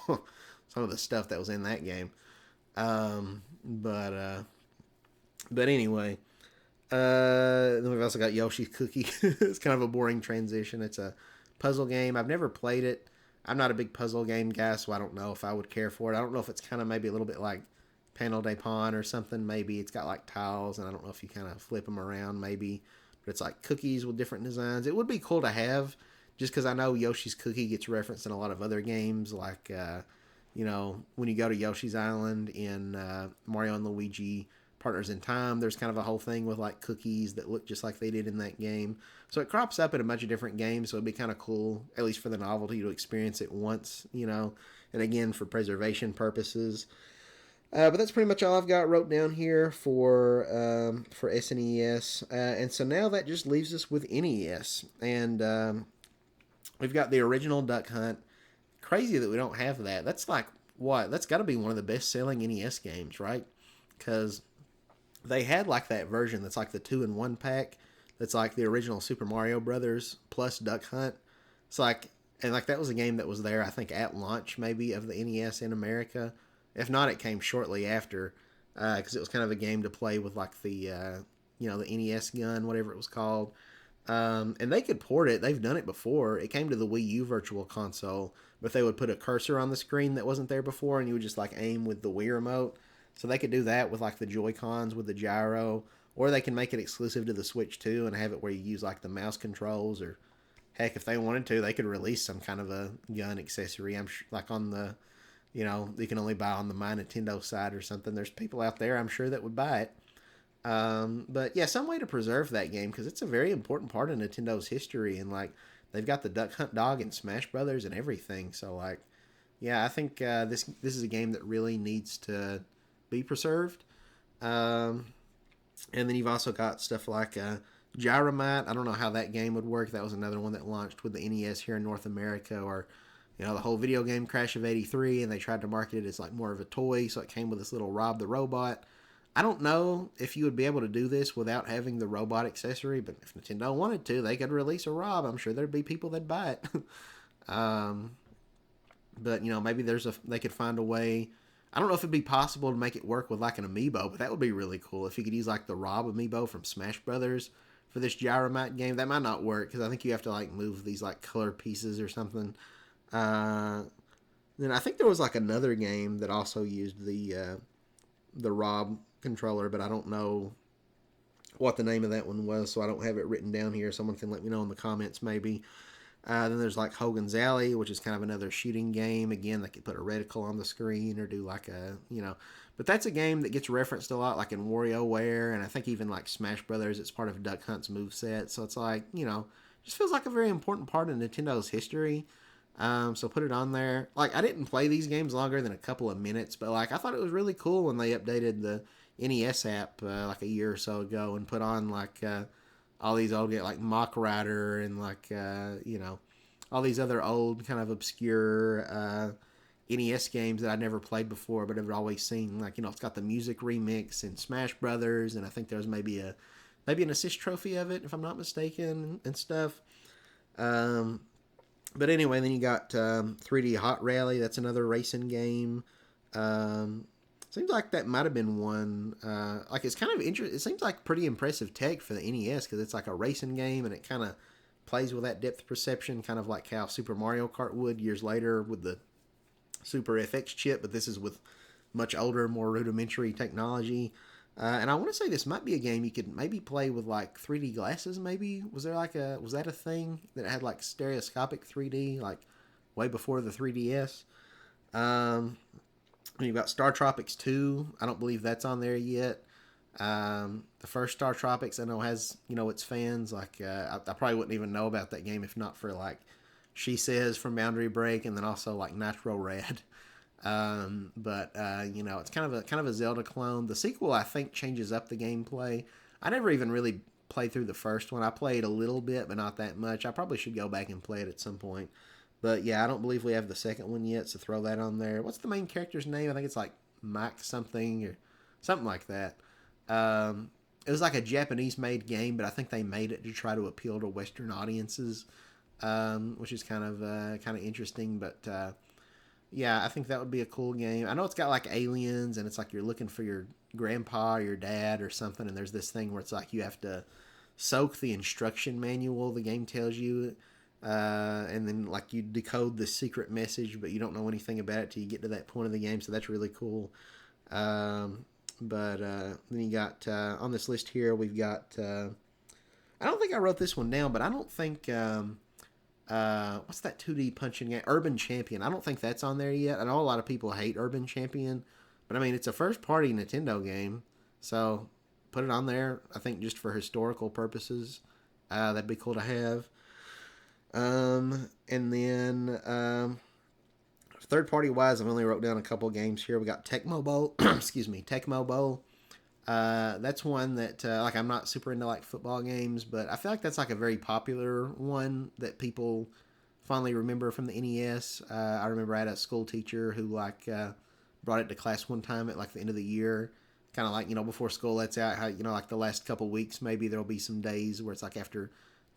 some of the stuff that was in that game. But anyway. Then we've also got Yoshi's Cookie. It's kind of a boring transition. It's a puzzle game. I've never played it. I'm not a big puzzle game guy, so I don't know if I would care for it. I don't know if it's kind of maybe a little bit like Panel de Pon or something. Maybe it's got like tiles, and I don't know if you kind of flip them around maybe. But it's like cookies with different designs. It would be cool to have, just because I know Yoshi's Cookie gets referenced in a lot of other games, like, you know, when you go to Yoshi's Island in Mario and Luigi Partners in Time, there's kind of a whole thing with like cookies that look just like they did in that game. So it crops up in a bunch of different games, so it'd be kind of cool, at least for the novelty, to experience it once, you know, and again for preservation purposes. But that's pretty much all I've got wrote down here for SNES. And so now that just leaves us with NES. And we've got the original Duck Hunt. Crazy that we don't have that. That's like, what? That's got to be one of the best-selling NES games, right? Because they had like that version that's like the 2-in-1 pack. That's like the original Super Mario Brothers plus Duck Hunt. It's like, and like that was a game that was there, I think, at launch maybe of the NES in America. If not, it came shortly after, because it was kind of a game to play with like the, you know, the NES gun, whatever it was called. And they could port it. They've done it before. It came to the Wii U Virtual Console, but they would put a cursor on the screen that wasn't there before, and you would just like aim with the Wii remote. So they could do that with like the Joy Cons with the gyro, or they can make it exclusive to the Switch too, and have it where you use like the mouse controls, or heck, if they wanted to, they could release some kind of a gun accessory. I'm sure, like on the, you can only buy on the My Nintendo side or something. There's people out there, I'm sure, that would buy it. But yeah, some way to preserve that game because it's a very important part of Nintendo's history, and like they've got the Duck Hunt dog and Smash Brothers and everything. So like, yeah, I think this is a game that really needs to be preserved. Um, and then you've also got stuff like Gyromite. I don't know how that game would work. That was another one that launched with the NES here in North America, or the whole video game Crash of '83, and they tried to market it as like more of a toy, so it came with this little Rob the Robot. I don't know if you would be able to do this without having the robot accessory, but if Nintendo wanted to, they could release a Rob. I'm sure there'd be people that'd buy it. um, but maybe they could find a way. I don't know if it'd be possible to make it work with like an amiibo, but that would be really cool if you could use like the Rob amiibo from Smash Brothers for this Gyromite game. That might not work because I think you have to like move these like color pieces or something. Uh, then I think there was like another game that also used the Rob controller, but I don't know what the name of that one was, so I don't have it written down here. Someone can let me know in the comments maybe. Then there's like Hogan's Alley, which is kind of another shooting game. Again, they could put a reticle on the screen or do like but that's a game that gets referenced a lot, like in WarioWare, and I think even like Smash Brothers. It's part of Duck Hunt's moveset, so it's like just feels like a very important part of Nintendo's history. So put it on there. Like I didn't play these games longer than a couple of minutes, but like I thought it was really cool when they updated the NES app like a year or so ago and put on like all these old like Mock Rider and like all these other old kind of obscure NES games that I never played before, but I've always seen. Like it's got the music remix and Smash Brothers, and I think there's maybe an assist trophy of it if I'm not mistaken and stuff. Um, but anyway, then you got 3D Hot Rally. That's another racing game. Um, Seems like that might have been one. Like it's kind of interesting. It seems like pretty impressive tech for the NES because it's like a racing game and it kind of plays with that depth perception, kind of like how Super Mario Kart would years later with the Super FX chip. But this is with much older, more rudimentary technology. And I want to say this might be a game you could maybe play with like 3D glasses. Maybe was that a thing that had like stereoscopic 3D like way before the 3DS? Um, You've got Star Tropics 2. I don't believe that's on there yet. The first Star Tropics I know has its fans. Like I probably wouldn't even know about that game if not for like She Says from Boundary Break, and then also like Nitro Red. But it's kind of a Zelda clone. The sequel I think changes up the gameplay. I never even really played through the first one. I played a little bit, but not that much. I probably should go back and play it at some point. But yeah, I don't believe we have the second one yet, so throw that on there. What's the main character's name? I think it's like Mike something or something like that. It was like a Japanese-made game, but I think they made it to try to appeal to Western audiences, which is kind of interesting. But yeah, I think that would be a cool game. I know it's got like aliens, and it's like you're looking for your grandpa or your dad or something, and there's this thing where it's like you have to soak the instruction manual the game tells you, and then like you decode the secret message, but you don't know anything about it till you get to that point of the game. So that's really cool. But then you got on this list here, we've got. I don't think I wrote this one down, but I don't think. What's that 2D punching game? Urban Champion. I don't think that's on there yet. I know a lot of people hate Urban Champion, but I mean it's a first party Nintendo game, so put it on there. I think just for historical purposes, that'd be cool to have. And then third party wise, I've only wrote down a couple games here. We got Tecmo Bowl. Excuse me, Tecmo Bowl. That's one that like I'm not super into like football games, but I feel like that's like a very popular one that people fondly remember from the NES. I remember I had a school teacher who like brought it to class one time at like the end of the year, kind of like before school lets out. How like the last couple weeks maybe there'll be some days where it's like after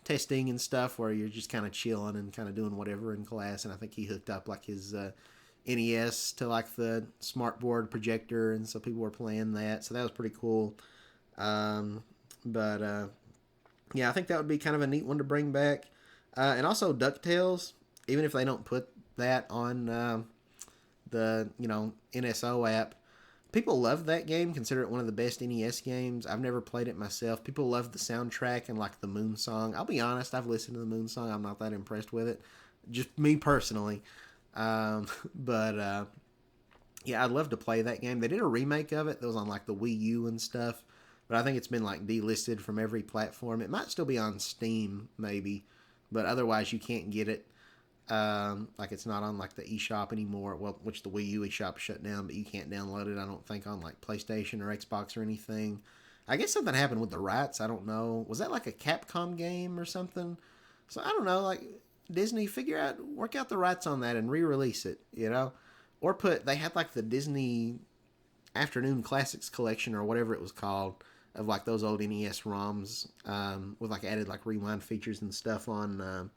testing and stuff where you're just kind of chilling and kind of doing whatever in class. And I think he hooked up like his NES to like the smart board projector, and so people were playing that. So that was pretty cool. But Yeah, I think that would be kind of a neat one to bring back. And also DuckTales, even if they don't put that on the NSO app, people love that game. Consider it one of the best NES games. I've never played it myself. People love the soundtrack and like the Moon Song. I'll be honest, I've listened to the Moon Song. I'm not that impressed with it, just me personally. But yeah, I'd love to play that game. They did a remake of it that was on like the Wii U and stuff, but I think it's been like delisted from every platform. It might still be on Steam, maybe, but otherwise you can't get it. Like it's not on like the eShop anymore. Well, which the Wii U eShop shut down, but you can't download it. I don't think on like PlayStation or Xbox or anything. I guess something happened with the rights. I don't know. Was that like a Capcom game or something? So I don't know. Like Disney, work out the rights on that and re-release it. Or they had like the Disney Afternoon Classics collection or whatever it was called of like those old NES ROMs with like added like rewind features and stuff on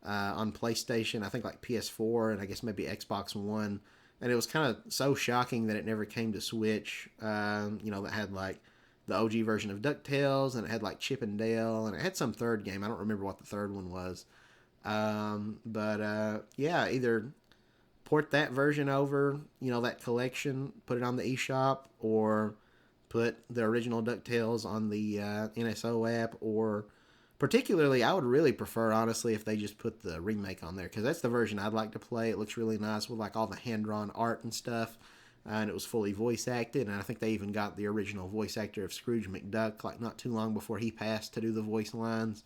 PlayStation. I think like PS4 and I guess maybe Xbox One. And it was kind of so shocking that it never came to Switch. That had like the OG version of DuckTales and it had like Chip and Dale and it had some third game. I don't remember what the third one was. But yeah, either port that version over, that collection, put it on the eShop, or put the original DuckTales on the NSO app, or particularly, I would really prefer, honestly, if they just put the remake on there, because that's the version I'd like to play. It looks really nice with like all the hand-drawn art and stuff, and it was fully voice acted, and I think they even got the original voice actor of Scrooge McDuck, like not too long before he passed, to do the voice lines.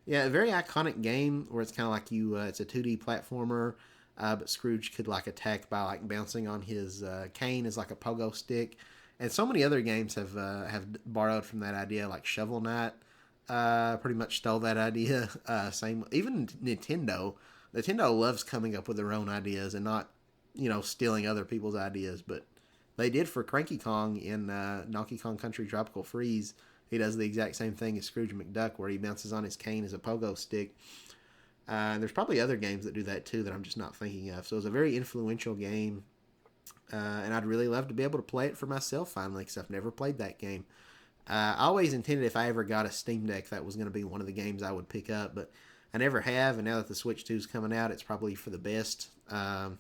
Yeah, a very iconic game where it's kind of like it's a 2D platformer, but Scrooge could like attack by like bouncing on his cane as like a pogo stick, and so many other games have borrowed from that idea. Like Shovel Knight, pretty much stole that idea. Same, even Nintendo. Nintendo loves coming up with their own ideas and not stealing other people's ideas, but they did for Cranky Kong in Donkey Kong Country Tropical Freeze. He does the exact same thing as Scrooge McDuck, where he bounces on his cane as a pogo stick. There's probably other games that do that too that I'm just not thinking of. So it was a very influential game, and I'd really love to be able to play it for myself finally, because I've never played that game. I always intended if I ever got a Steam Deck, that was going to be one of the games I would pick up, but I never have, and now that the Switch 2 is coming out, it's probably for the best. I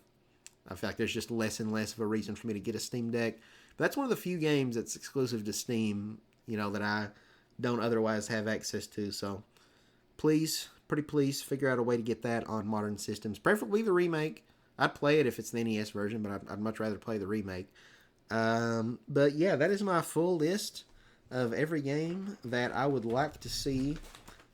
feel like there's just less and less of a reason for me to get a Steam Deck. But that's one of the few games that's exclusive to Steam, that I don't otherwise have access to. So pretty please, figure out a way to get that on modern systems. Preferably the remake. I'd play it if it's the NES version, but I'd much rather play the remake. But yeah, that is my full list of every game that I would like to see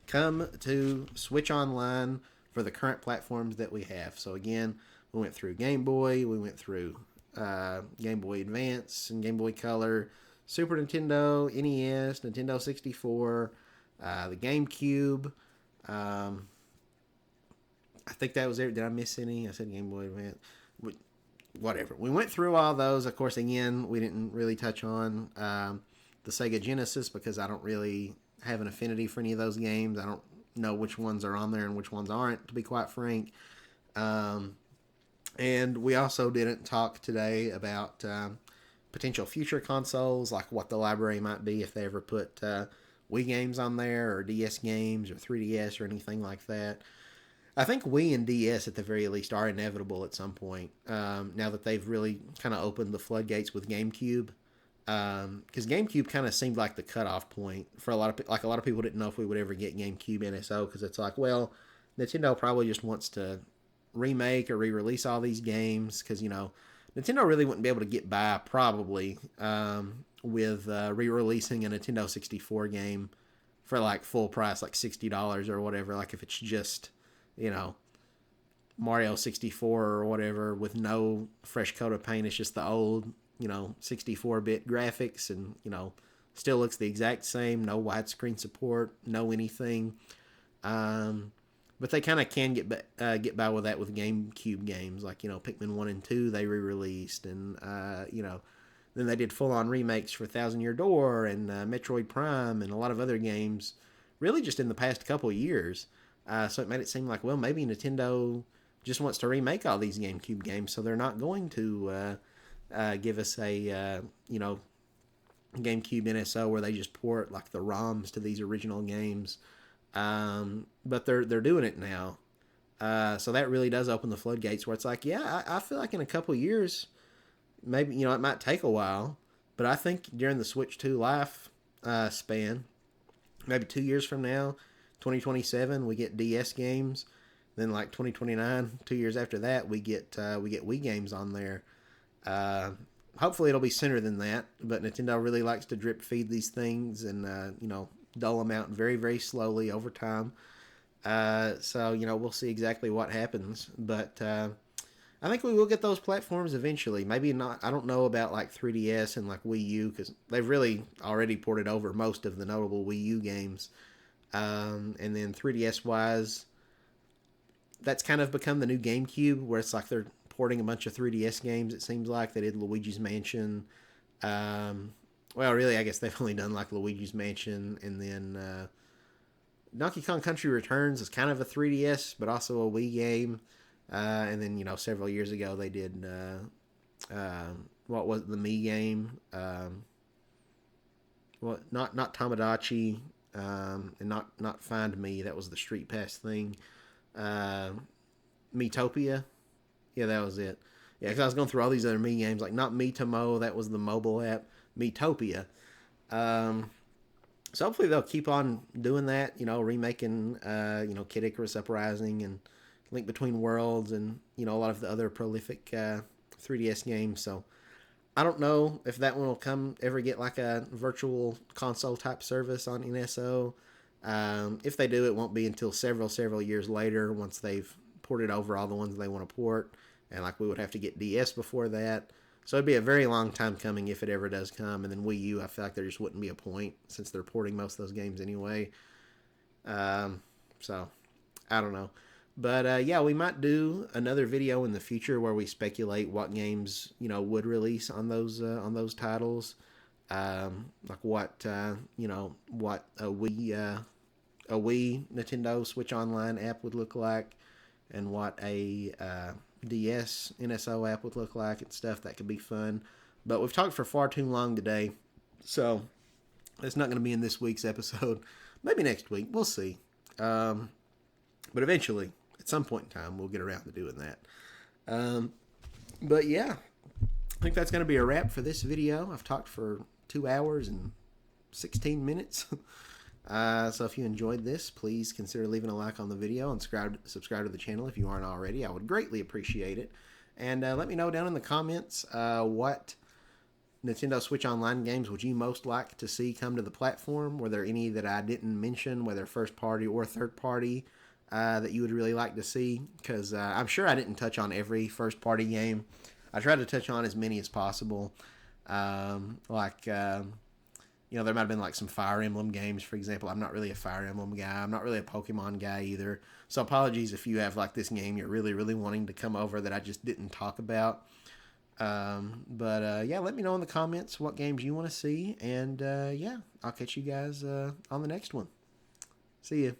come to Switch Online for the current platforms that we have. So again, we went through Game Boy, we went through Game Boy Advance and Game Boy Color, Super Nintendo, NES, Nintendo 64, the GameCube. I think that was it. Did I miss any? I said Game Boy Advance. Whatever. We went through all those. Of course, again, we didn't really touch on the Sega Genesis because I don't really have an affinity for any of those games. I don't know which ones are on there and which ones aren't, to be quite frank. And we also didn't talk today about potential future consoles, like what the library might be if they ever put Wii games on there, or DS games, or 3DS, or anything like that. I think Wii and DS, at the very least, are inevitable at some point. Now that they've really kind of opened the floodgates with GameCube, because GameCube kind of seemed like the cutoff point for a lot of people didn't know if we would ever get GameCube NSO, because it's like, well, Nintendo probably just wants to remake or re-release all these games, because Nintendo really wouldn't be able to get by probably with re-releasing a Nintendo 64 game for like full price, like $60 or whatever. Like if it's just Mario 64 or whatever with no fresh coat of paint, it's just the old 64-bit graphics, and still looks the exact same, no widescreen support, no anything. But they kind of can get by with that with GameCube games, like Pikmin 1 and 2 they re-released, and then they did full-on remakes for Thousand Year Door and Metroid Prime and a lot of other games, really just in the past couple of years. So it made it seem like, well, maybe Nintendo just wants to remake all these GameCube games, so they're not going to give us a GameCube NSO where they just port like the ROMs to these original games. But they're doing it now. So that really does open the floodgates where it's like, yeah, I feel like in a couple years, maybe, it might take a while, but I think during the Switch 2 life span, maybe 2 years from now, 2027, we get DS games. Then like 2029, 2 years after that, we get Wii games on there. Uh, Hopefully it'll be sooner than that, but Nintendo really likes to drip feed these things and dole them out very very slowly over time. So we'll see exactly what happens, but I think we will get those platforms eventually. Maybe not. I don't know about like 3DS and like Wii U because they've really already ported over most of the notable Wii U games. And then 3DS wise, that's kind of become the new GameCube, where it's like they're porting a bunch of 3DS games. It seems like they did Luigi's Mansion. Well, really, I guess they've only done like Luigi's Mansion, and then Donkey Kong Country Returns is kind of a 3DS, but also a Wii game. And then several years ago they did what was it, the Mii game? Well, not Tamagotchi, and not Find Me. That was the Street Pass thing. Miitopia. Yeah, that was it. Yeah, because I was going through all these other Mii games, like not Miitomo, that was the mobile app. Miitopia. So hopefully they'll keep on doing that, remaking, Kid Icarus Uprising and Link Between Worlds and, a lot of the other prolific 3DS games. So I don't know if that one will ever get like a virtual console type service on NSO. If they do, it won't be until several years later once they've ported over all the ones they want to port. And like we would have to get DS before that. So it'd be a very long time coming if it ever does come. And then Wii U, I feel like there just wouldn't be a point since they're porting most of those games anyway. So I don't know. But yeah, we might do another video in the future where we speculate what games would release on those titles, like what what a Wii Nintendo Switch Online app would look like, and what a DS NSO app would look like and stuff. That could be fun. But we've talked for far too long today, so it's not going to be in this week's episode. Maybe next week. We'll see. But eventually, at some point in time, we'll get around to doing that. But yeah, I think that's going to be a wrap for this video. I've talked for 2 hours and 16 minutes. So if you enjoyed this, please consider leaving a like on the video and subscribe to the channel if you aren't already. I would greatly appreciate it. And let me know down in the comments what Nintendo Switch Online games would you most like to see come to the platform. Were there any that I didn't mention, whether first party or third party, that you would really like to see? Because I'm sure I didn't touch on every first party game. I tried to touch on as many as possible. There might have been like some Fire Emblem games, for example. I'm not really a Fire Emblem guy. I'm not really a Pokemon guy either. So apologies if you have like this game you're really, really wanting to come over that I just didn't talk about. Yeah, let me know in the comments what games you want to see. And yeah, I'll catch you guys on the next one. See ya.